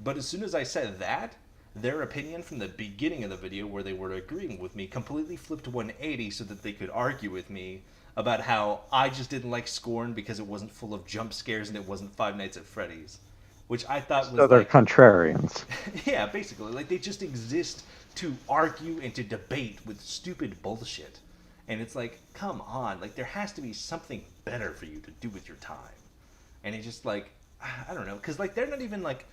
But as soon as I said that, their opinion from the beginning of the video, where they were agreeing with me, completely flipped 180 so that they could argue with me about how I just didn't like Scorn because it wasn't full of jump scares and it wasn't Five Nights at Freddy's. Which I thought was So they're like... contrarians. Yeah, basically. Like, they just exist to argue and to debate with stupid bullshit. And it's like, come on. Like, there has to be something better for you to do with your time. And it's just like, I don't know. Because, like, they're not even, like...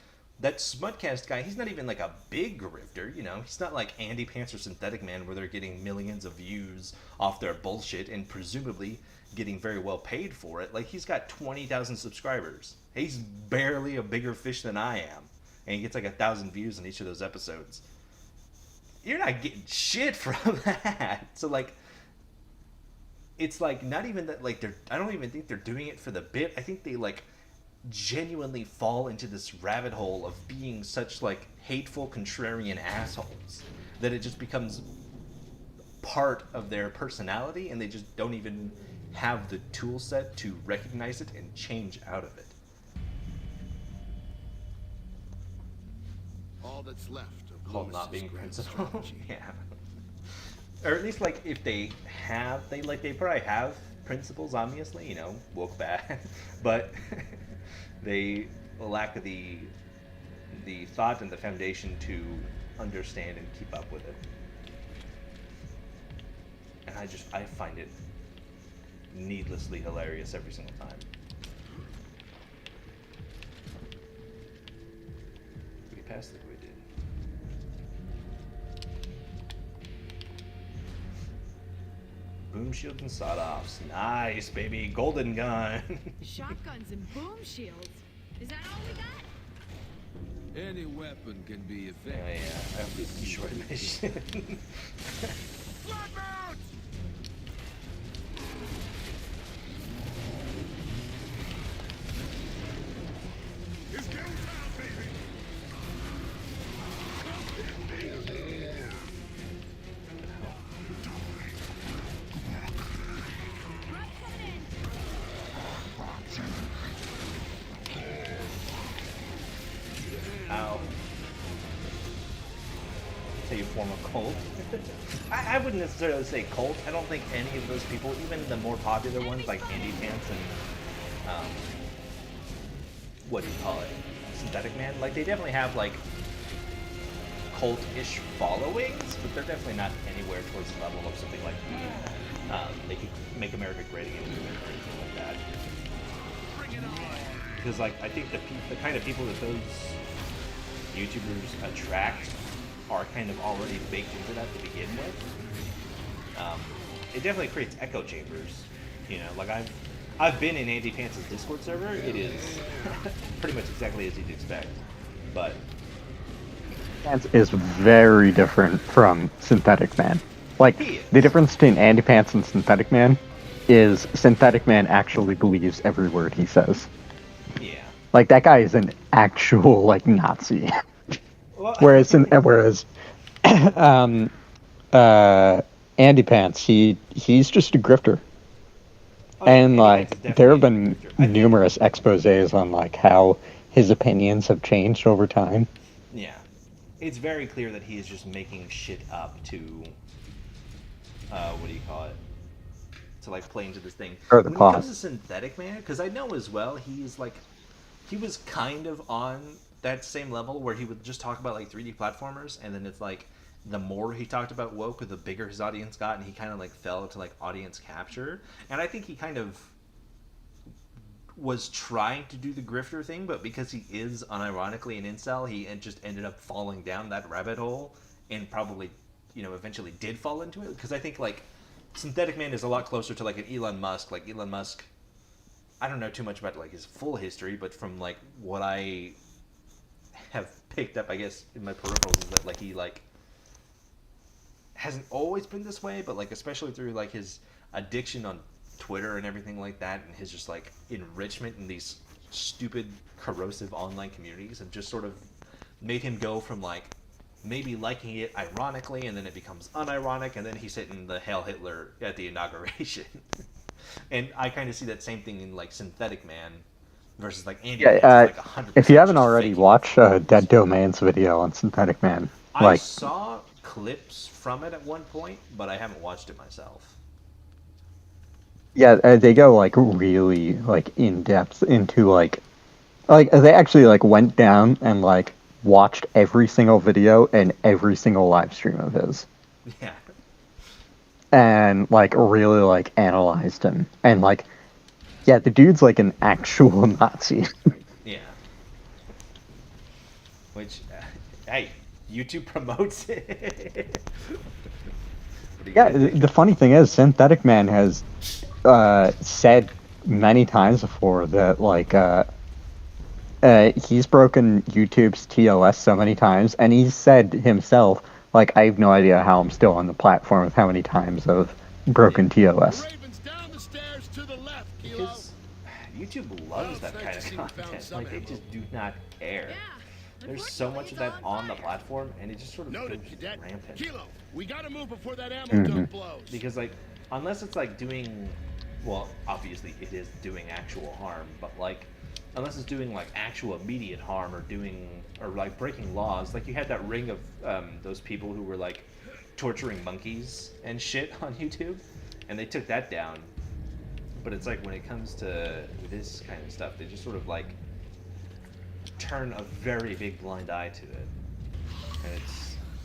That Smutcast guy, he's not even, like, a big grifter, you know? He's not like Andy Pants or Synthetic Man, where they're getting millions of views off their bullshit and presumably getting very well paid for it. Like, he's got 20,000 subscribers. He's barely a bigger fish than I am. And he gets, like, 1,000 views in each of those episodes. You're not getting shit from that. So, like, it's, like, not even that, like, I don't even think they're doing it for the bit. I think they, like, genuinely fall into this rabbit hole of being such, like, hateful, contrarian assholes that it just becomes part of their personality, and they just don't even have the tool set to recognize it and change out of it. All that's left of Called not Lewis's being grand principled. strategy. Yeah. Or at least, like, if they have, they probably have principles, obviously, you know, woke bad, but they lack the thought and the foundation to understand and keep up with it. And I find it needlessly hilarious every single time. We passed the we did. Boom shields and sawed-offs. Nice, baby. Golden gun. Shotguns and boom shields. Is that all we got? Any weapon can be Oh effective. yeah, I hope this is a short mission. It's go time, baby. Ow. So you form a cult? I wouldn't necessarily say cult. I don't think any of those people, even the more popular ones like Andy Pants and what do you call it? Synthetic Man? Like, they definitely have, like, cult-ish followings, but they're definitely not anywhere towards the level of something like They Could Make America Great Again or anything like that. Because, like, I think the kind of people that those YouTubers attract are kind of already baked into that to begin with. It definitely creates echo chambers. You know, like I've been in Andy Pants' Discord server. It is pretty much exactly as you'd expect. But Pants is very different from Synthetic Man. Like, He is. the difference between Andy Pants and Synthetic Man is Synthetic Man actually believes every word he says. yeah. Like, that guy is an actual, like, Nazi. Well, whereas Andy Pants, he's just a grifter. And, Andy like, Pants is there have definitely been a grifter. I think- numerous exposés on, like, how his opinions have changed over time. Yeah. It's very clear that he is just making shit up to, what do you call it? To, like, play into this thing. Or the When plot. it comes to Synthetic Man, because I know as well, he's, like, he was kind of on that same level where he would just talk about, like, 3D platformers, and then it's, like, the more he talked about woke, the bigger his audience got, and he kind of, like, fell to, like, audience capture. And I think he kind of was trying to do the grifter thing, but because he is unironically an incel, he just ended up falling down that rabbit hole and probably, you know, eventually did fall into it. Because I think, like, Synthetic Man is a lot closer to, like, an Elon Musk. Like, Elon Musk, I don't know too much about, like, his full history, but from, like, what I have picked up, I guess, in my peripherals is that, like, he, like, hasn't always been this way, but, like, especially through, like, his addiction on Twitter and everything like that, and his just, like, enrichment in these stupid, corrosive online communities have just sort of made him go from, like, maybe liking it ironically, and then it becomes unironic, and then he's hitting the Hail Hitler at the inauguration. And I kind of see that same thing in, like, Synthetic Man, versus like Andy. Yeah, Vance is like 100% if you haven't just already, faking. watch Dead Domain's video on Synthetic Man. I Like, saw clips from it at one point, but I haven't watched it myself. yeah, they go like really like in depth into like they actually like went down and like watched every single video and every single live stream of his, Yeah. and like really like analyzed him, and like, yeah, the dude's like an actual Nazi. Yeah. Which, hey, YouTube promotes it. What are you Yeah, gonna do? the funny thing is, Synthetic Man has said many times before that like he's broken YouTube's TOS so many times, and he's said himself, like, I have no idea how I'm still on the platform with how many times I've broken TOS. Ravens down the stairs to the left, Kilo. Because YouTube loves that kind of content. Like, they just do not care. There's so much of that on the platform, and it just sort of Noted, goes Cadet. rampant. Kilo, we gotta move before that ammo dump blows. Because, like, unless it's, like, doing... Well, obviously, it is doing actual harm, but, like, unless it's doing, like, actual immediate harm or doing... Or, like, breaking laws. Like, you had that ring of those people who were, like, torturing monkeys and shit on YouTube, and they took that down. But it's like, when it comes to this kind of stuff, they just sort of, like, turn a very big blind eye to it. And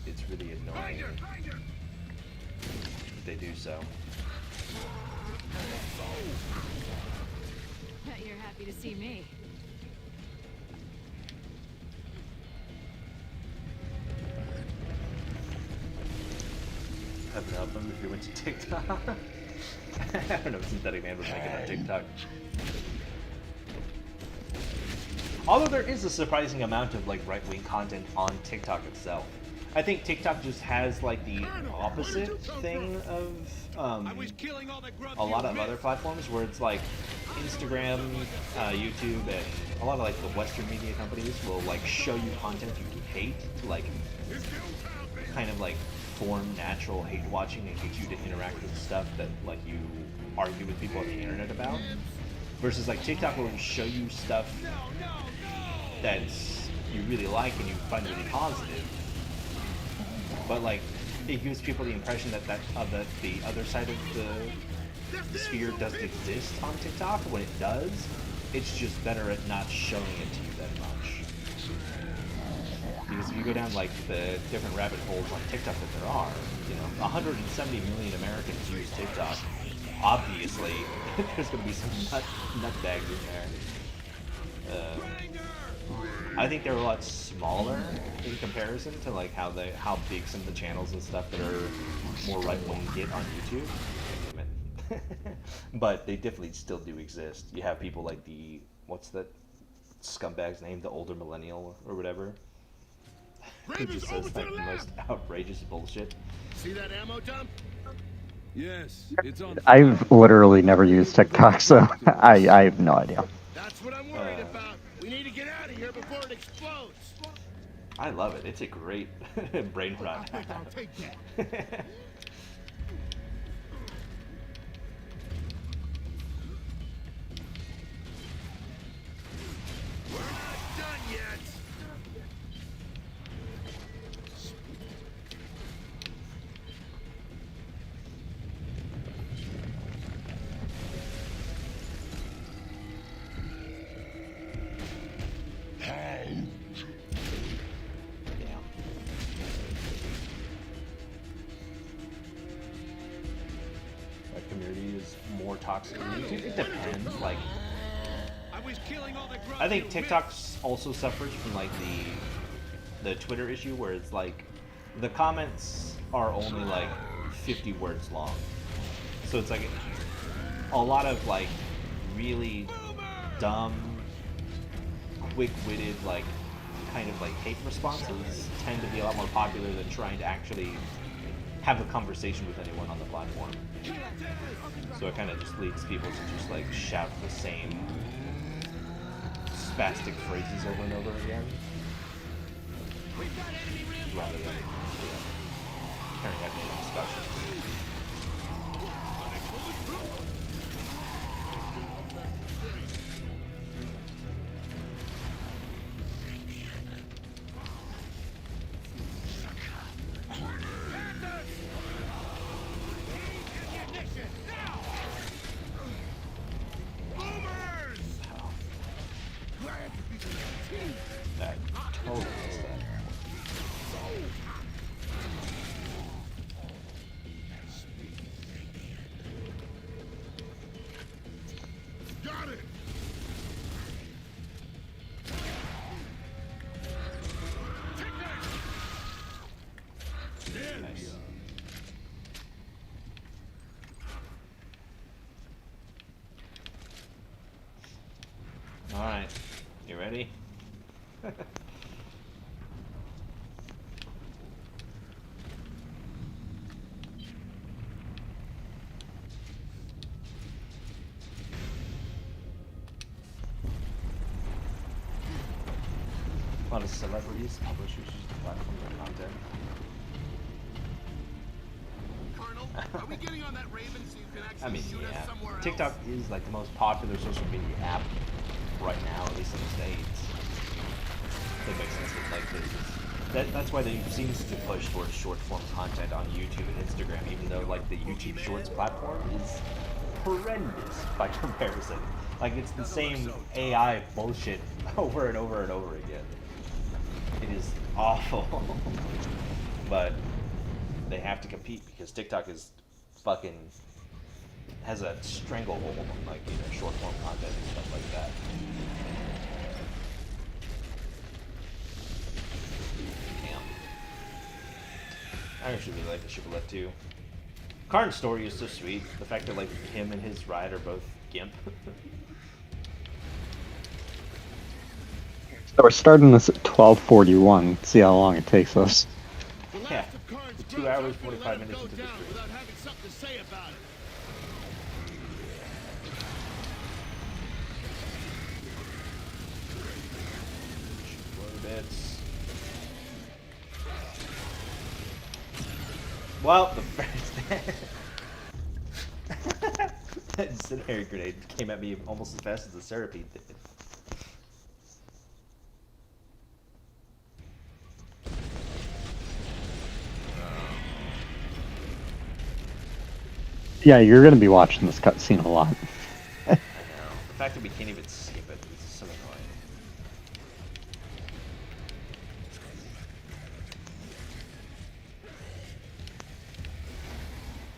it's really annoying that they do so. Bet you're happy to see me. Heaven help them if you went to TikTok. I don't know if Synthetic Man would make it on TikTok. Although there is a surprising amount of like right-wing content on TikTok itself. I think TikTok just has like the opposite thing of a lot of other platforms, where it's like Instagram, YouTube, and a lot of like the Western media companies will like show you content you hate to like kind of like form natural hate watching and get you to interact with stuff that like you argue with people on the internet about. Versus like TikTok will show you stuff that you really like and you find really positive. But like it gives people the impression that the other side of the sphere doesn't exist on TikTok. When it does, it's just better at not showing it to you that much. Because if you go down like the different rabbit holes on TikTok that there are, you know, 170 million Americans use TikTok. Obviously, there's going to be some nutbags in there. I think they're a lot smaller in comparison to like how big some of the channels and stuff that are more right-wing get on YouTube. But they definitely still do exist. You have people like what's that scumbag's name, the older millennial or whatever, who just says like the most outrageous bullshit. See that ammo dump? Yes, it's on. I've literally never used TikTok, so I have no idea. That's what I'm worried about. We need to get out of here before it explodes. I love it. It's a great brain rot. I'll take that. We're not done yet. Yeah. That community is more toxic than YouTube. It depends. Like, I think TikTok also suffers from like the Twitter issue, where it's like the comments are only like 50 words long. So it's like a lot of like really dumb, quick-witted, like kind of like hate responses tend to be a lot more popular than trying to actually have a conversation with anyone on the platform. So it kind of just leads people to just like shout the same spastic phrases over and over again, rather than carrying out any discussion. Alright. You ready? A lot of celebrities, publishers use the platform for content. Colonel, are we getting on that Raven so you can actually I mean, shoot yeah. us somewhere TikTok else? is like the most popular social media app right now, at least in the States. That makes sense with like this. That's why they seem to push towards short form content on YouTube and Instagram, even though like the YouTube Shorts platform is horrendous by comparison. Like it's the same AI bullshit over and over and over again. It is awful. But they have to compete because TikTok is fucking has a stranglehold on like, you know, short form content and stuff like that. Damn. I actually really like the Shibboleth too. Karn's story is so sweet. The fact that like him and his ride are both GIMP. So we're starting this at 12:41. See how long it takes us. Yeah. 2 hours, 45 minutes into the stream. Without having something to say about it. Bits. Well, the first that incendiary grenade came at me almost as fast as the Centipede did. Yeah, you're gonna be watching this cutscene a lot. I know. The fact that we can't even skip it is so annoying.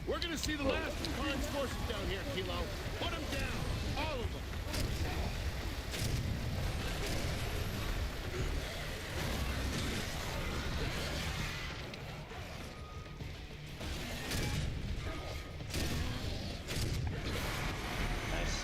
We're gonna see the last of Karn's forces down here, Kilo. Put them down. All of them. Nice.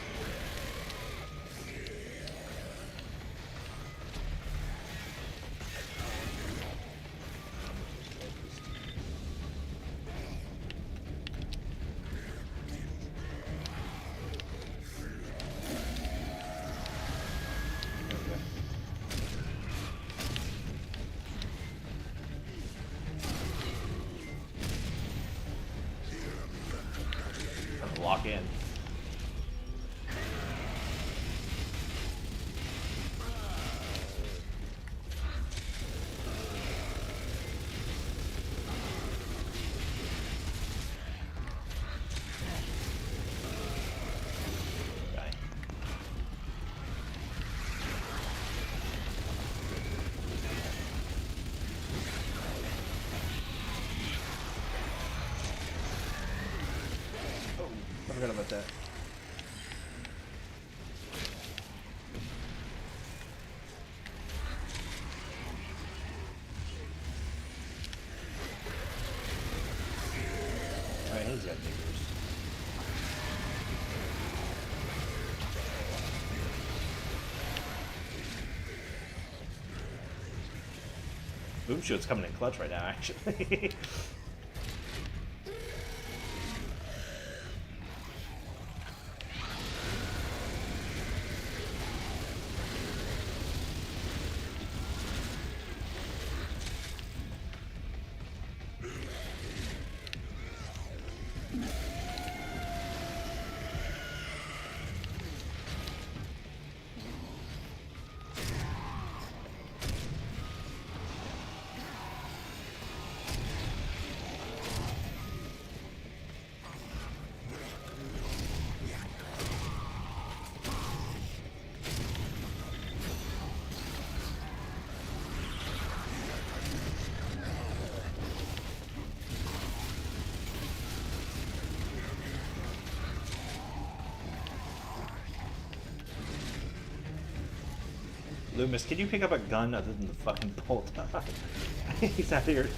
Have to lock in. Okay. Oh, I forgot about that. Alright, he's got niggers. Boom Shoot's coming in clutch right now, actually. Loomis, can you pick up a gun other than the fucking bolt? He's out here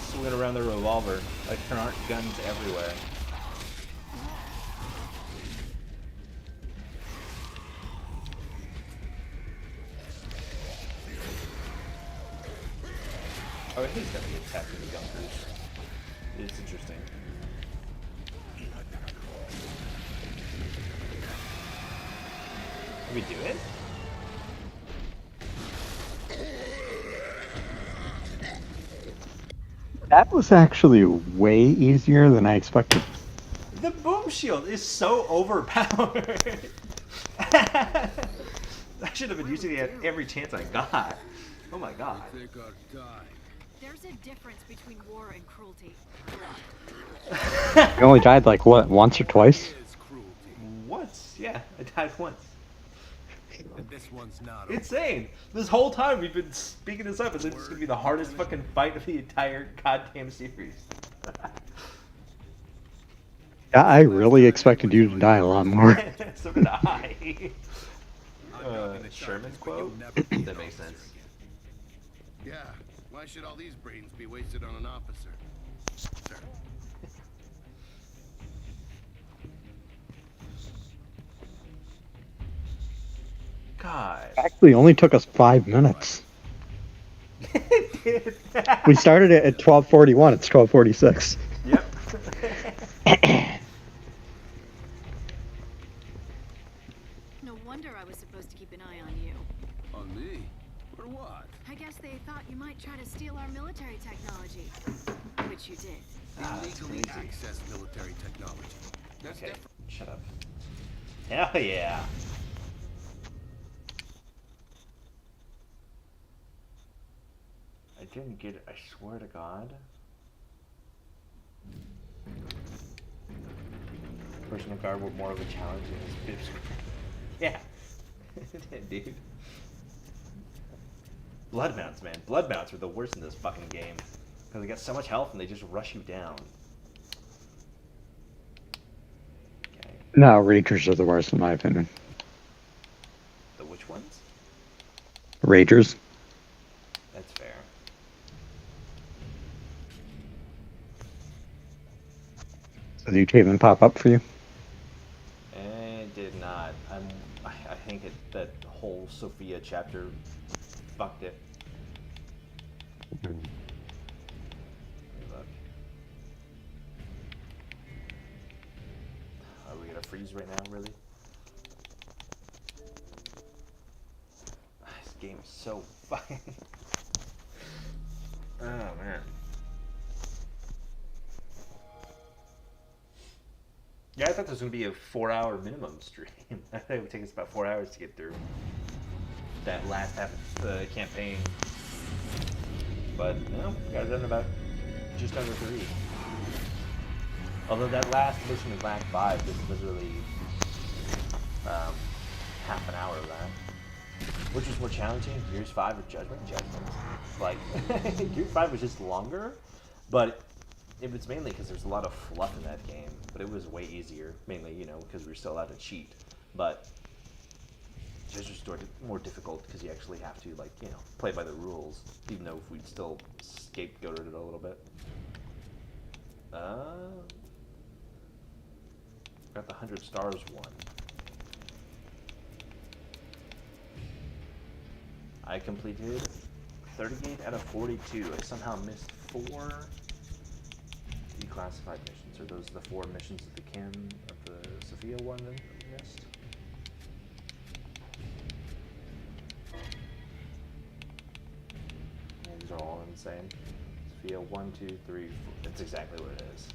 swinging around the revolver like there aren't guns everywhere. he's gonna get tapped in the bunkers. It's interesting. Can we do it? That was actually way easier than I expected. The boom shield is so overpowered. I should have been using it every chance I got. Oh my god. Take our time. There's a difference between war and cruelty. You only died like what, once or twice? Once, yeah, I died once. And this one's not Insane! This whole time we've been speaking this up as if it's gonna be the hardest fucking fight of the entire goddamn series. Yeah, I really expected you to die a lot more. So did I. Sherman's quote? That makes sense. Yeah, why should all these brains be wasted on an officer? Sir. God. Actually, it only took us 5 minutes. We started it at 12:41. It's 12:46. Yep. No wonder I was supposed to keep an eye on you. On me? For what? I guess they thought you might try to steal our military technology. Which you did. Illegally access military technology. That's Okay, different. shut up. Hell yeah. I didn't get it, I swear to God. Personal guard were more of a challenge than his bibs. Yeah. Dude. Blood mounts, man. Blood mounts are the worst in this fucking game. Because they got so much health and they just rush you down. Okay. No, Ragers are the worst in my opinion. The which ones? Ragers. That's fair. Did you even pop up for you? It did not. I think that whole Sophia chapter fucked it. Let me look. Are we gonna freeze right now, really? This game is so fucking... Oh, man. Yeah, I thought this was going to be a 4-hour minimum stream. I thought it would take us about 4 hours to get through that last half of the campaign. But, no, got it done about just under 3. Although that last mission with Act 5 was literally half an hour of that. Which was more challenging, Gears 5 or Judgment? Judgment. Like, Gears 5 was just longer, but it was mainly because there's a lot of fluff in that game. But it was way easier, mainly, you know, because we were still allowed to cheat. But Gears was more difficult because you actually have to, like, you know, play by the rules, even though we'd still scapegoated it a little bit. Got the 100 stars one. I completed 38 out of 42. I somehow missed 4 declassified missions. Are those the 4 missions of the Sophia one that we missed? Yeah, these are all the same. Sophia 1, 2, 3, 4. That's exactly what it is.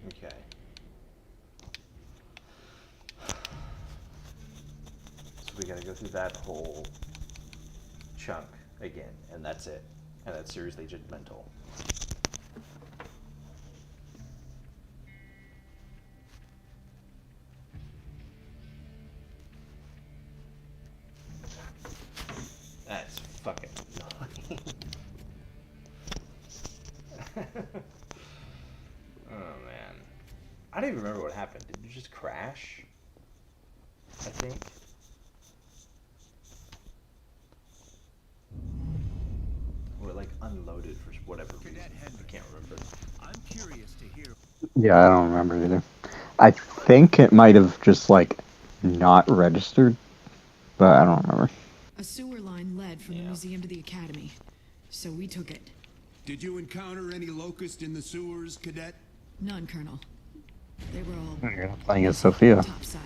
Okay. So we gotta go through that whole chunk again, and that's it. And that's seriously judgmental. That's fucking annoying. Oh man. I don't even remember what happened. Did you just crash? I think. Or like unloaded for whatever reason. I can't remember. I'm curious to hear. Yeah, I don't remember either. I think it might have just like not registered, but I don't remember. A sewer line led from the museum to the academy, so we took it. Did you encounter any locust in the sewers, Cadet? None, Colonel. They were all You're not playing as Sophia. topside.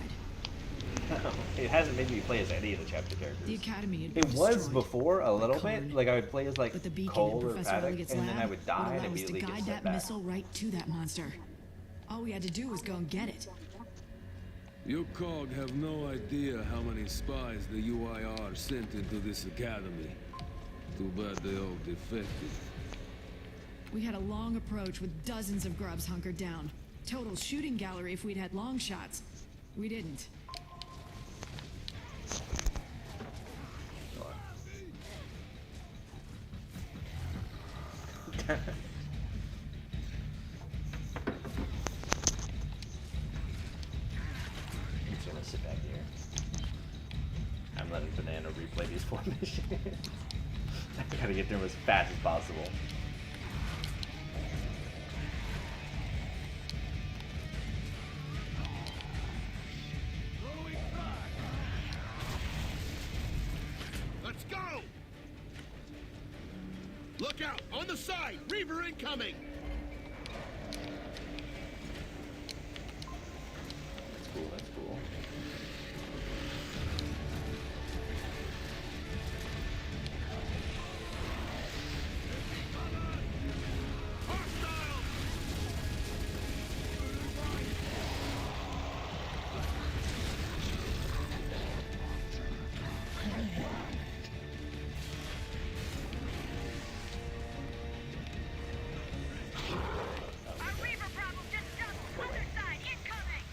It hasn't made me play as any of the chapter The characters. academy had It been was destroyed before a little by bit. Karn. Like I would play as like But the beacon Cole in or Professor Paddock, Elliott's and then lab I would die and allow us to immediately get guide sent that back. missile right to that monster. All we had to do was go and get it. You COG have no idea how many spies the UIR sent into this academy. Too bad they all defected. We had a long approach with dozens of grubs hunkered down. Total shooting gallery if we'd had long shots. We didn't. I'm just gonna sit back here. I'm letting Banana replay these 4 missions. I gotta get through them as fast as possible. Let's go! Look out! On the side! Reaver incoming! That's cool, that's cool. Our Reaver problem just doubled. Other side incoming.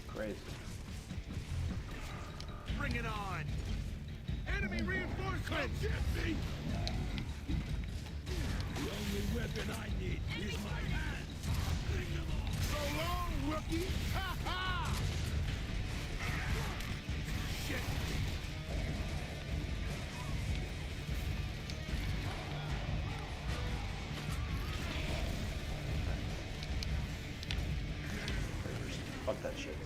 Crazy. Bring it on! Enemy reinforcements! The only weapon I need is my hands! Bring them on! So long, rookie! Ha ha! Shit! Fuck that shit.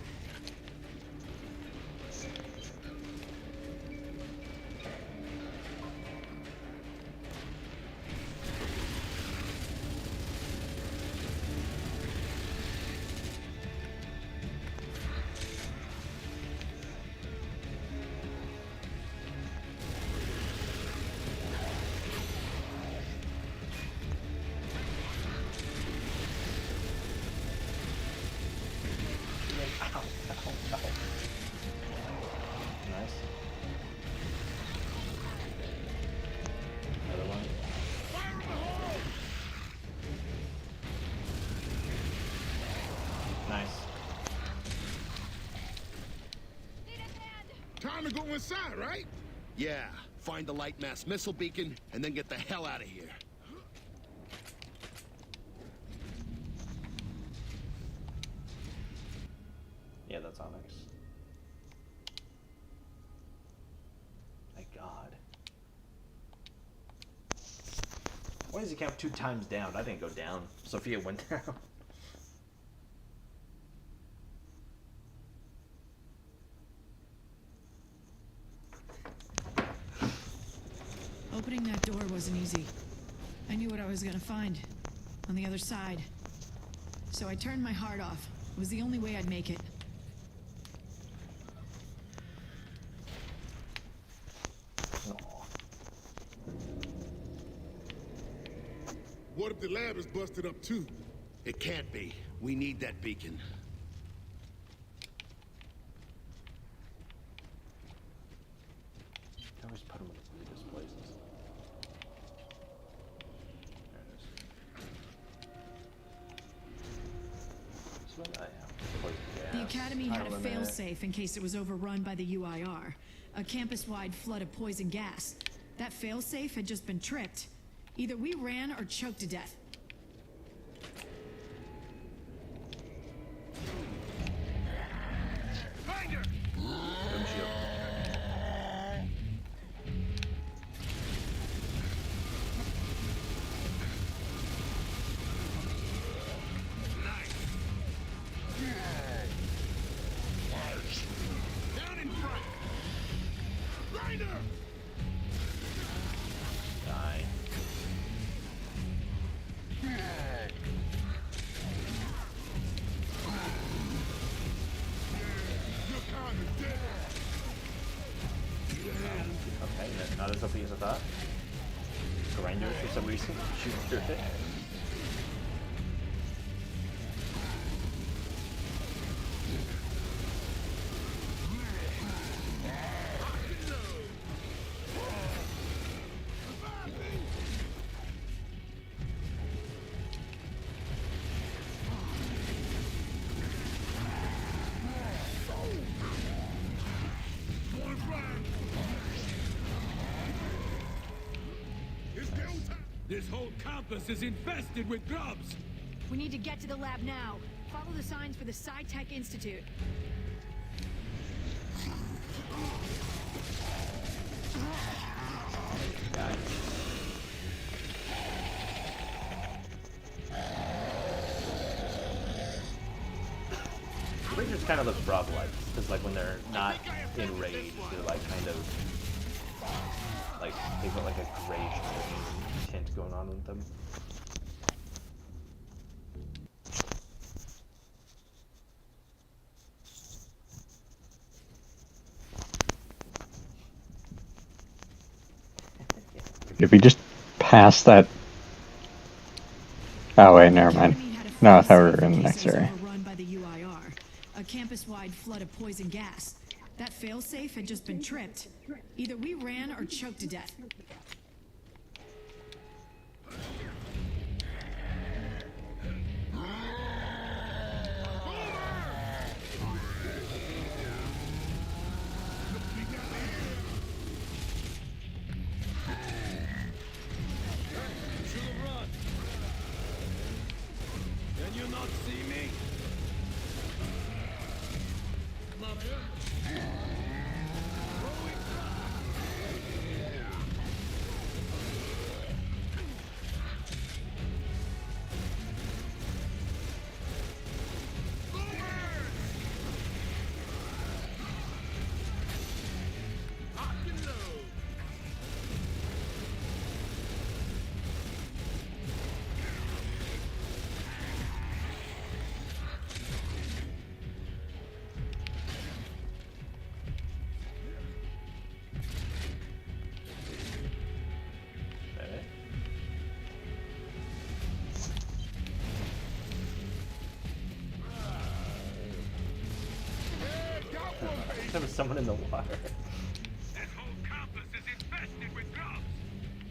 Ow, ow, ow. Nice. Another one. Fire in the hole! Nice. Time to go inside, right? Yeah. Find the light mass missile beacon, and then get the hell out of here. Yeah, that's Onyx. Thank God. Why does he count 2 times down? I didn't go down. Sophia went down. Opening that door wasn't easy. I knew what I was gonna find on the other side. So I turned my heart off. It was the only way I'd make it. What if the lab is busted up too? It can't be. We need that beacon. I always put them in the weirdest places. There it is. So, yeah. Poison The gas, Academy had a time limit. failsafe in case it was overrun by the UIR. A campus-wide flood of poison gas. That failsafe had just been tripped. Either we ran or choked to death. Not as OP as I thought. Grinders for some reason. Shoot through it. This whole campus is infested with grubs! We need to get to the lab now. Follow the signs for the Sci-Tech Institute. Rangers kind of look frog-like, because like when they're not in rage, they're like kind of like they've got like a grayish tint going on with them. If we just pass that. Oh wait, never mind. No, I thought we were in the next area. Overrun by the UIR, a campus-wide flood of poison gas. That failsafe had just been tripped. Either we ran or choked to death. Can you not see me? There was someone in the water. This whole campus is infested with grubs.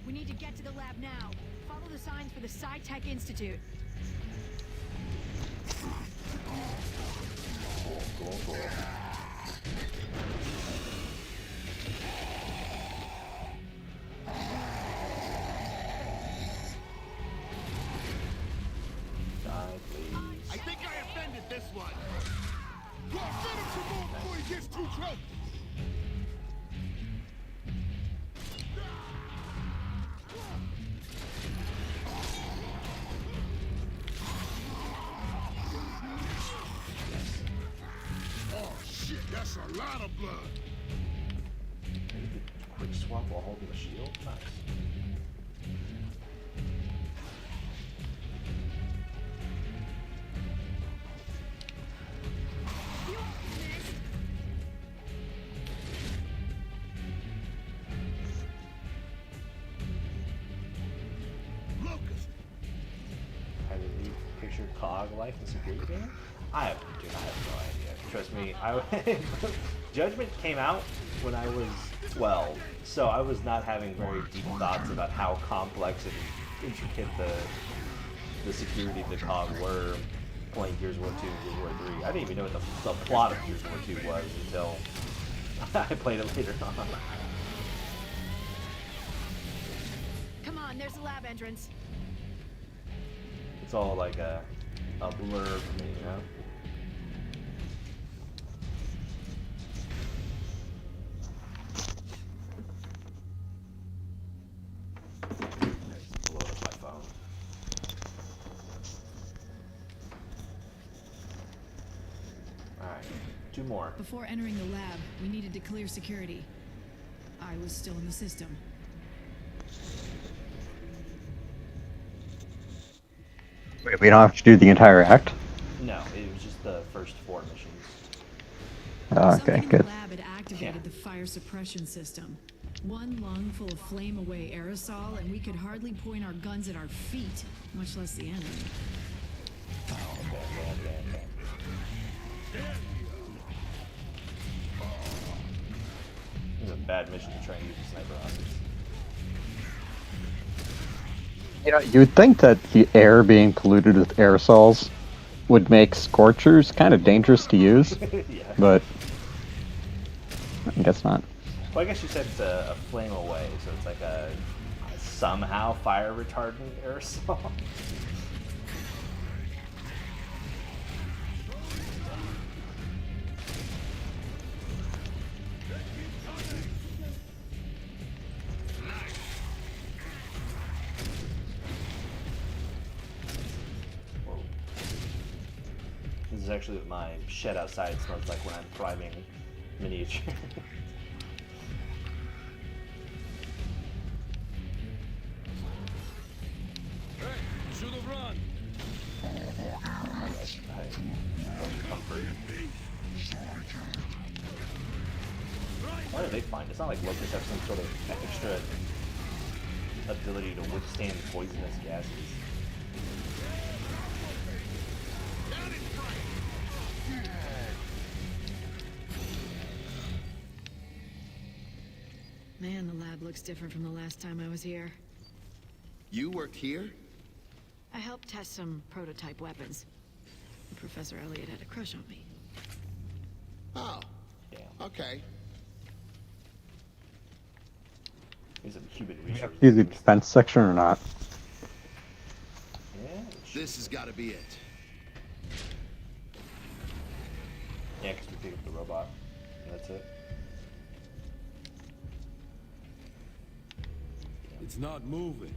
We need to get to the lab now. Follow the signs for the Sci-Tech Institute. Die, please. I think I offended this one. Go finish him off before he gets too close. Oh shit, that's a lot of blood. Quick swap while holding the shield. Nice. Locust. How did you picture COG life in security game? I have no idea. Trust me, Judgment came out when I was 12, so I was not having very deep thoughts about how complex and intricate the security of the COG were playing Gears of War 2 and Gears of War 3. I didn't even know what the plot of Gears of War 2 was until I played it later on. Come on, there's the lab entrance. It's all like a blur for me, you know? Blow up my phone. Alright, 2 more. Before entering the lab, we needed to clear security. I was still in the system. Wait, we don't have to do the entire act? No, it was just the first 4 missions. Oh, okay, Something in good. the lab had activated Yeah. the fire suppression system. One lung full of flame-away aerosol, and we could hardly point our guns at our feet, much less the enemy. This is a bad mission to try and use the sniper rockets. You know, you would think that the air being polluted with aerosols would make scorchers kind of dangerous to use, Yeah. but I guess not. Well, I guess you said it's a flame away, so it's like a somehow fire retardant aerosol. Whoa. This is actually what my shed outside smells like when I'm priming miniature. Should have run. Comfort. Why do they find? It's not like locusts have some sort of extra ability to withstand poisonous gases. Man, the lab looks different from the last time I was here. You worked here? I helped test some prototype weapons. Professor Elliot had a crush on me. Oh, Damn. okay. He's a human research. Use the defense section or not? Yeah, This has got to be it. yeah, because we pick up the robot, and that's it. It's not moving.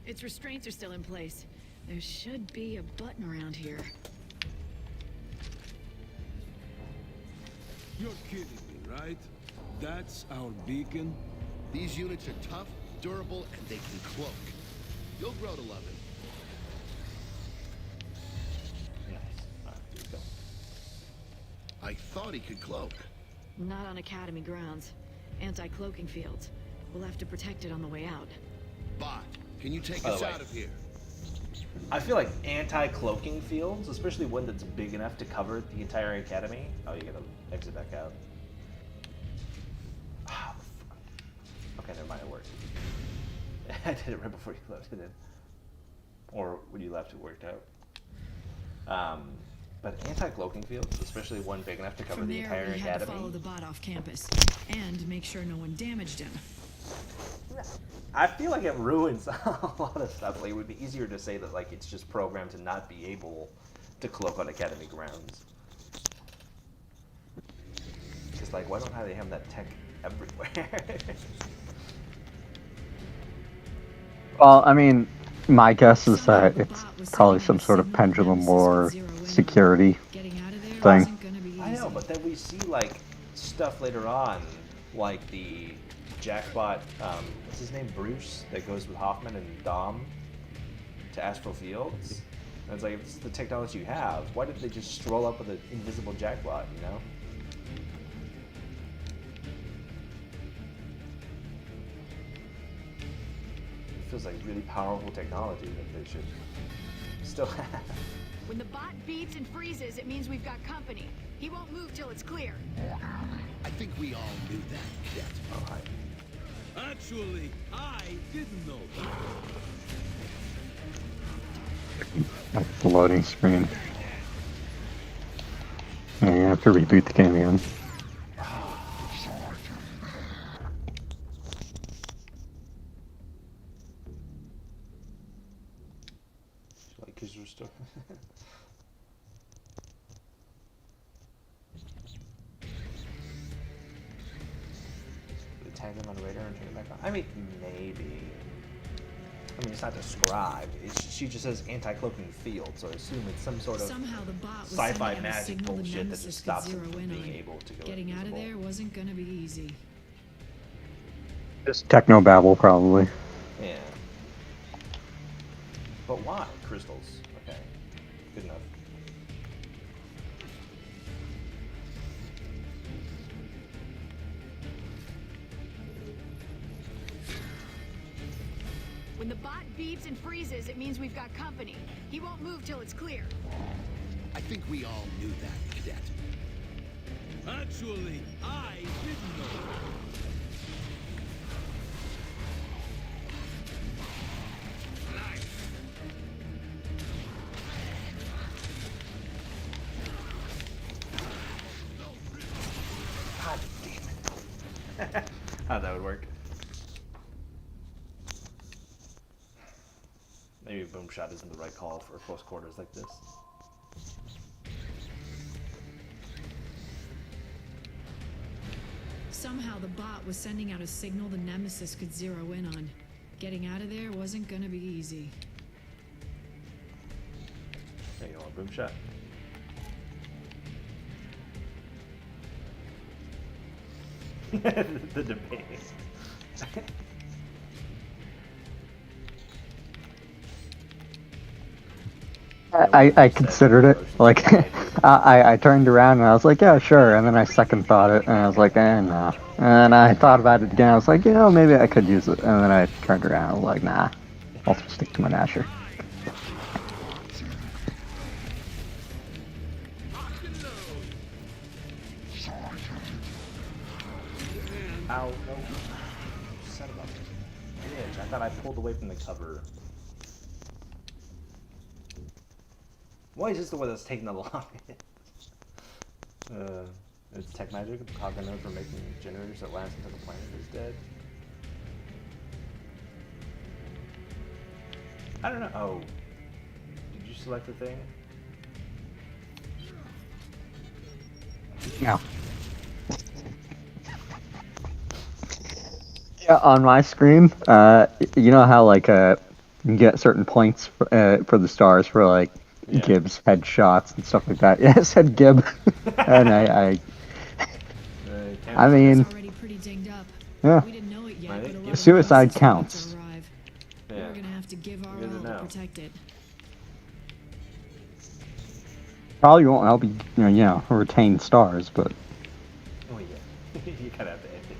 Its restraints are still in place. There should be a button around here. You're kidding me, right? That's our beacon? These units are tough, durable, and they can cloak. You'll grow to love it. Nice. Alright, here we go. I thought he could cloak. Not on Academy grounds. Anti-cloaking fields. We'll have to protect it on the way out. Bot, can you take By the us way. out of here? I feel like anti-cloaking fields, especially one that's big enough to cover the entire academy. Oh, you gotta exit back out. Ah, fuck. Okay, never mind, it worked. I did it right before you left, it in. Or when you left, it worked out. But anti-cloaking fields, especially one big enough to cover From the there, entire we had to follow academy. the bot off campus. And make sure no one damaged him. I feel like it ruins a lot of stuff. Like, it would be easier to say that, like, it's just programmed to not be able to cloak on academy grounds. Because, like, why don't they have that tech everywhere? Well, I mean, my guess is that it's probably some sort of pendulum war security Getting out of there thing. wasn't gonna be easy. I know, but then we see, like, stuff later on, like the Jackbot, what's his name, Bruce, that goes with Hoffman and Dom to Astral Fields. And it's like, if this is the technology you have, why did they just stroll up with an invisible Jackbot, you know? It feels like really powerful technology that they should still have. When the bot beeps and freezes, it means we've got company. He won't move till it's clear. I think we all knew that, Jet. Oh, hi. Actually, I didn't know that. That's the loading screen. Yeah, you have to reboot the game again. Like, because we're still. Tag them on radar and turn it back on. I mean, maybe. I mean, it's not described. She just says anti-cloaking field, so I assume it's some sort of Somehow the bot was sci-fi sending out a magic signal the bullshit that Nemesis just could stops zero them from in being on. able to go Getting out of invisible. there wasn't gonna be easy. Just technobabble, probably. Yeah. But why? Crystals. Okay. Good enough. When the bot beeps and freezes, it means we've got company. He won't move till it's clear. I think we all knew that, Cadet. Actually, I didn't know. God damn it. How that would work. Maybe boom shot isn't the right call for close quarters like this. Somehow the bot was sending out a signal the Nemesis could zero in on. Getting out of there wasn't gonna be easy. There you go, boom shot. The debate. I considered it. Like, I turned around and I was like, yeah, sure. And then I second thought it and I was like, no. And I thought about it again. I was like, maybe I could use it. And then I turned around and I was like, nah, I'll stick to my Nasher. Ow, no. Son of a bitch. I thought I pulled away from the cover. Why is this the one that's taking the longest? It's tech magic, Kaga known for making generators that last until the planet is dead. I don't know. Oh. Did you select the thing? No. Yeah, on my screen, you know how like you can get certain points for the stars for like Gibbs headshots and stuff like that. Yeah, it said Gib, and I mean, Already pretty dinged up. yeah, We didn't know it yet, but a lot of suicide Nemesis robots counts. arrive. Yeah. We're gonna have to give our Good to all to know. protect it. Probably won't help you, retain stars, but Oh yeah. You kind of have to end it.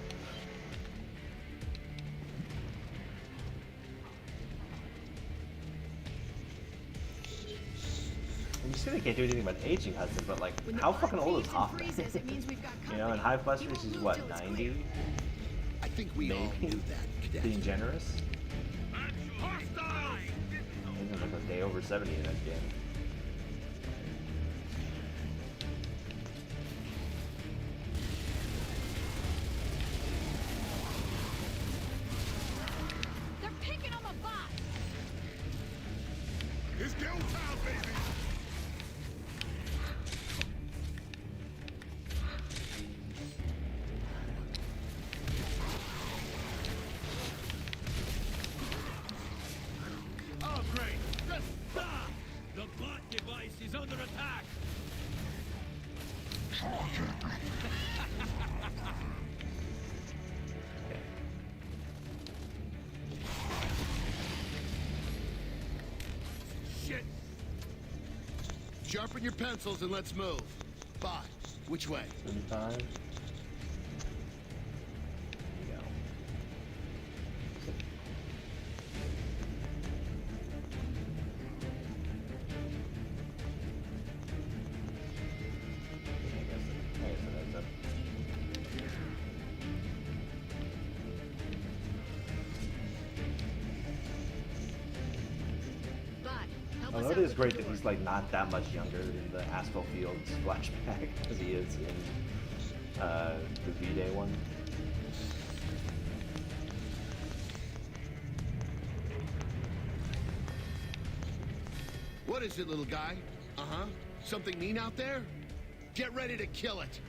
And you say they can't do anything about aging Hudson, but like, When the how bot fucking old is beeps and Hoffman? freezes, it means we've got You know, in company. Hive He Busters, won't he's move what, till it's 90? clear. I think we all Maybe. knew that, Cadet. Being generous? He's like a day over 70 in that game. They're picking on my bot. It's go time, baby. Oh, great. Just stop! The bot device is under attack. Shit! Sharpen your pencils and let's move. Bye. Which way? 75. There you go. I guess that's up. Bot, help Although us it out is with great the that door. he's like not that much younger in the Asphalt Fields flashback as he is in the V-Day one. What is it, little guy? Uh-huh. Something mean out there? Get ready to kill it.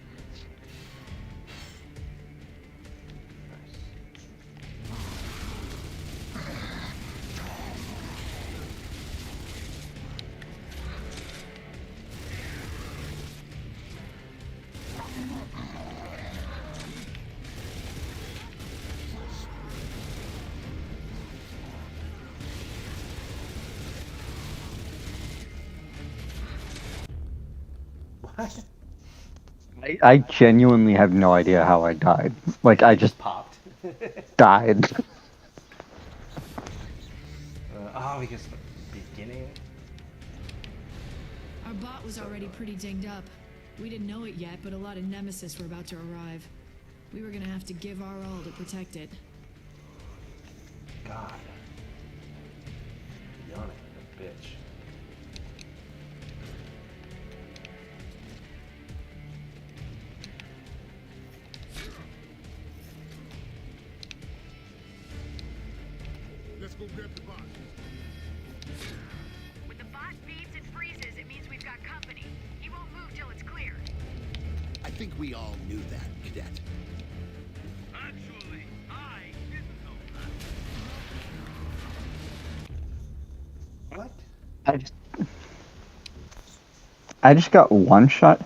What? I genuinely have no idea how I died. Like, I just Popped. died. Oh, because the beginning. Our bot was already pretty dinged up. We didn't know it yet, but a lot of Nemesis were about to arrive. We were gonna have to give our all to protect it. God. Yawning like a bitch. Let's go grab the bot. When the bot beeps and freezes, it means we've got company. He won't move till it's clear. I think we all knew that, Cadet. Actually, I didn't know that. What? I just got one shot.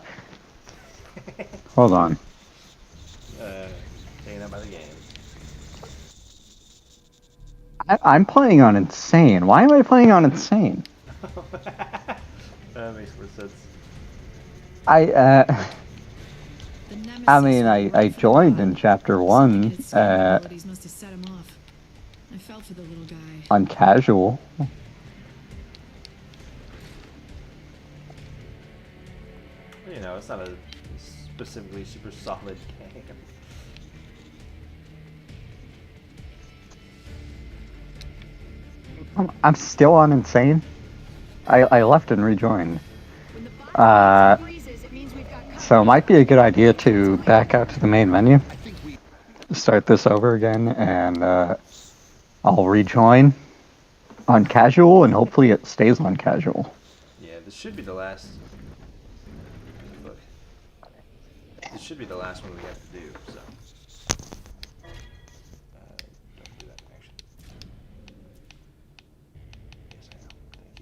Hold on. Taken out by the game. I'm playing on Insane. Why am I playing on Insane? That makes more sense. The Nemesis I mean, were I right for the joined bot. in chapter Some 1 wicked scanning abilities must have set him off. I felt for the little guy. on casual. You know, it's not a specifically super solid game. I'm still on Insane. I left and rejoined. When the bot Uh, freezes, it means we've got company. So it might be a good idea to back out to the main menu, I think we... start this over again, and I'll rejoin on casual, and hopefully it stays on casual. Yeah, this should be the last. Look. This should be the last one we have to do, so. Don't do that connection. Yes, I know. Thank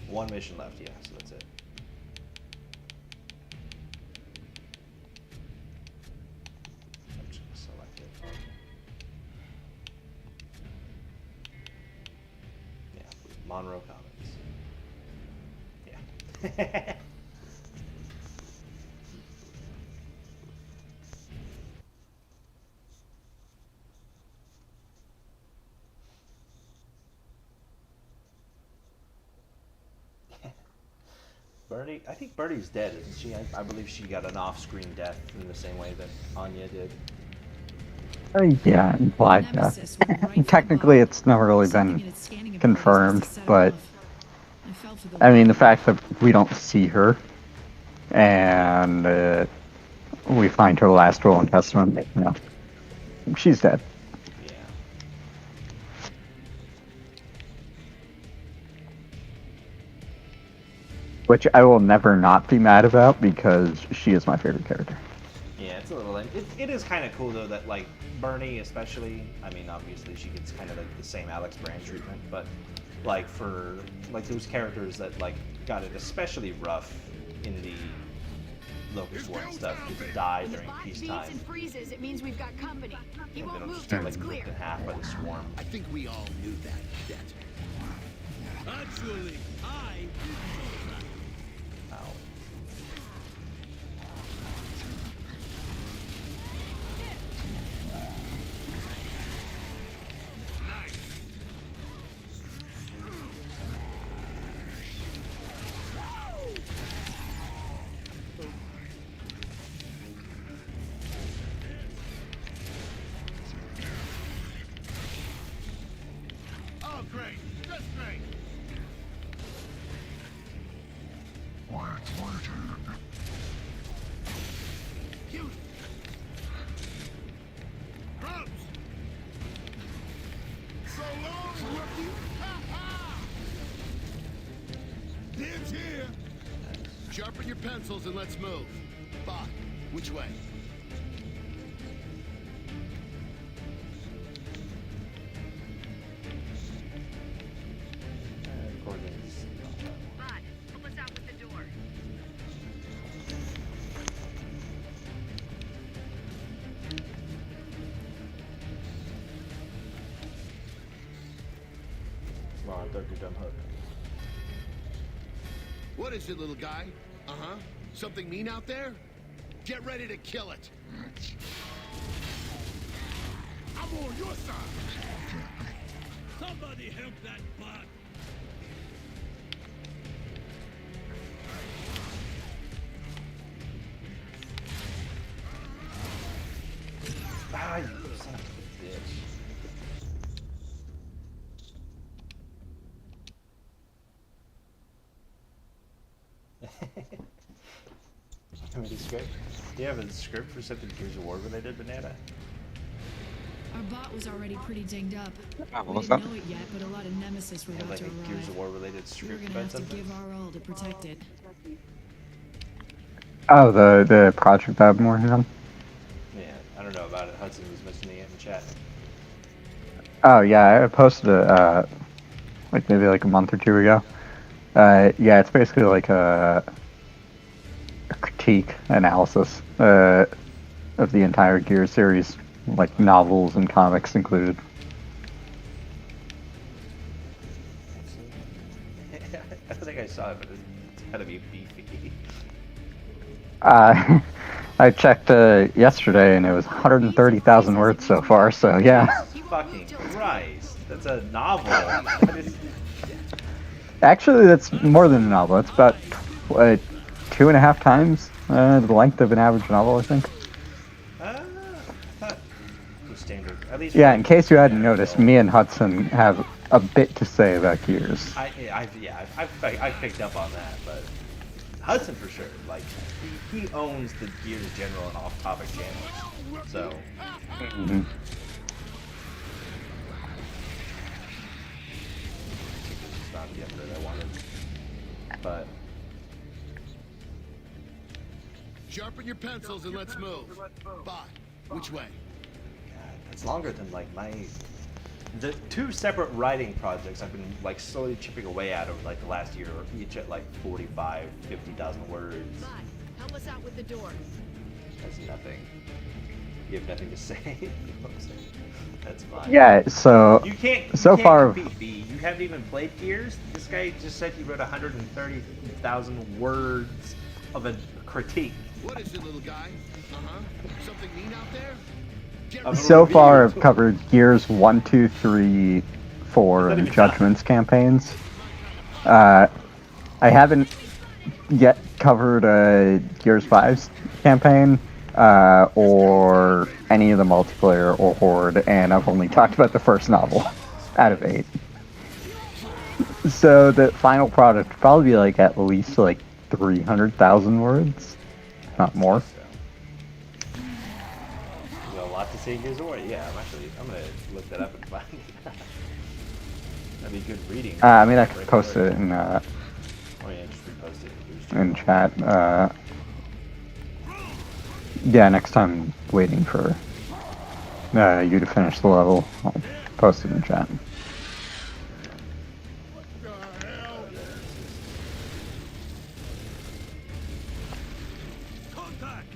you. One mission left, yeah, so that's it. I'm just gonna select it. Yeah, Monroe Commons. Yeah. Bernie, I think Bernie's dead, isn't she? I believe she got an off-screen death in the same way that Anya did. Yeah, implied death. Nemesis were right for the Technically, bot. it's never really Something been in its scanning abilities confirmed, must have set him but off. I felt for the I mean, the little fact that we don't see her, and we find her last will and testament, you know, she's dead. Yeah. Which I will never not be mad about, because she is my favorite character. Yeah, it's a little. It is kind of cool though that like Bernie, especially. I mean, obviously she gets kind of like the same Alex Brand treatment, but like for like those characters that like got it especially rough in the Locust War and stuff, get to die When the during bot beeps peacetime, and freezes, it means we've got company. He and they won't don't move just till get it's like clear. ripped in half by the swarm. I think we all knew that, Cadet. Actually, I didn't know that. Ow. Oh, great. That's great. You... Grubs! So long, rookie! Ha-ha! Dibs here! Sharpen your pencils and let's move. Bot, which way? Coordinates. Bot, help us out with the door. Come on, throw your dumb hook. What is it, little guy? Uh-huh. Something mean out there? Get ready to kill it. I'm on your side. Somebody help that bot. Ah, you son of a bitch. Have a script? Do you have a script for something Gears of War related, Banana? Our bot was already pretty dinged up. what We was didn't that? know it yet, but a lot of Nemesis were Have about like to a Gears of arrive. War related We were script gonna about have to something? give our all to protect it. Oh, the project I've been working on. Yeah, I don't know about it. Hudson was mentioning it in chat. Oh yeah, I posted it like maybe like a month or two ago. Yeah, it's basically like a critique analysis of the entire Gears series, like novels and comics included. I don't think I saw it, but it's gotta be beefy. I checked yesterday and it was 130,000 words so far. So yeah. Jesus fucking Christ! That's a novel. That is- Actually, that's more than a novel. It's about 2.5 times the length of an average novel, I think. I thought it was standard. At least. Yeah, for- in case you hadn't yeah, noticed, so- me and Hudson have a bit to say about Gears. I picked up on that, but Hudson for sure. Like he owns the Gears General and off-topic channels. So Mhm. it's not the effort I wanted. But Sharpen your pencils and let's move. Bot, which way? God, it's longer than like the two separate writing projects I've been like slowly chipping away at over like the last year, each at like 45, 50,000 words. Bot, help us out with the door. That's nothing. You have nothing to say. That's fine. Yeah, so You can't. so you can't far, compete, B. You haven't even played Gears. This guy just said he wrote 130,000 words of a critique. What is it, little guy? Uh-huh. Something mean out there? Get Of a so far review. I've covered Gears 1, 2, 3, 4, Not and even Judgments campaigns. I haven't yet covered Gears 5's campaign or any of the multiplayer or Horde, and I've only talked about the first novel out of 8. So the final product would probably be like at least like 300,000 words, not more. You got a lot to say in Gears of War. Yeah, I'm gonna look that up and find it. That'd be good reading. I mean, I could Right post before- it in Oh yeah, just repost it. in chat. Yeah, next time waiting for you to finish the level, I'll post it in chat. Contact!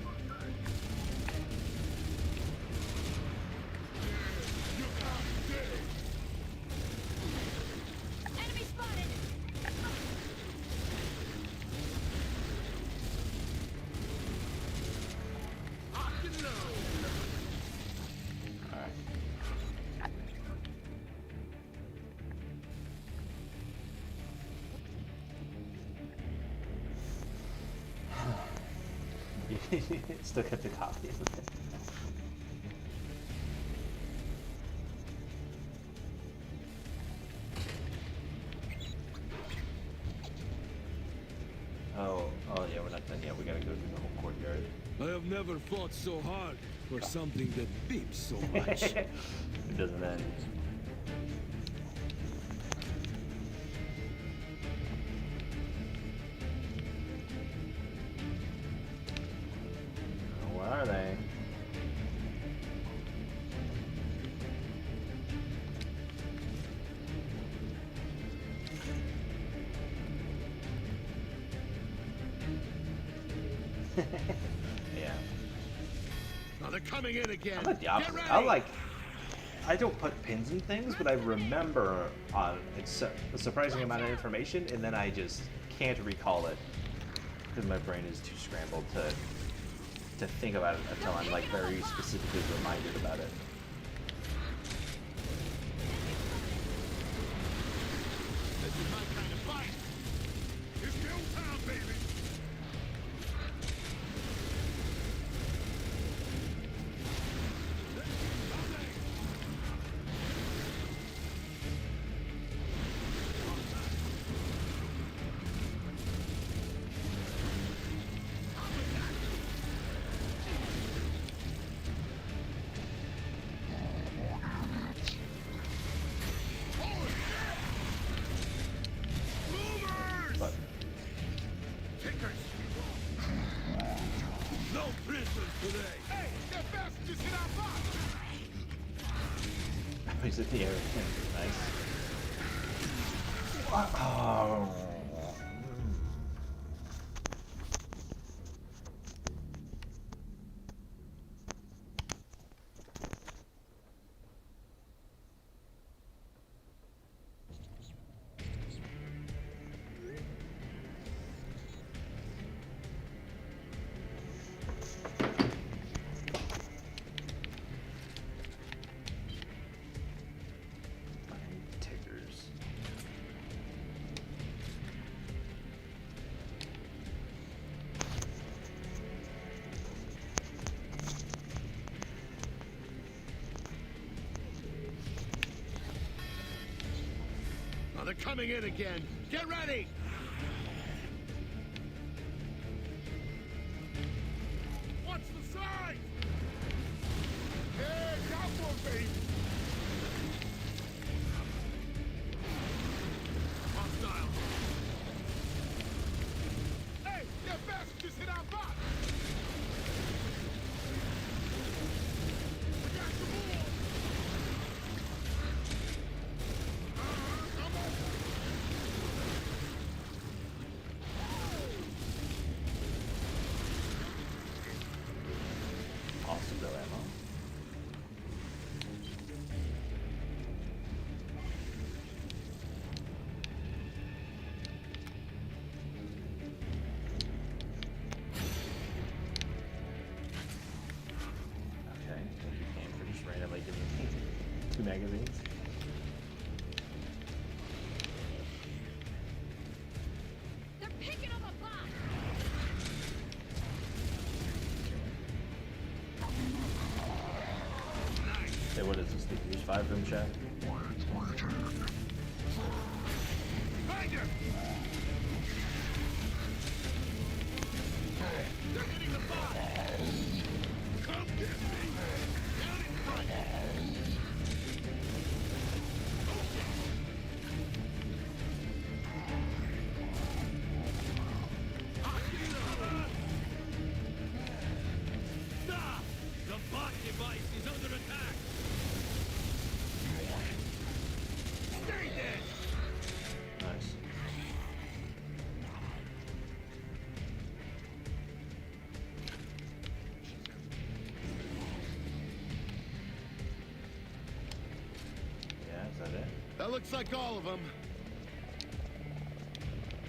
Enemy spotted! Still kept the copy. Oh yeah, we're not done yet. We gotta go through the whole courtyard. I have never fought so hard for something that beeps so much. It doesn't end. Where are they? Yeah. Oh, they're coming in again. I'm like the Get opposite. ready. I don't put pins in things, but I remember it's a surprising amount of information, and then I just can't recall it because my brain is too scrambled to think about it until I'm like very specifically reminded about it. This is my kind of fight. It's go time, baby. But No prisoners today. Hey, that bastard just hit our box. he's in the air. Nice. Oh. Tickers. Oh, they're coming in again. Get ready! Watch the side. Hey, y'all one, baby. Hostile. Hey, that bastard just hit our box. We got some more. Come on. Awesome though, ammo. Okay, thank you, Cam, for just randomly giving me 2 magazines. They're picking up a box. Okay, what is this? The Use 5 room chat? Behind you. They're hitting the box. Come get me. Down in front. Stop! The bot device is under attack. Stay dead. Nice. Yeah, is that it? That looks like all of them.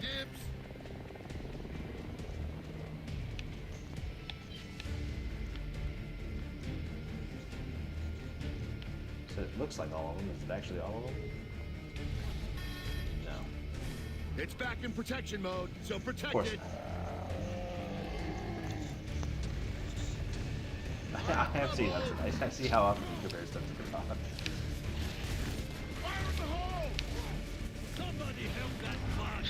Dibs. So it looks like all of them. Is it actually all of them? No. It's back in protection mode, so protect Of course. it. I have seen that. I see how often you compare stuff to the top. Fire in the hole. Somebody help that bot.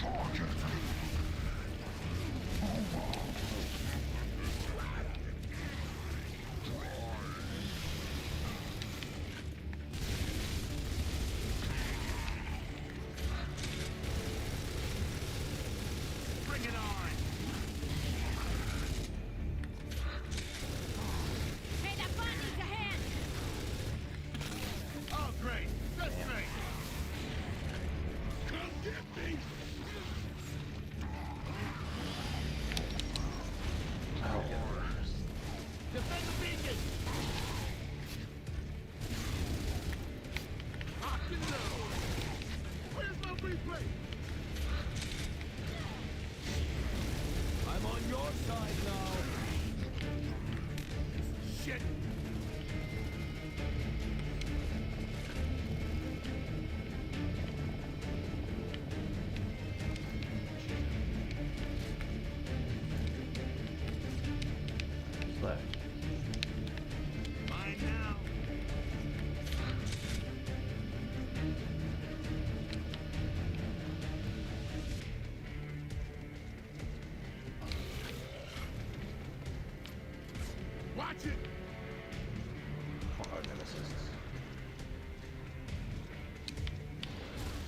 Bring it on. Hey, that bot needs a hand. Oh, great. That's great. Come get me. Defend the beacon. Locked and low. Where's my replay? I'm on your side now. shit! Who's left? Mine now. Watch it! Oh, nemesis.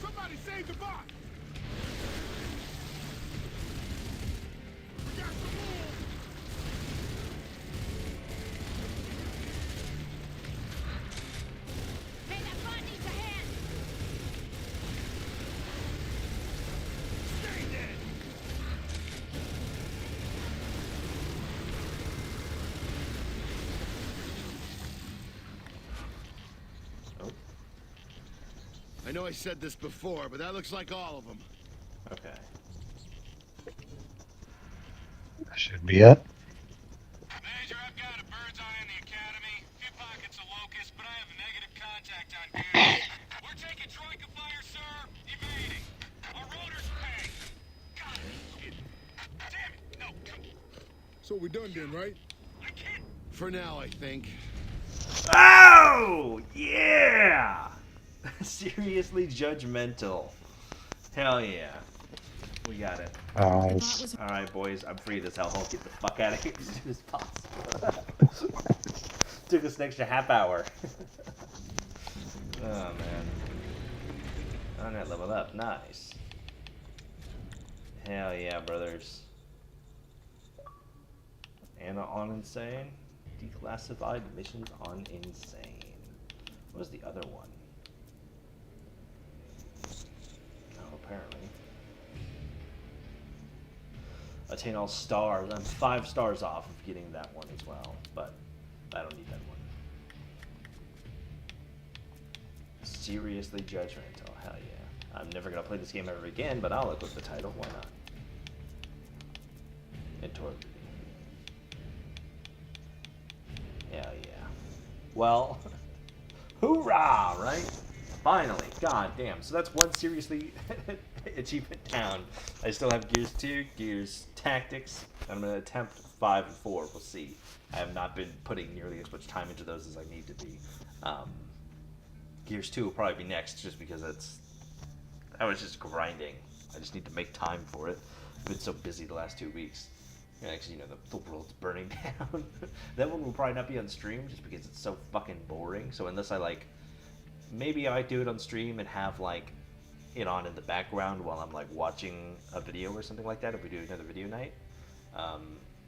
Somebody save the bot! We got some more! Hey, that bot needs a hand! Stay dead! Oh, I know I said this before, but that looks like all of them. okay. That should be it. Manager, I've got a bird's eye on the academy, a few pockets of locusts, but I have a negative contact on Gears. We're taking Troika fire, sir. Evading. Our rotors pay. God, shit. Damn it. No, come. So we done then, right? I can't. For now, I think. Oh, yeah! Seriously judgmental. Hell yeah. We got it. The bot Nice. was Alright, boys, I'm free this hellhole. Get the fuck out of here as soon as possible. Took us an extra half hour. Oh, man. I'm gonna level up. Nice. Hell yeah, brothers. Anna on Insane. Declassified missions on Insane. What was the other one? Oh, apparently. Attain all stars. I'm 5 stars off of getting that one as well, but I don't need that one. Seriously judgmental. Hell yeah. I'm never gonna play this game ever again, but I'll equip the title. Why not? Integrity. Hell yeah. Well, hoorah, right? Finally. God damn. So that's one seriously achievement down. I still have Gears 2, Gears Tactics. I'm going to attempt 5 and 4. We'll see. I have not been putting nearly as much time into those as I need to be. Gears 2 will probably be next just because I was just grinding. I just need to make time for it. I've been so busy the last 2 weeks. Actually, you know, the world's burning down. That one will probably not be on stream just because it's so fucking boring. So unless I maybe I might do it on stream and have it on in the background while I'm watching a video or something like that if we do another video night. Are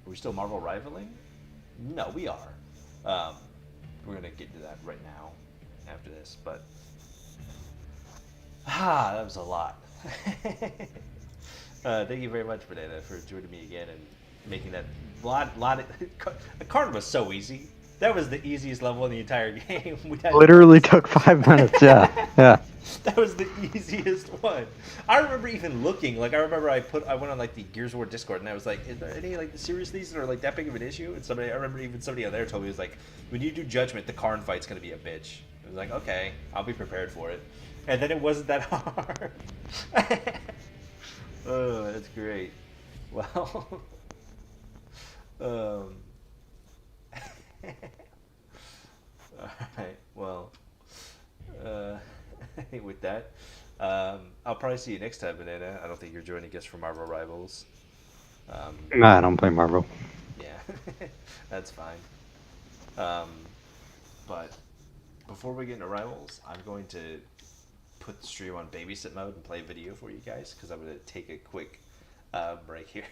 we still Marvel rivaling? No, we are. We're gonna get to that right now after this, but that was a lot. Thank you very much, Banana, for joining me again and making that lot of Karn was so easy. That was the easiest level in the entire game. Literally took 5 minutes, yeah. Yeah. That was the easiest one. I remember even looking, I remember I went on the Gears of War Discord and I was like, is there any seriously that are that big of an issue? And I remember even somebody on there told me, it was when you do Judgment, the Karn fight's gonna be a bitch. I was like, okay, I'll be prepared for it. And then it wasn't that hard. Oh, that's great. Well, alright, well, with that, I'll probably see you next time, Banana. I don't think you're joining us for Marvel Rivals. Nah, I don't play Marvel. Yeah, that's fine. But before we get into Rivals, I'm going to put the stream on babysit mode and play video for you guys, because I'm going to take a quick break here.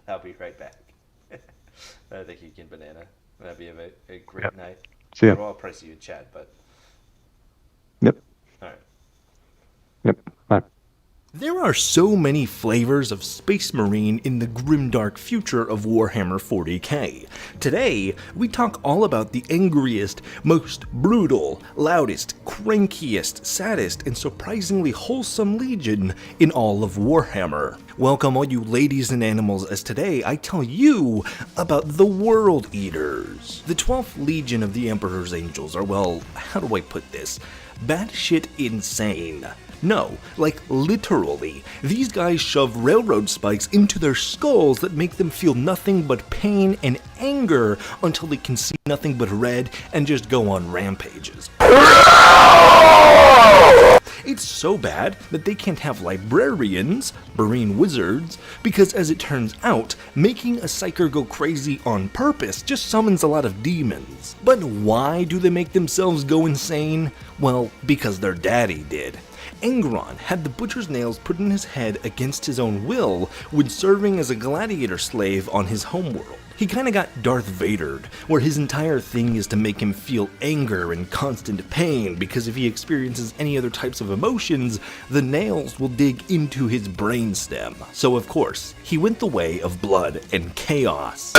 I'll be right back. Thank you again, Banana. That'd be a great night. See ya. Well, I'll probably see you in chat, but... Yep. Alright. Yep. Bye. There are so many flavors of Space Marine in the grimdark future of Warhammer 40k. Today, we talk all about the angriest, most brutal, loudest, crankiest, saddest, and surprisingly wholesome legion in all of Warhammer. Welcome all you ladies and animals, as today I tell you about the World Eaters. The 12th Legion of the Emperor's Angels are, well, how do I put this? Batshit insane. No, like literally. These guys shove railroad spikes into their skulls that make them feel nothing but pain and anger until they can see nothing but red and just go on rampages. It's so bad that they can't have librarians, marine wizards, because as it turns out, making a psyker go crazy on purpose just summons a lot of demons. But why do they make themselves go insane? Well, because their daddy did. Angron had the butcher's nails put in his head against his own will when serving as a gladiator slave on his homeworld. He kinda got Darth Vadered, where his entire thing is to make him feel anger and constant pain, because if he experiences any other types of emotions, the nails will dig into his brainstem. So of course, he went the way of blood and chaos.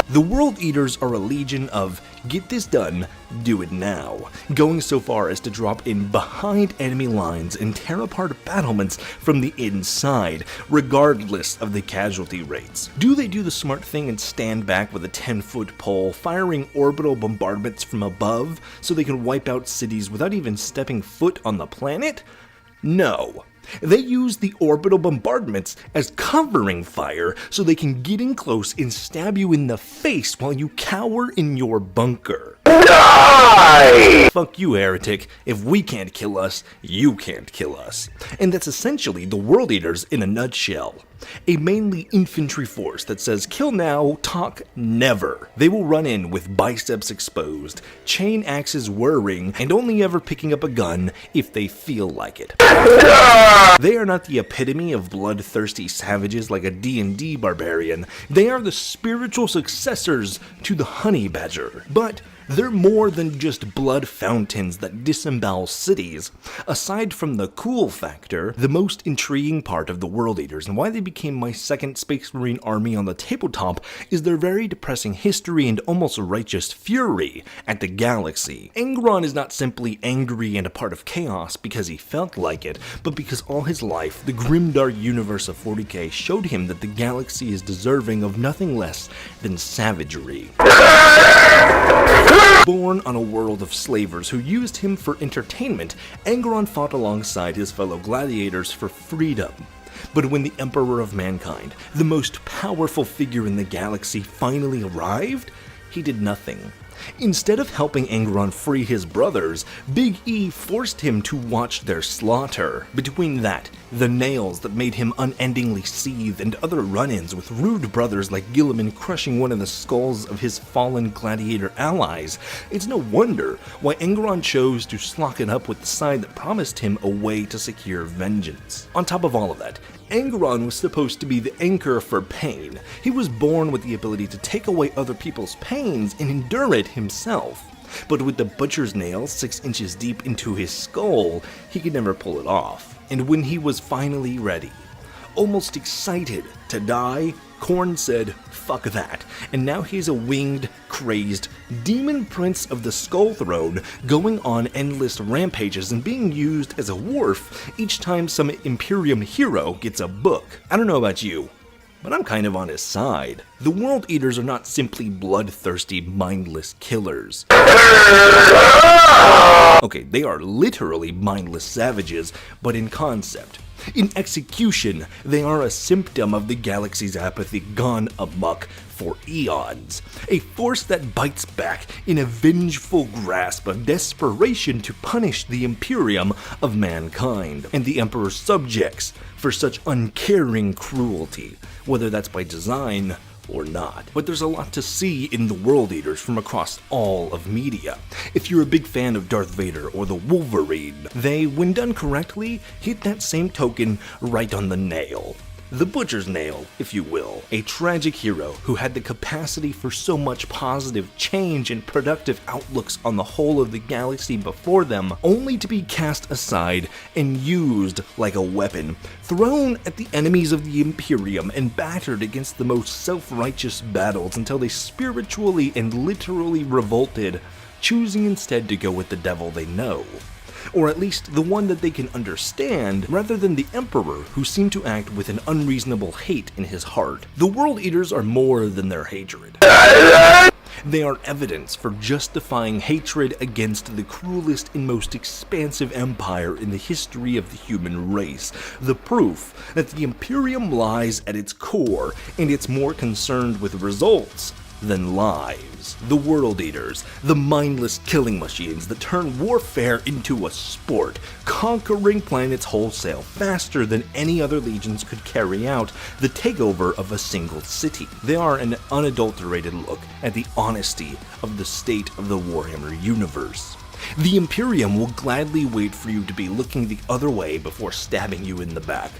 The World Eaters are a legion of get this done, do it now, going so far as to drop in behind enemy lines and tear apart battlements from the inside, regardless of the casualty rates. Do they do the smart thing and stand back with a 10-foot pole, firing orbital bombardments from above so they can wipe out cities without even stepping foot on the planet? No. They use the orbital bombardments as covering fire so they can get in close and stab you in the face while you cower in your bunker. Die! Fuck you, heretic. If we can't kill us, you can't kill us. And that's essentially the World Eaters in a nutshell. A mainly infantry force that says kill now, talk never. They will run in with biceps exposed, chain axes whirring, and only ever picking up a gun if they feel like it. They are not the epitome of bloodthirsty savages like a D&D barbarian. They are the spiritual successors to the honey badger. But they're more than just blood fountains that disembowel cities. Aside from the cool factor, the most intriguing part of the World Eaters and why they became my second Space Marine army on the tabletop is their very depressing history and almost righteous fury at the galaxy. Angron is not simply angry and a part of chaos because he felt like it, but because all his life, the grimdark universe of 40k showed him that the galaxy is deserving of nothing less than savagery. Born on a world of slavers who used him for entertainment, Angron fought alongside his fellow gladiators for freedom. But when the Emperor of Mankind, the most powerful figure in the galaxy, finally arrived, he did nothing. Instead of helping Angron free his brothers, Big E forced him to watch their slaughter. Between that, the nails that made him unendingly seethe, and other run-ins with rude brothers like Guilliman crushing one of the skulls of his fallen gladiator allies, it's no wonder why Angron chose to slock it up with the side that promised him a way to secure vengeance. On top of all of that, Angron was supposed to be the anchor for pain. He was born with the ability to take away other people's pains and endure it himself. But with the butcher's nail 6 inches deep into his skull, he could never pull it off. And when he was finally ready, almost excited to die, Khorne said, fuck that, and now he's a winged, crazed demon prince of the Skull Throne, going on endless rampages and being used as a wharf each time some Imperium hero gets a book. I don't know about you, but I'm kind of on his side. The World Eaters are not simply bloodthirsty, mindless killers. Okay, they are literally mindless savages, but in concept. In execution, they are a symptom of the galaxy's apathy gone amok for eons. A force that bites back in a vengeful grasp of desperation to punish the Imperium of mankind and the Emperor's subjects for such uncaring cruelty, whether that's by design or not. But there's a lot to see in the World Eaters from across all of media. If you're a big fan of Darth Vader or the Wolverine, they, when done correctly, hit that same token right on the nail. The Butcher's Nail, if you will, a tragic hero who had the capacity for so much positive change and productive outlooks on the whole of the galaxy before them, only to be cast aside and used like a weapon, thrown at the enemies of the Imperium and battered against the most self-righteous battles until they spiritually and literally revolted, choosing instead to go with the devil they know. Or at least the one that they can understand, rather than the Emperor, who seemed to act with an unreasonable hate in his heart. The World Eaters are more than their hatred. They are evidence for justifying hatred against the cruelest and most expansive empire in the history of the human race. The proof that the Imperium lies at its core, and it's more concerned with results than lives. The World Eaters, the mindless killing machines that turn warfare into a sport, conquering planets wholesale faster than any other legions could carry out the takeover of a single city. They are an unadulterated look at the honesty of the state of the Warhammer universe. The Imperium will gladly wait for you to be looking the other way before stabbing you in the back.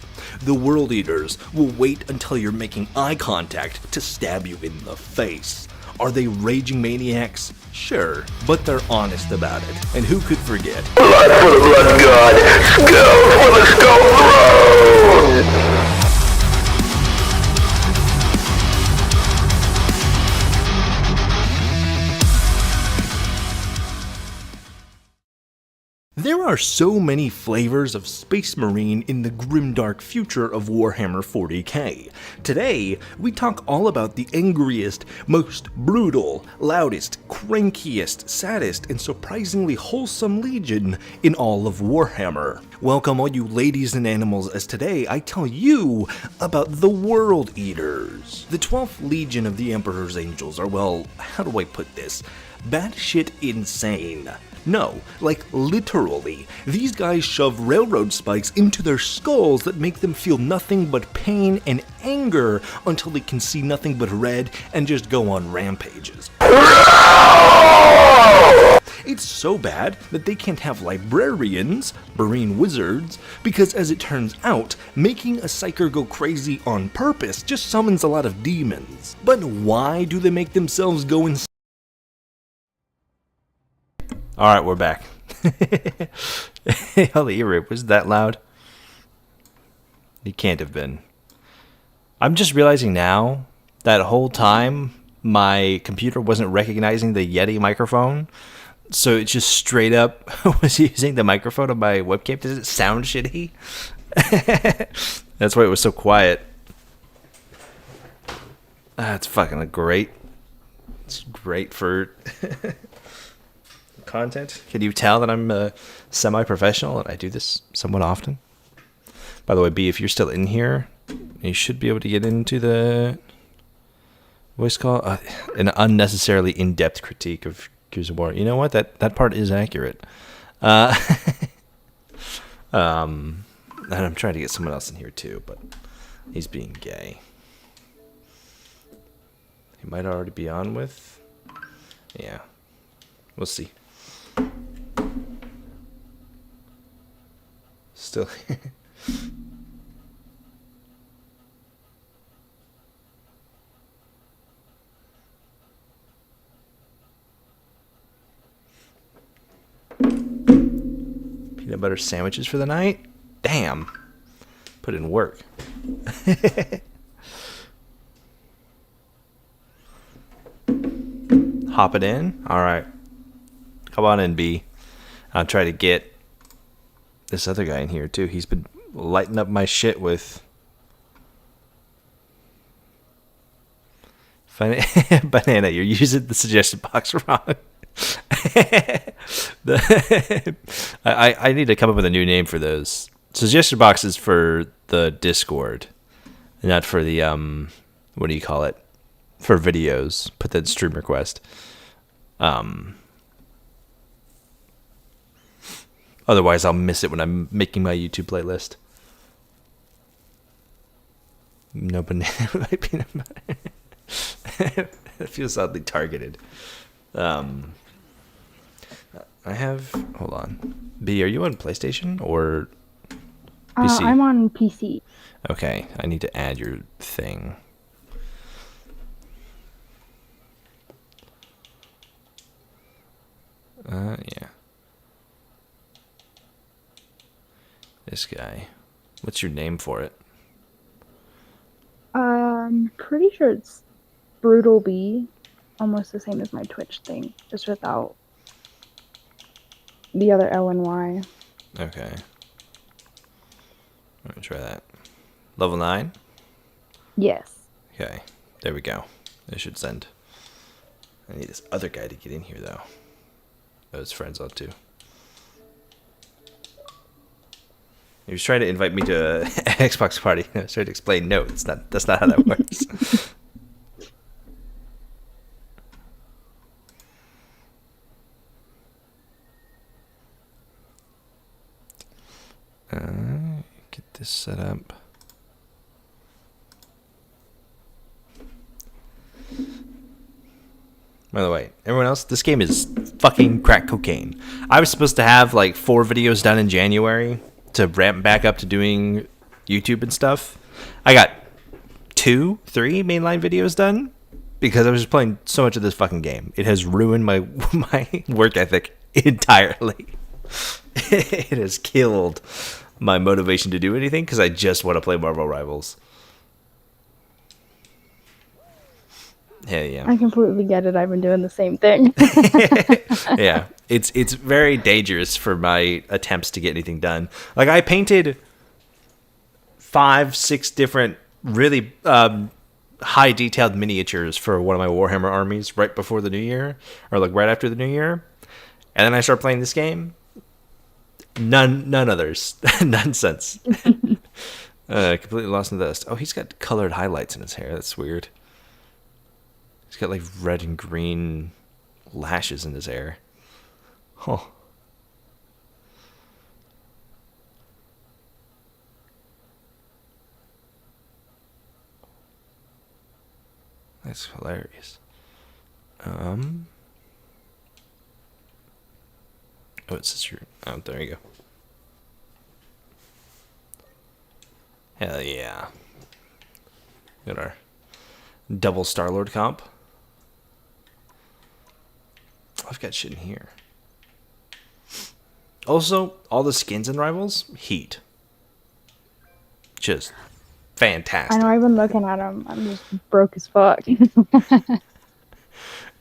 The World Eaters will wait until you're making eye contact to stab you in the face. Are they raging maniacs? Sure, but they're honest about it. And who could forget? Blood for the blood god! Skull for the skull throne! There are so many flavors of Space Marine in the grimdark future of Warhammer 40k. Today, we talk all about the angriest, most brutal, loudest, crankiest, saddest, and surprisingly wholesome legion in all of Warhammer. Welcome all you ladies and animals, as today I tell you about the World Eaters. The 12th Legion of the Emperor's Angels are, well, how do I put this? Batshit insane. No, like literally. These guys shove railroad spikes into their skulls that make them feel nothing but pain and anger until they can see nothing but red and just go on rampages. It's so bad that they can't have librarians, marine wizards, because as it turns out, making a psyker go crazy on purpose just summons a lot of demons. But why do they make themselves go insane? Alright, we're back. Holy ear, was that loud? It can't have been. I'm just realizing now, that whole time, my computer wasn't recognizing the Yeti microphone, so it just straight up was using the microphone of my webcam. Does it sound shitty? That's why it was so quiet. That's fucking great. It's great for content. Can you tell that I'm semi-professional and I do this somewhat often? By the way, B, if you're still in here, you should be able to get into the what's called an unnecessarily in-depth critique of Gears of War. You know what? That part is accurate. And I'm trying to get someone else in here too, but he's being gay. He might already be on with. Yeah, we'll see. Still. Peanut butter sandwiches for the night? Damn. Put in work. Hop it in? Alright. Come on in, B. I'll try to get this other guy in here, too. He's been lighting up my shit with banana. You're using the suggestion box wrong. I need to come up with a new name for those. Suggestion boxes for the Discord, not for the what do you call it? For videos. Put that in stream request. Otherwise, I'll miss it when I'm making my YouTube playlist. No banana with peanut butter. That feels oddly targeted. I have. Hold on. B, are you on PlayStation or PC. I'm on PC. Okay, I need to add your thing. Yeah. This guy. What's your name for it? Pretty sure it's Brutal Bee. Almost the same as my Twitch thing, just without the other L and Y. Okay. Let me try that. Level 9? Yes. Okay. There we go. It should send. I need this other guy to get in here, though. Oh, his friends on too. He was trying to invite me to an Xbox party. I was trying to explain, no, it's not. That's not how that works. Get this set up. By the way, everyone else, this game is fucking crack cocaine. I was supposed to have like 4 videos done in January to ramp back up to doing YouTube and stuff. I got 2, 3 mainline videos done because I was just playing so much of this fucking game. It has ruined my work ethic entirely. It has killed my motivation to do anything because I just want to play Marvel Rivals. Hell yeah. I completely get it. I've been doing the same thing. Yeah, it's very dangerous for my attempts to get anything done. Like I painted 5, 6 different really high detailed miniatures for one of my Warhammer armies right before the new year, or like right after the new year, and then I start playing this game. None others, none since. Completely lost in the dust. Oh, he's got colored highlights in his hair. That's weird. He's got like red and green lashes in his hair. Huh. That's hilarious. Oh, it's sister. Oh, there you go. Hell yeah. Got our double Star-Lord comp. I've got shit in here. Also, all the skins in Rivals, heat. Just fantastic. I know, I've been looking at them. I'm just broke as fuck.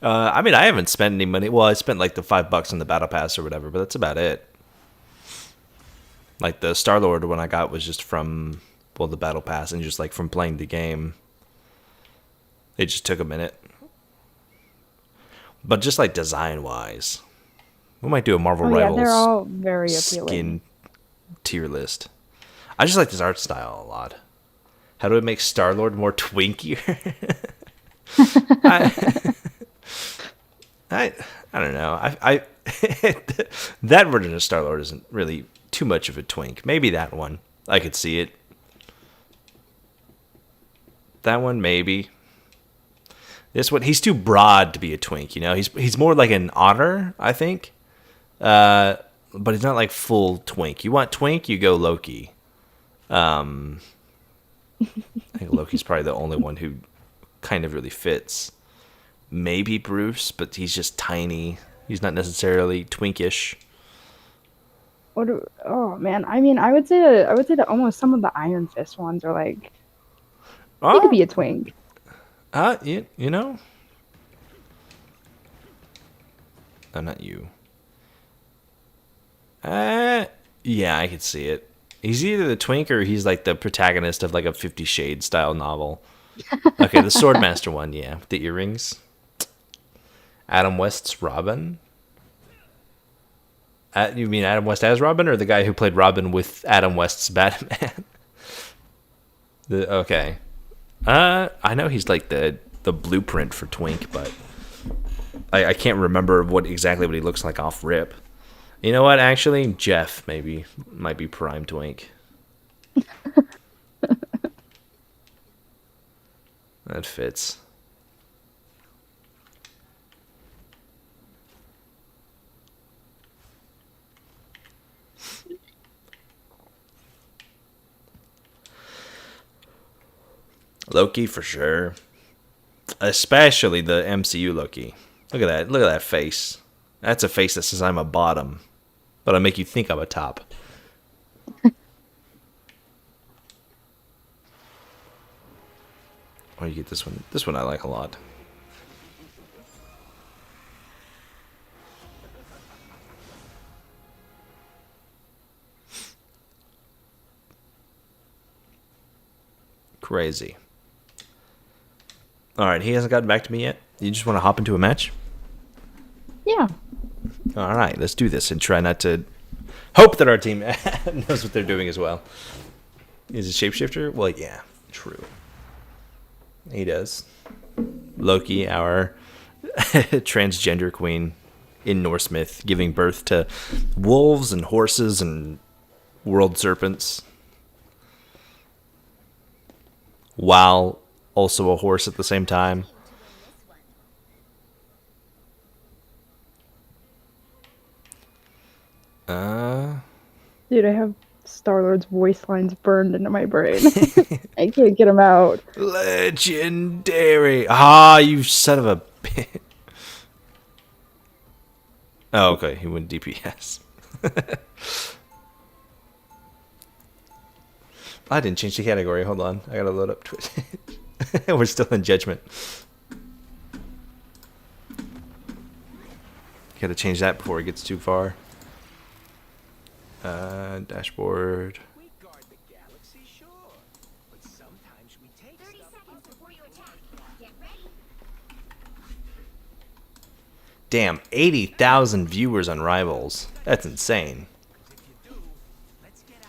I mean, I haven't spent any money. Well, I spent like the $5 on the Battle Pass or whatever, but that's about it. Like the Star-Lord one I got was just from, well, the Battle Pass and just like from playing the game. It just took a minute. But just like design-wise, we might do a Marvel Rivals they're all very appealing. Skin tier list. I just like this art style a lot. How do I make Star-Lord more twinkier? I don't know. I that version of Star-Lord isn't really too much of a twink. Maybe that one. I could see it. That one, maybe. This one, he's too broad to be a twink, you know? He's more like an otter, I think. But he's not like full twink. You want twink, you go Loki. I think Loki's probably the only one who kind of really fits. Maybe Bruce, but he's just tiny. He's not necessarily twinkish. Oh man, I mean, I would say that almost some of the Iron Fist ones are like, he could be a twink. You know? Oh, not you. Yeah, I could see it. He's either the twink or he's like the protagonist of like a 50 Shades style novel. Okay, the Swordmaster one, yeah, with the earrings. Adam West's Robin? You mean Adam West as Robin, or the guy who played Robin with Adam West's Batman? Okay. I know he's like the blueprint for twink, but I can't remember exactly what he looks like off rip. You know what? Actually, Jeff might be prime twink. That fits. Loki for sure. Especially the MCU Loki. Look at that. Look at that face. That's a face that says I'm a bottom. But I make you think I'm a top. Oh, you get this one. This one I like a lot. Crazy. Alright, he hasn't gotten back to me yet. You just want to hop into a match? Yeah. Alright, let's do this and try not to hope that our team knows what they're doing as well. Is it shapeshifter? Well, yeah, true. He does. Loki, our transgender queen in Norse myth, giving birth to wolves and horses and world serpents. While also a horse at the same time. Dude, I have Star-Lord's voice lines burned into my brain. I can't get them out. Legendary. Ah, you son of a bitch. Oh, okay. He went DPS. I didn't change the category. Hold on. I gotta load up Twitch. We're still in Judgment. Gotta change that before it gets too far. Dashboard. Damn, 80,000 viewers on Rivals. That's insane.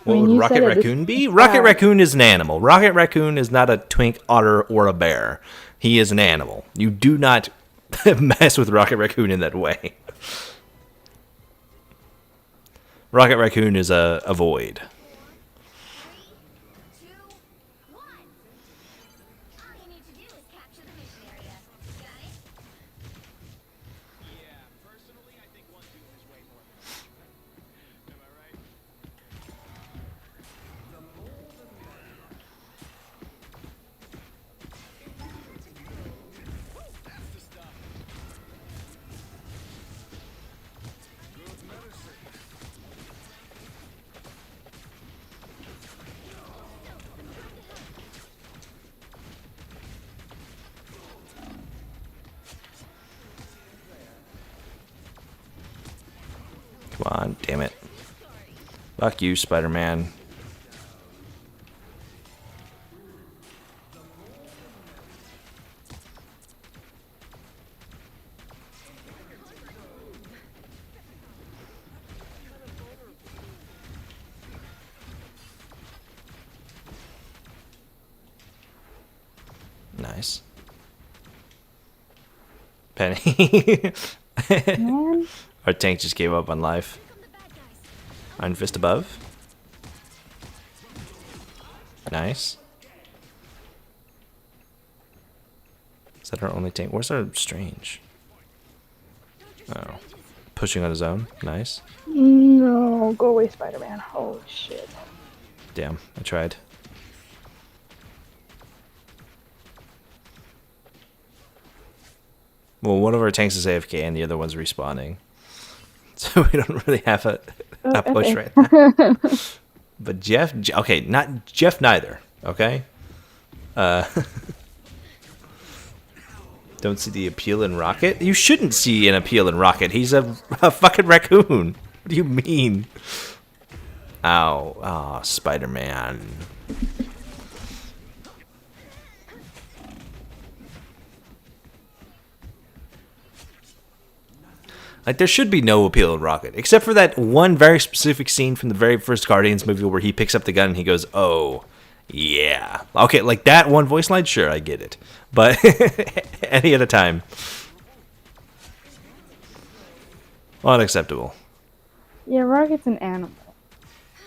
What would Rocket Raccoon be? Rocket Raccoon is an animal. Rocket Raccoon is not a twink, otter, or a bear. He is an animal. You do not mess with Rocket Raccoon in that way. Rocket Raccoon is a void. Come on, damn it. Fuck you, Spider-Man. Nice. Penny. Man. Our tank just gave up on life. Iron Fist above. Nice. Is that our only tank? Where's our Strange? Oh. Pushing on his own. Nice. No, go away, Spider-Man. Holy shit. Damn, I tried. Well, one of our tanks is AFK and the other one's respawning. So we don't really have a push right now. But Jeff, okay, not Jeff neither, okay? Don't see the appeal in Rocket? You shouldn't see an appeal in Rocket. He's a fucking raccoon. What do you mean? Ow. Oh, Spider-Man. Like, there should be no appeal in Rocket, except for that one very specific scene from the very first Guardians movie where he picks up the gun and he goes, oh, yeah. Okay, like that one voice line, sure, I get it. But any other time, unacceptable. Yeah, Rocket's an animal.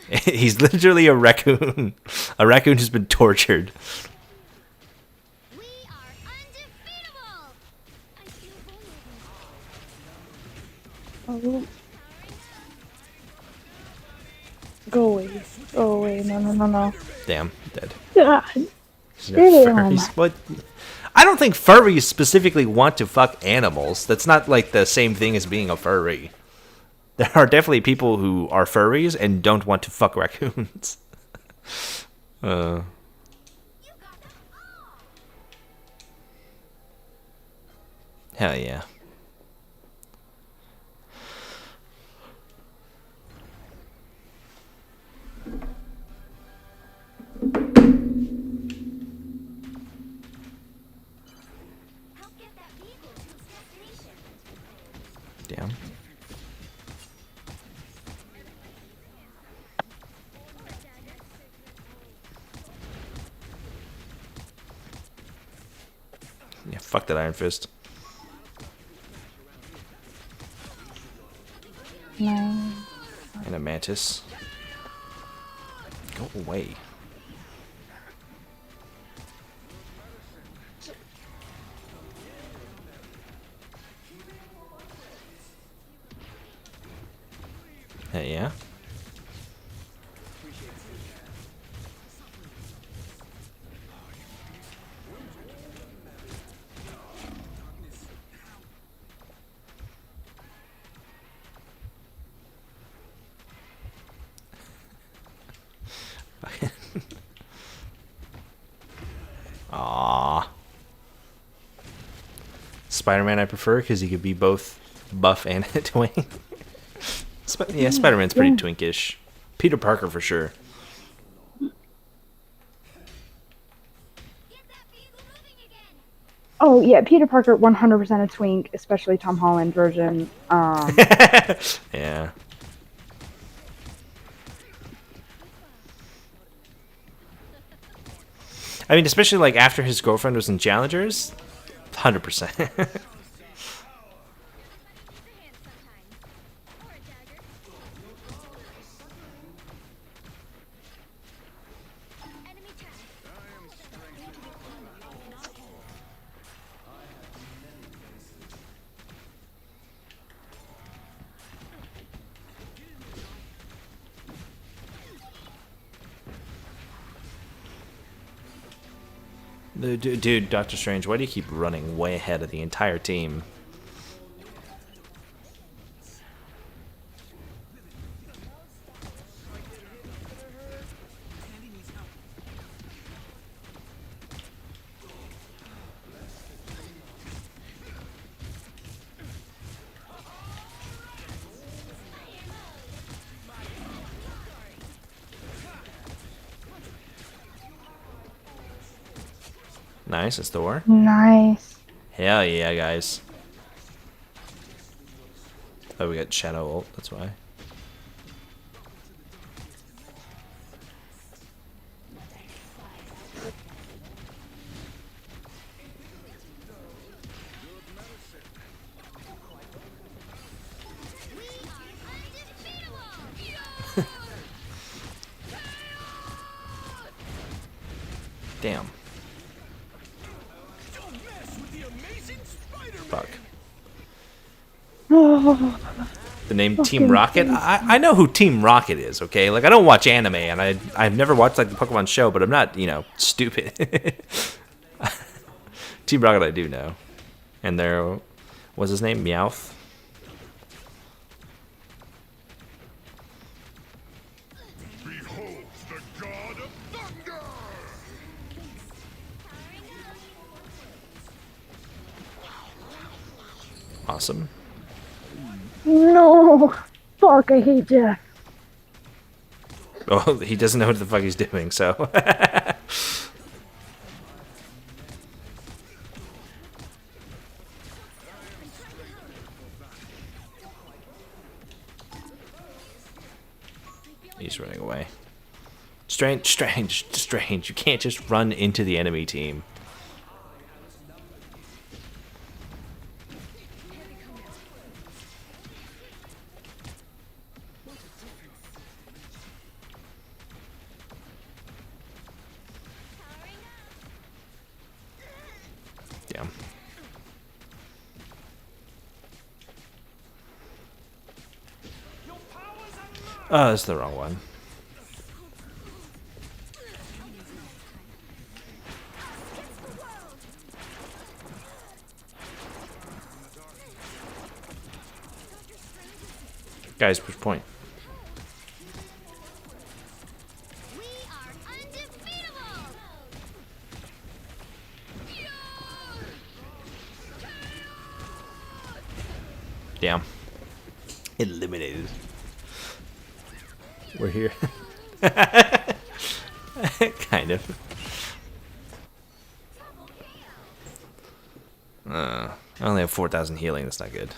He's literally a raccoon. A raccoon who's been tortured. Oh. Go away. Go away. No, no, no, no. Damn, dead. God. Really, Furries? What? I don't think furries specifically want to fuck animals. That's not like the same thing as being a furry. There are definitely people who are furries and don't want to fuck raccoons. Hell yeah. Damn. Yeah, fuck that Iron Fist. Nice. And a Mantis. Go away. Hey, yeah. Aww. Spider-Man I prefer because he could be both buff and a twink. Yeah, Spider-Man's pretty twinkish. Peter Parker for sure. Oh yeah, Peter Parker 100% a twink, especially Tom Holland version. Yeah. I mean, especially like after his girlfriend was in Challengers, 100%. Dude, Doctor Strange, why do you keep running way ahead of the entire team? Nice, it's Thor. Nice. Hell yeah, guys. Oh, we got Shadow ult, that's why. Damn. Fuck. The name Team Rocket? I know who Team Rocket is, okay? Like, I don't watch anime, and I've never watched, like, the Pokemon show, but I'm not, you know, stupid. Team Rocket I do know. And there... What's his name? Meowth? Awesome. No! Fuck, I hate Jeff. Oh, he doesn't know what the fuck he's doing, so... He's running away. Strange. You can't just run into the enemy team. Damn. Oh, that's the wrong one. Guys, push point. Damn. Eliminated. We're here. Kind of. I only have 4,000 healing. That's not good.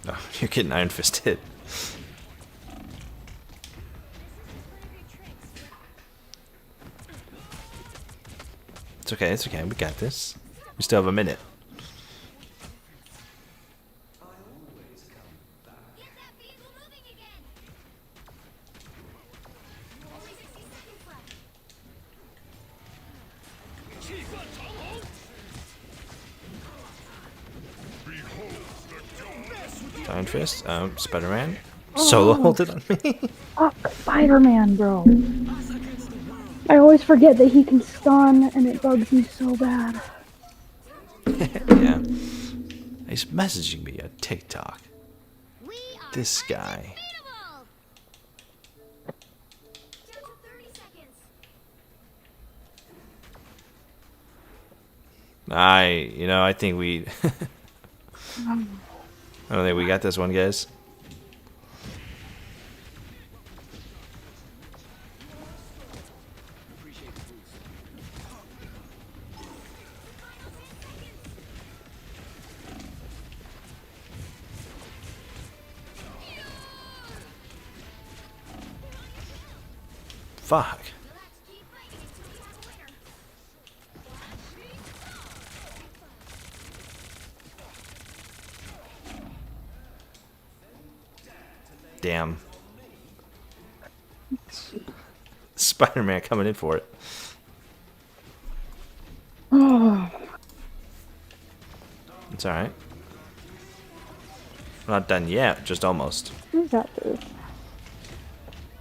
Oh, you're getting Iron Fisted. It's okay, it's okay. We got this. We still have a minute. Iron Fist, Spider-Man. Solo ulted on me. Fuck, Spider-Man, bro. I always forget that he can stun, and it bugs me so bad. Yeah. He's messaging me on TikTok. This guy. I think we... I don't think we got this one, guys. Fuck. Damn. Spider-Man coming in for it. It's alright. We're not done yet, just almost. You got this.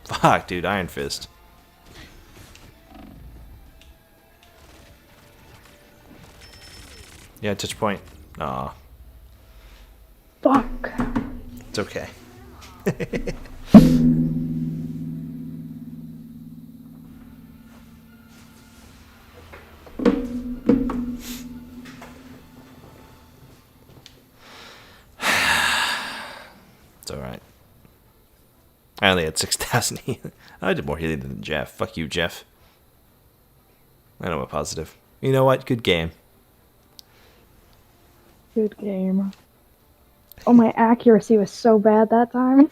Fuck, dude, Iron Fist. Yeah, touch point. Aw. Fuck. It's okay. It's alright. I only had 6,000 healing. I did more healing than Jeff. Fuck you, Jeff. I know I'm positive. You know what? Good game. Good game. Oh, my accuracy was so bad that time.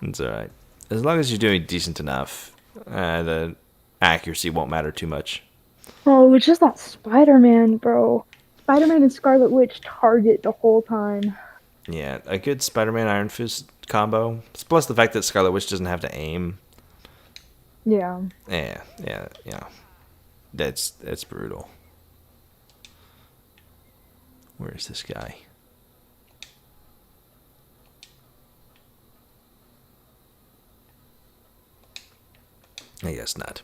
It's alright. As long as you're doing decent enough, the accuracy won't matter too much. Oh, it's just that Spider-Man, bro. Spider-Man and Scarlet Witch target the whole time. Yeah, a good Spider-Man Iron Fist combo. Plus the fact that Scarlet Witch doesn't have to aim. Yeah. Yeah. That's brutal. Where is this guy? I guess not.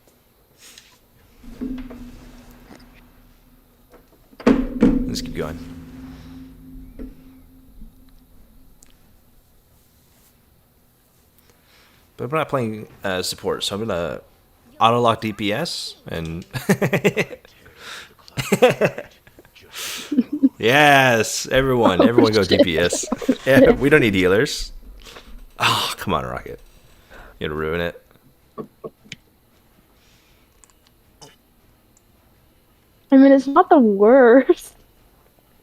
Let's keep going. But I'm not playing support, so I'm gonna auto-lock DPS and... Yes, everyone go DPS. Yeah, we don't need healers. Oh, come on, Rocket. You're gonna ruin it. I mean, it's not the worst.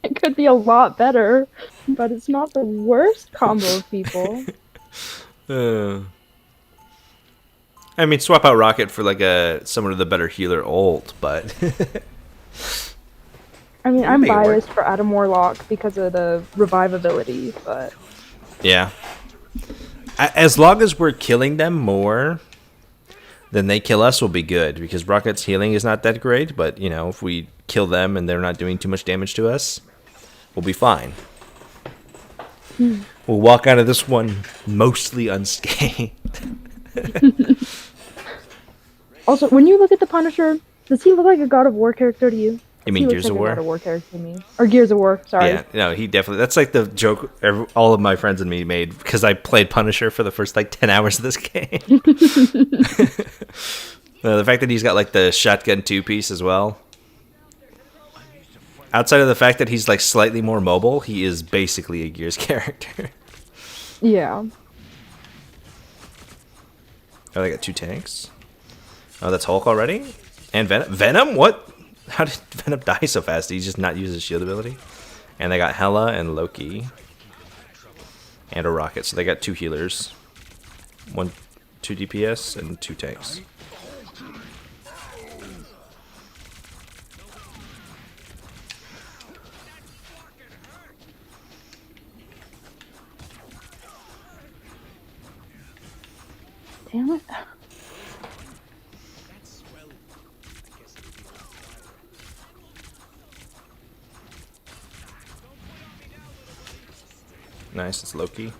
It could be a lot better, but it's not the worst combo of people. I mean, swap out Rocket for like someone with a better healer ult, but... I mean, I'm biased for Adam Warlock because of the revivability, but... Yeah. As long as we're killing them more, then they kill us, we'll be good. Because Rocket's healing is not that great, but, you know, if we kill them and they're not doing too much damage to us, we'll be fine. We'll walk out of this one mostly unscathed. Also, when you look at the Punisher, does he look like a God of War character to you? You mean He Gears looks of like War? a God of War character to me. Or Gears of War, sorry. Yeah, no, he definitely. That's like the joke all of my friends and me made because I played Punisher for the first like 10 hours of this game. The fact that he's got like the shotgun 2-piece as well. Outside of the fact that he's like slightly more mobile, he is basically a Gears character. Yeah. Oh, they got 2 tanks. Oh, that's Hulk already? And Venom? Venom? What? How did Venom die so fast? Did he just not use his shield ability? And they got Hela and Loki. And a Rocket. So they got 2 healers. 2 DPS and 2 tanks. Damn it. Nice, it's Loki.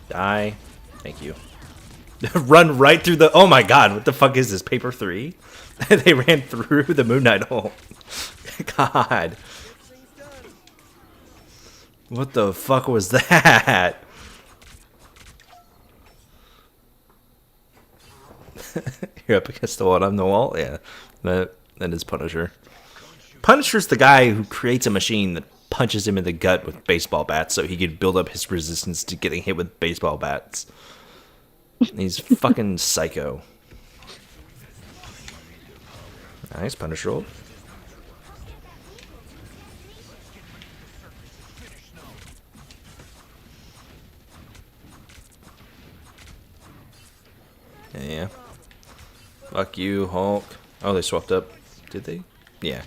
Die. Thank you. Run right through the... Oh my god, what the fuck is this? Paper 3? They ran through the Moon Knight hole. God. What the fuck was that? You're up against the wall, I'm the wall? Yeah, that is Punisher. Punisher's the guy who creates a machine that punches him in the gut with baseball bats so he could build up his resistance to getting hit with baseball bats. He's fucking psycho. Nice, Punisher roll. Yeah. Fuck you, Hulk. Oh, they swapped up. Did they? Yeah.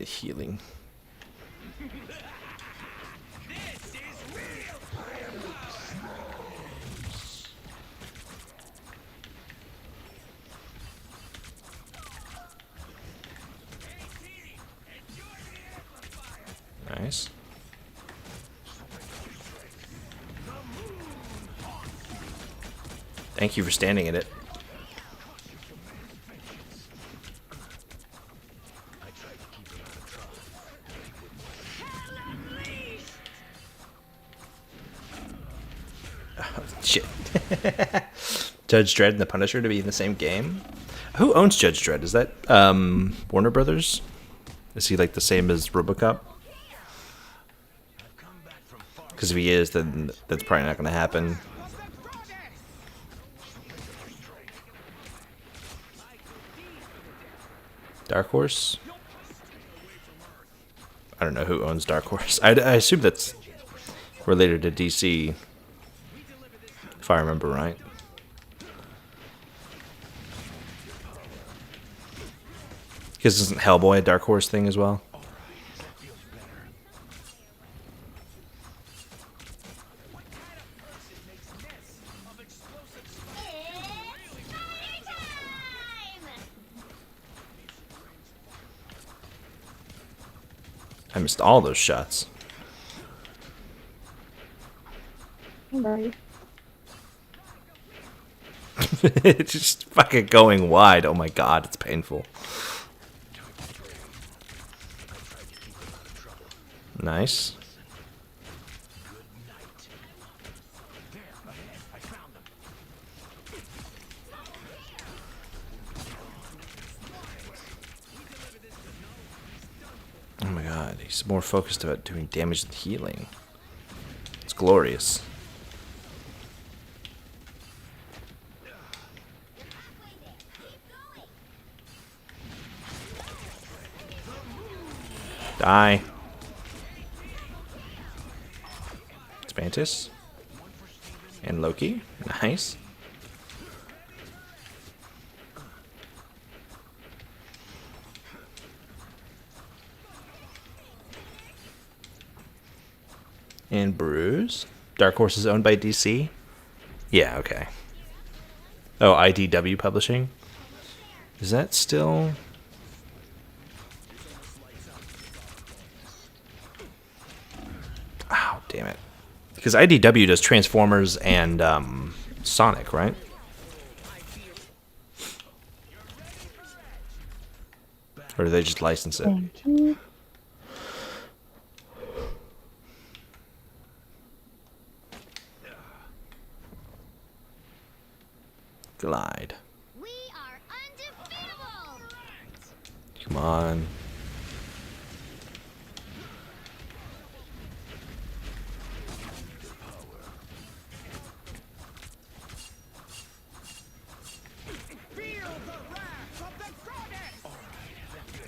Healing. Nice. Thank you for standing in it. Oh, shit. Judge Dredd and the Punisher to be in the same game? Who owns Judge Dredd? Is that Warner Brothers? Is he like the same as RoboCop? Because if he is, then that's probably not going to happen. Dark Horse? I don't know who owns Dark Horse. I assume that's related to DC, if I remember right. Because isn't Hellboy a Dark Horse thing as well? I missed all those shots. Right. It's just fucking going wide. Oh my god, it's painful. Nice. Oh my god, he's more focused about doing damage than healing. It's glorious. Die. Mantis. And Loki. Nice. And Bruise. Dark Horse is owned by DC? Yeah, okay. Oh, IDW Publishing? Is that still... Oh, damn it. Because IDW does Transformers and Sonic, right? Or do they just license it? Glide. We are undefeatable. Come on.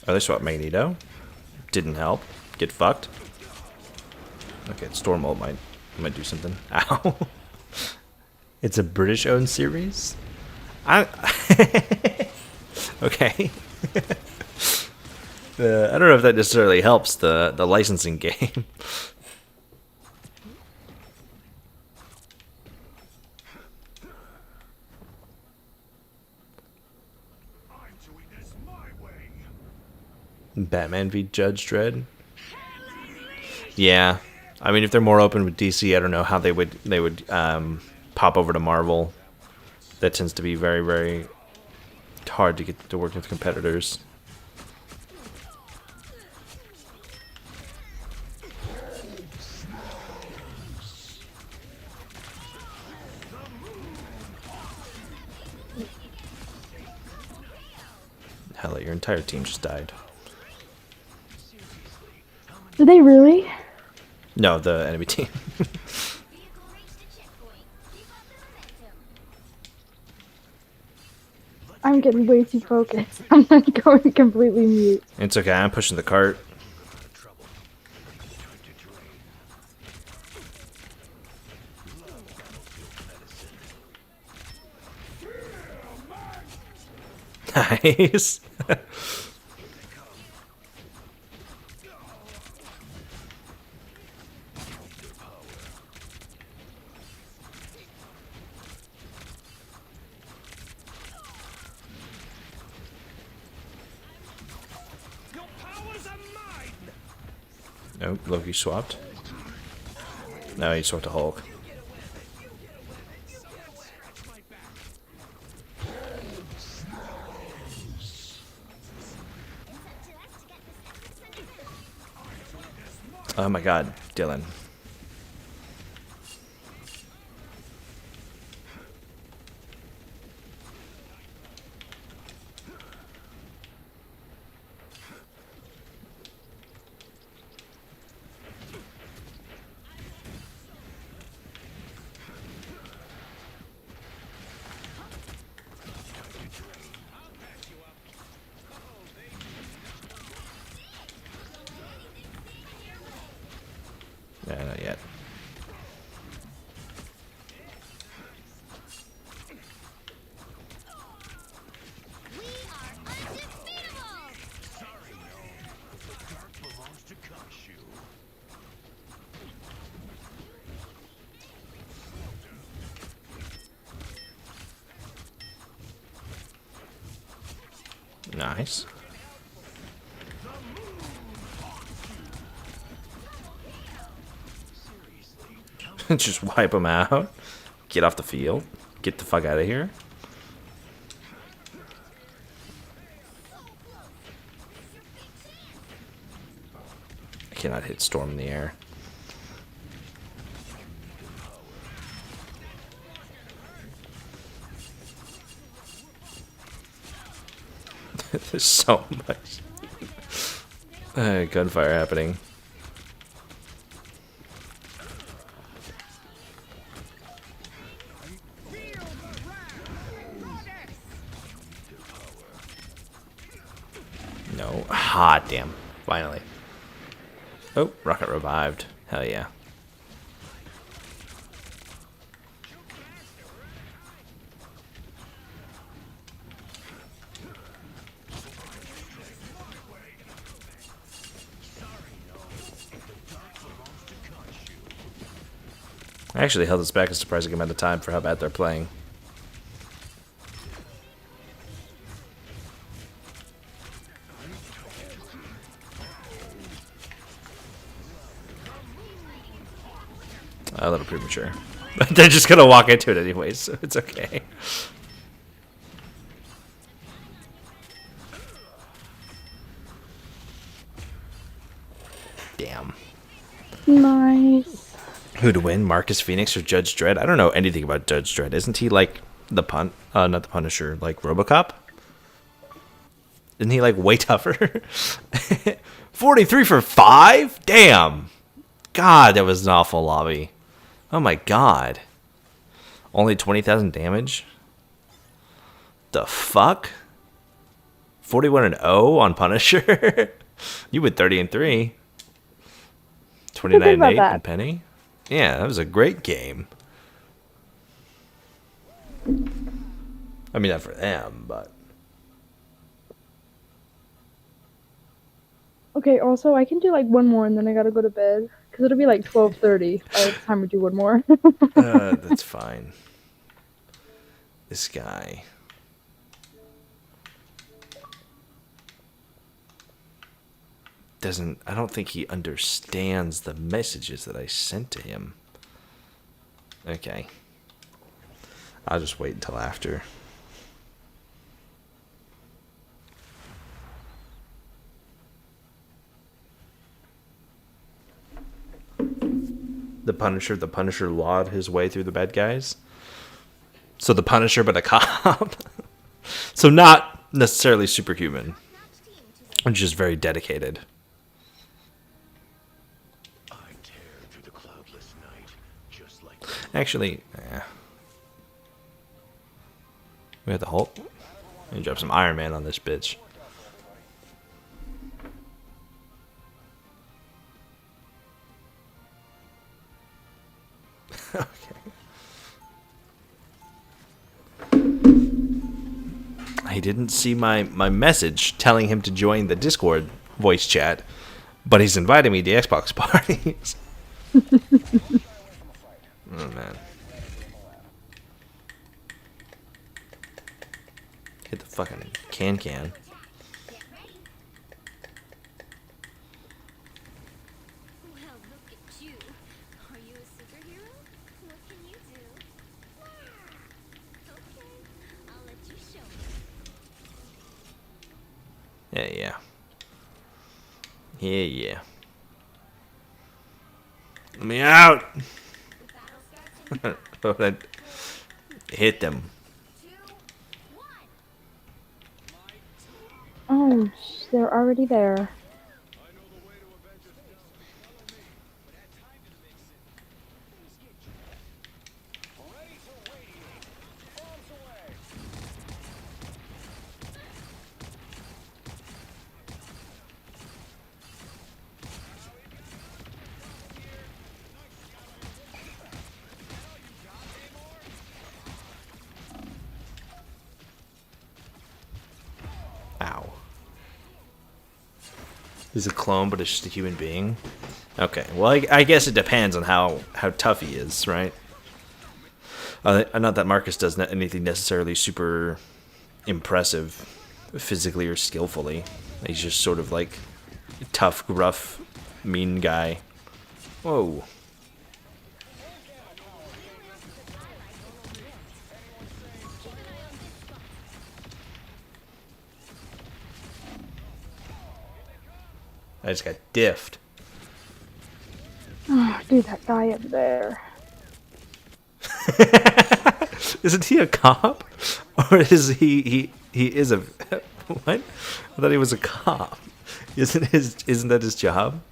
Oh, they swapped Magneto. Didn't help. Get fucked. Okay, Stormbolt might do something. Ow. It's a British-owned series? Okay. I don't know if that necessarily helps the licensing game. Batman v Judge Dredd. Yeah, I mean, if they're more open with DC, I don't know how they would pop over to Marvel. That tends to be very, very hard to get to work with competitors. Hell, your entire team just died. Did they really? No, the enemy team. I'm getting way too focused. I'm like going completely mute. It's okay, I'm pushing the cart. Nice. Nope, Loki swapped. No, he swapped to Hulk. Oh my god, Dylan. Yeah, not yet. Nice. Just wipe them out. Get off the field. Get the fuck out of here. I cannot hit Storm in the air. There's so much gunfire happening. No. Ah, damn. Finally. Oh, Rocket revived. Hell yeah. I actually held us back a surprising amount of time for how bad they're playing. A little premature. They're just gonna walk into it anyways, so it's okay. Damn. Nice. Who to win, Marcus Phoenix or Judge Dredd? I don't know anything about Judge Dredd. Isn't he like the not the Punisher, like RoboCop? Isn't he like way tougher? 43 for 5? Damn. God, that was an awful lobby. Oh my god. Only 20,000 damage? The fuck? 41-0 on Punisher? You went 30-3. 29-8 on Penny? Yeah, that was a great game. I mean, not for them, but... Okay, also, I can do like one more and then I gotta go to bed. Because it'll be like 12:30 by the time we do one more. That's fine. This guy. I don't think he understands the messages that I sent to him. Okay. I'll just wait until after. The Punisher lawed his way through the bad guys. So the Punisher, but a cop. So not necessarily superhuman. Just very dedicated. Actually, we have the Hulk. Let me drop some Iron Man on this bitch. He didn't see my message telling him to join the Discord voice chat, but he's inviting me to Xbox parties. Oh man. Hit the fucking can. Yeah. Let me out! Hit them. Oh, they're already there. Ow. He's a clone, but it's just a human being. Okay, well, I guess it depends on how tough he is, right? Not that Marcus does anything necessarily super impressive physically or skillfully. He's just sort of like a tough, gruff, mean guy. Whoa. I just got diffed. Oh, dude, that guy up there. Isn't he a cop? Or is he is a what? I thought he was a cop. Isn't that his job?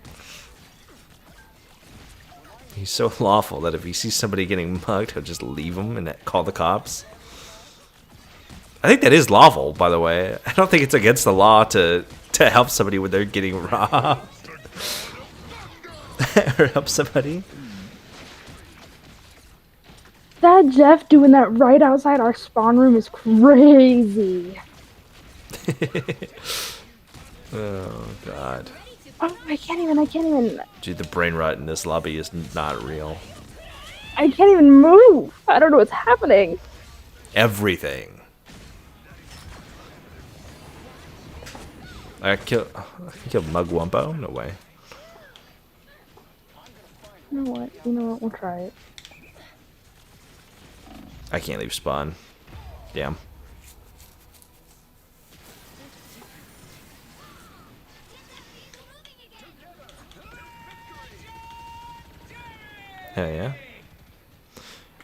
He's so lawful that if he sees somebody getting mugged, he'll just leave them and call the cops. I think that is lawful, by the way. I don't think it's against the law to help somebody when they're getting robbed. Or help somebody. That Jeff doing that right outside our spawn room is crazy. Oh, God. Oh, I can't even. Dude, the brain rot in this lobby is not real. I can't even move. I don't know what's happening. Everything. I can kill Mugwumpo? No way. You know what? You know what? We'll try it. I can't leave spawn. Damn. Hell yeah.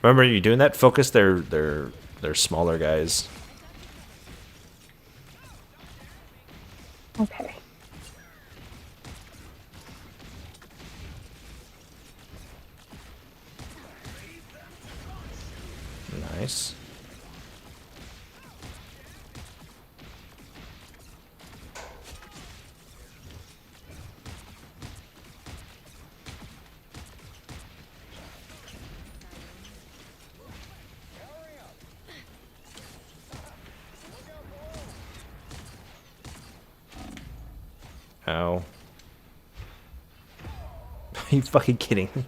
Remember you doing that? Focus their smaller guys. Okay. Nice. Ow. Are you fucking kidding me?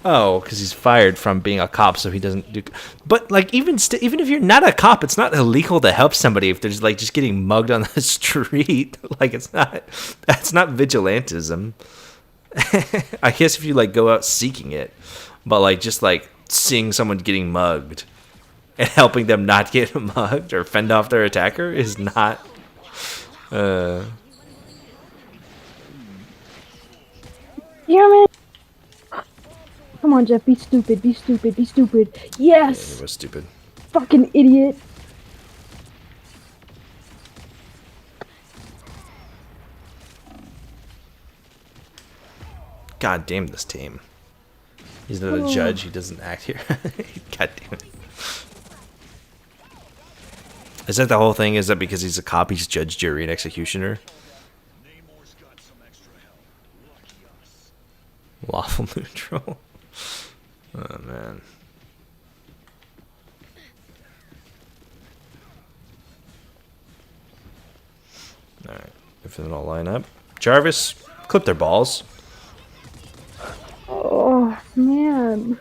Oh, because he's fired from being a cop, so he doesn't do. But like, even if you're not a cop, it's not illegal to help somebody if they're like just getting mugged on the street. Like, it's not. That's not vigilantism. I guess if you like go out seeking it, but like just like seeing someone getting mugged and helping them not get mugged or fend off their attacker is not. Damn it! Come on, Jeff. Be stupid. Be stupid. Be stupid. Yes. It was stupid. Fucking idiot. God damn this team. He's not a judge. He doesn't act here. God damn it. Is that the whole thing? Is that because he's a cop, he's judge, jury, and executioner? Lawful neutral. Oh, man. Alright. If they all line up. Jarvis, clip their balls. Oh, man.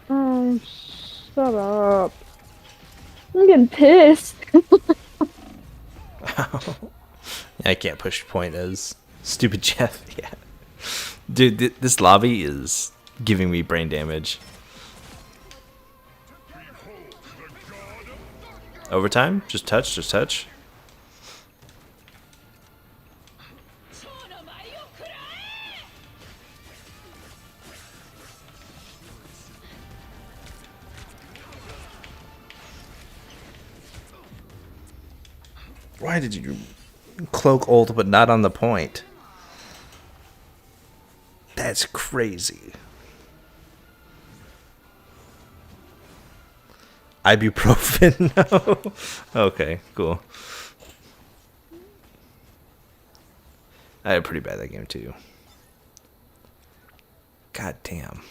Oh, shut up. I'm getting pissed. I can't push point as stupid Jeff. Yeah. Dude, this lobby is giving me brain damage. Overtime? Just touch, just touch. Why did you cloak ult but not on the point? That's crazy. Ibuprofen? No. Okay, cool. I had pretty bad that game too. God damn.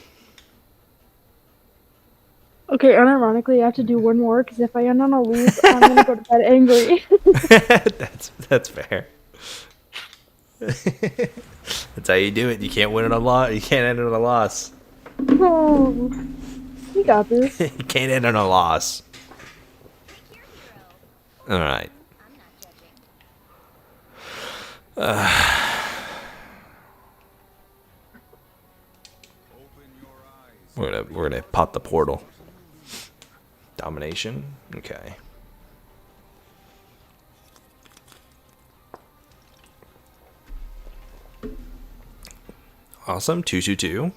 Okay, unironically, I have to do one more because if I end on a lose, I'm gonna go to bed angry. That's fair. That's how you do it. You can't win on a loss. You can't end on a loss. Oh, you got this. You can't end on a loss. All right. We're gonna pop the portal. Domination. Okay. Awesome. 2-2-2.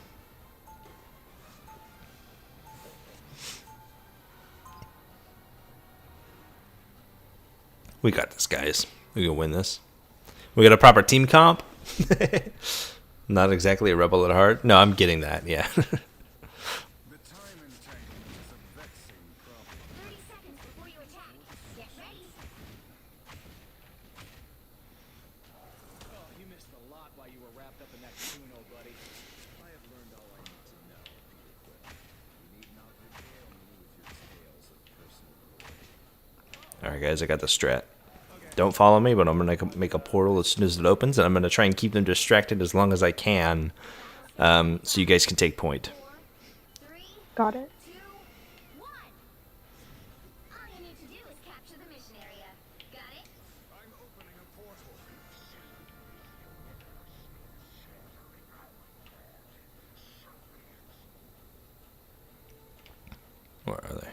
We got this, guys. We can win this. We got a proper team comp. Not exactly a rebel at heart. No, I'm getting that. Yeah. guys. I got the strat. Don't follow me, but I'm going to make a portal as soon as it opens, and I'm going to try and keep them distracted as long as I can, so you guys can take point. Got it. Where are they?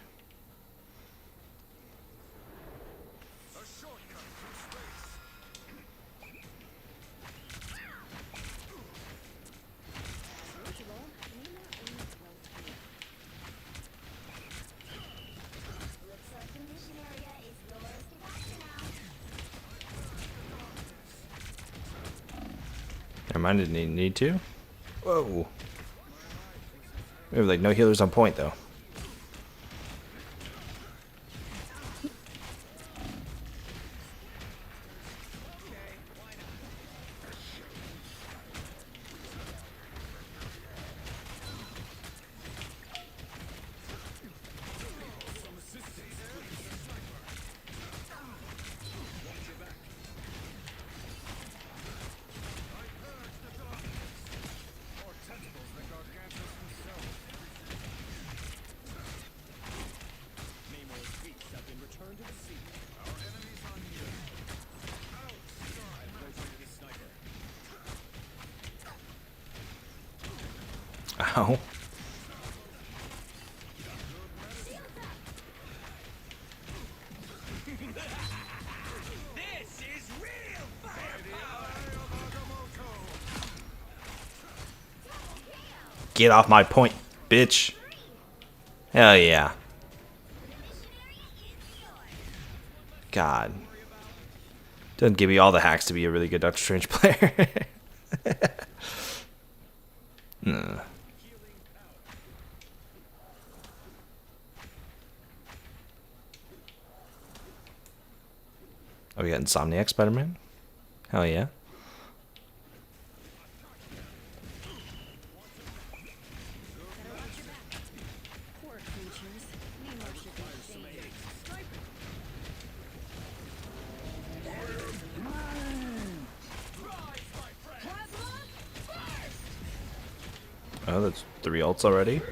Never mind, I didn't need to. Whoa. We have like no healers on point though. Ow. Get off my point, bitch. Hell yeah. God. Doesn't give me all the hacks to be a really good Doctor Strange player. No. Oh, we got Insomniac Spider-Man? Hell yeah. Oh, that's 3 ults already?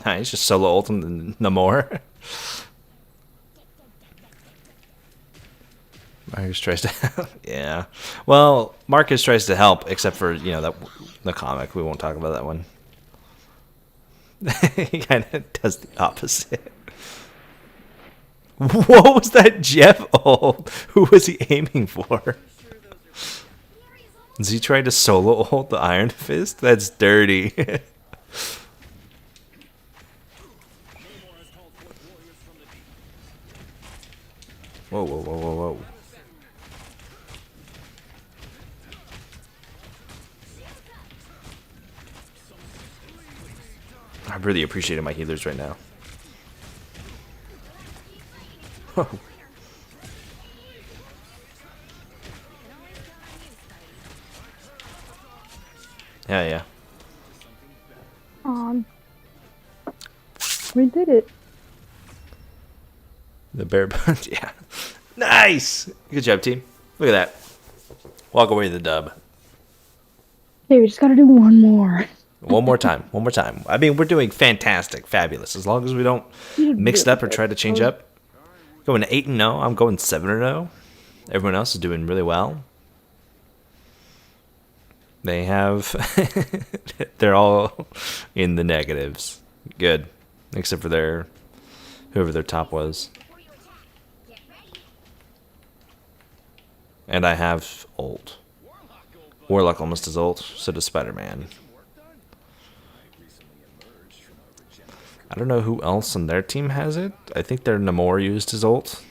Nice, just solo ult and Namor. Marcus tries to help. Yeah. Well, Marcus tries to help, except for, you know, that the comic. We won't talk about that one. He kind of does the opposite. What was that Jeff ult? Who was he aiming for? Is he trying to solo ult the Iron Fist? That's dirty. Whoa, whoa, whoa, whoa, whoa. I'm really appreciating my healers right now. Yeah. We did it. The bear punch, yeah. Nice! Good job, team. Look at that. Walk away with the dub. Hey, we just gotta do one more. One more time. One more time. I mean, we're doing fantastic, fabulous. As long as we don't mix it up or try to change up. Going 8-0. I'm going 7-0. Everyone else is doing really well. They have... they're all in the negatives. Good. Except for their... whoever their top was. And I have ult. Warlock almost has ult, so does Spider-Man. I don't know who else on their team has it. I think their Namor used his ult.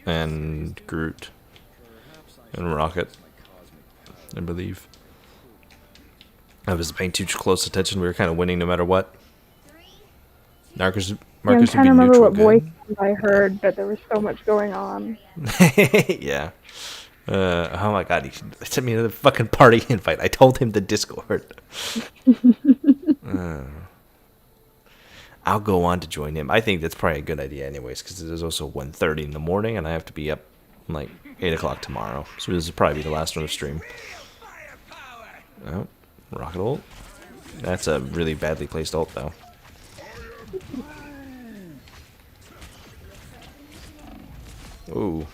and Groot and Rocket, I believe. I was paying too close attention. We were kind of winning no matter what. Marcus I'm would trying be to remember neutral what voice good. I heard, but there was so much going on. Yeah. Oh my god, he sent me another fucking party invite. I told him the Discord. I'll go on to join him. I think that's probably a good idea anyways, because it is also 1:30 in the morning, and I have to be up like 8 o'clock tomorrow. So this will probably be the last one of stream. Oh, rocket ult. That's a really badly placed ult, though. Ooh.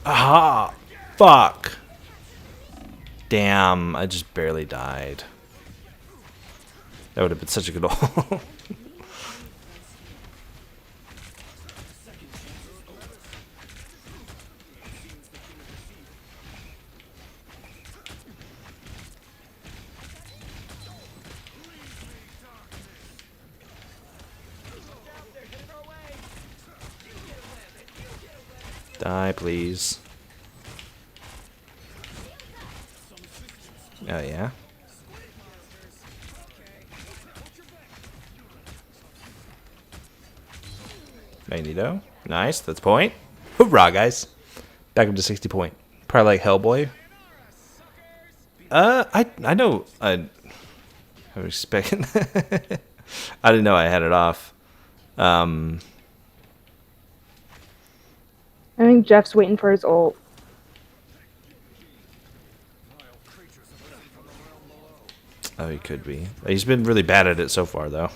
Aha! Fuck! Damn, I just barely died. That would have been such a good ult. Die, please. Oh, yeah? Magneto. Nice, that's point. Hoorah, guys. Back up to 60 point. Probably like Hellboy. I know. I was expecting. I didn't know I had it off. I think Jeff's waiting for his ult. Oh, he could be. He's been really bad at it so far, though.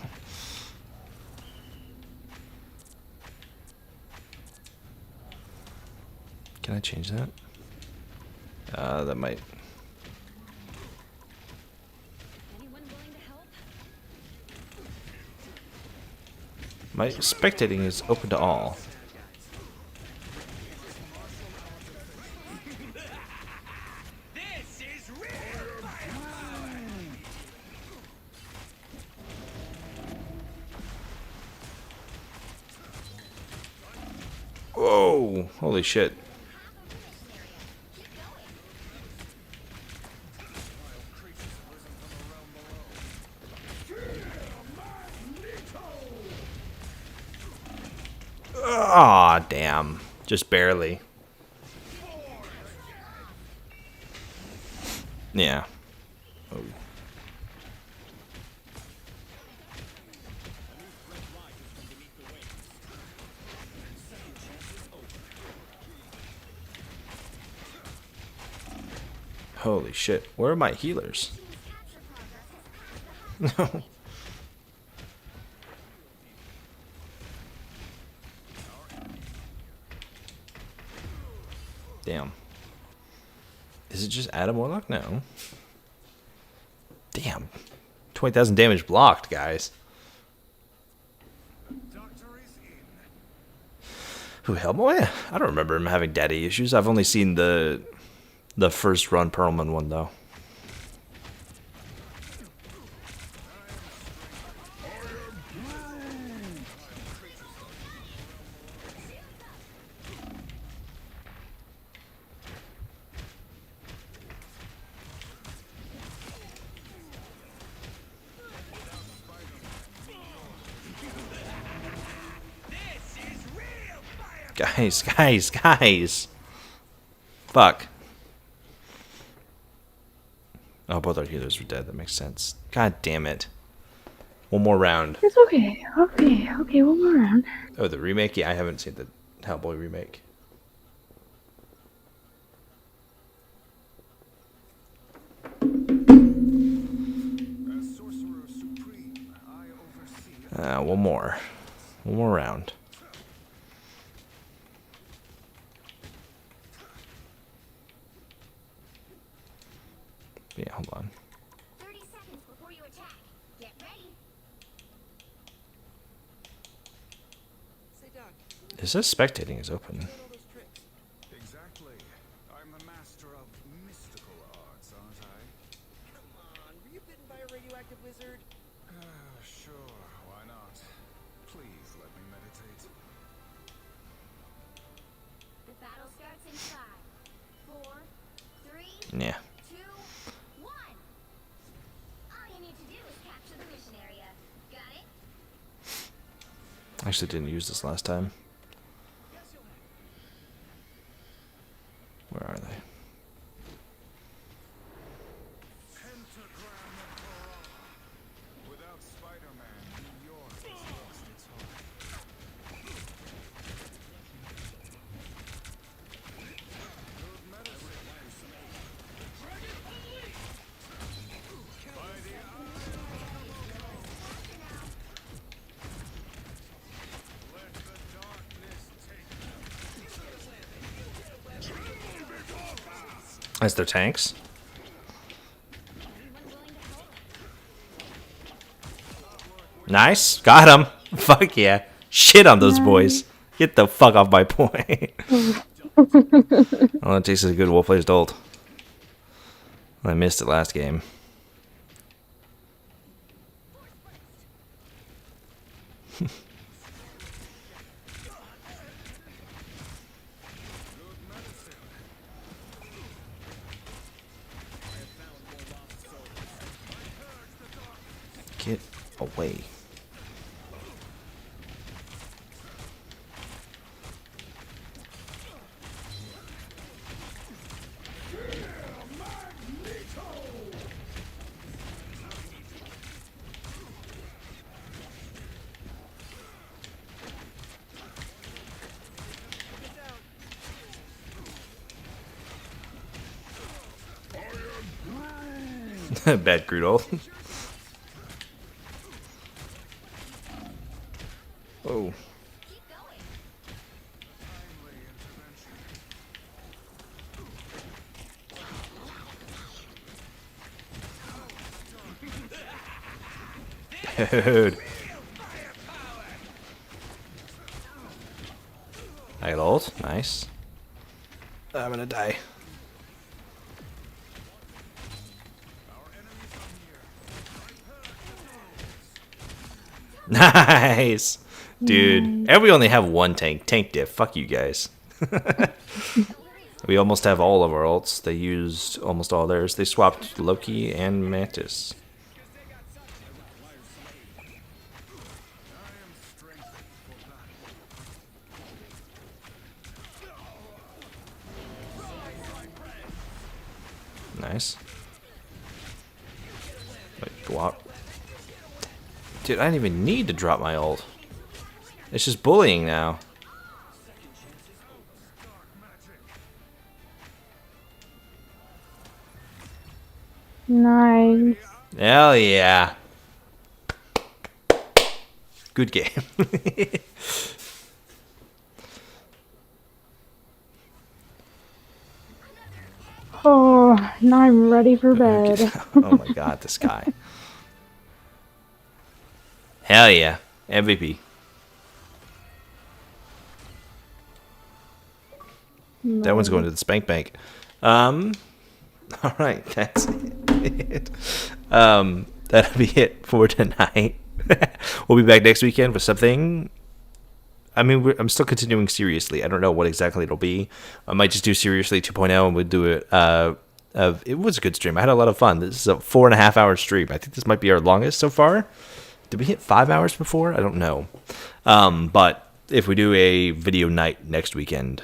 Can I change that? That might. My spectating is open to all. Whoa! Holy shit. Aw, damn. Just barely. Yeah. Oh. Holy shit. Where are my healers? No. Damn. Is it just Adam Warlock? No. Damn. 20,000 damage blocked, guys. Who, Hellboy? I don't remember him having daddy issues. I've only seen the first run Perlman one, though. Guys. Fuck. Oh, both our healers were dead. That makes sense. God damn it. One more round. It's okay. Okay, one more round. Oh, the remake? Yeah, I haven't seen the Hellboy remake. One more. One more round. Yeah, hold on. 30 seconds before you attack. Get ready. It says spectating is open. Exactly. I'm the master of mystical arts, aren't I? Come on, were you bitten by a radioactive wizard? Sure, why not? Please let me meditate. The battle starts in 5, 4, 3, Yeah. 2, 1. All you need to do is capture the mission area. Got it? I actually didn't use this last time. Where are they? Pentagram Emperor. Without Spider-Man, New York has lost its heart. Good medicine. By the let the darkness take That's their tanks. Nice. Got him. Fuck yeah. Shit on those boys. Get the fuck off my point. All it takes is a good well-placed ult. I missed it last game. Get away. Bad crude ult. Oh. Dude. I got ult. Nice. I'm gonna die. Nice. Dude. And we only have one tank. Tank diff. Fuck you guys. We almost have all of our ults. They used almost all theirs. They swapped Loki and Mantis. Nice. Wait, go out. Dude, I didn't even need to drop my ult. It's just bullying now. Nice. Hell yeah. Good game. Oh, now I'm ready for bed. Oh my god, this guy. Hell yeah. MVP. That one's going to the Spank Bank. Alright, that's it. That'll be it for tonight. We'll be back next weekend with something. I mean, I'm still continuing Seriously. I don't know what exactly it'll be. I might just do Seriously 2.0 and we'll do it. It was a good stream. I had a lot of fun. This is a 4.5 hour stream. I think this might be our longest so far. Did we hit 5 hours before? I don't know. But if we do a video night next weekend,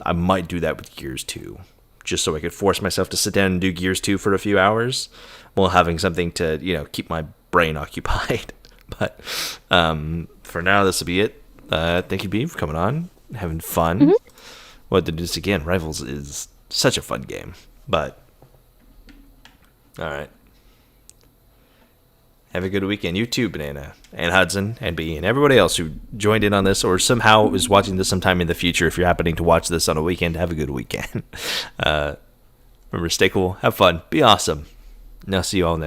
I might do that with Gears 2. Just so I could force myself to sit down and do Gears 2 for a few hours while having something to, keep my brain occupied. But for now, this will be it. Thank you, B, for coming on, having fun. Mm-hmm. Well, to do this again, Rivals is such a fun game. But, all right. Have a good weekend. You too, Banana, and Hudson, and B, and everybody else who joined in on this or somehow is watching this sometime in the future. If you're happening to watch this on a weekend, have a good weekend. Remember, stay cool, have fun, be awesome. And I'll see you all next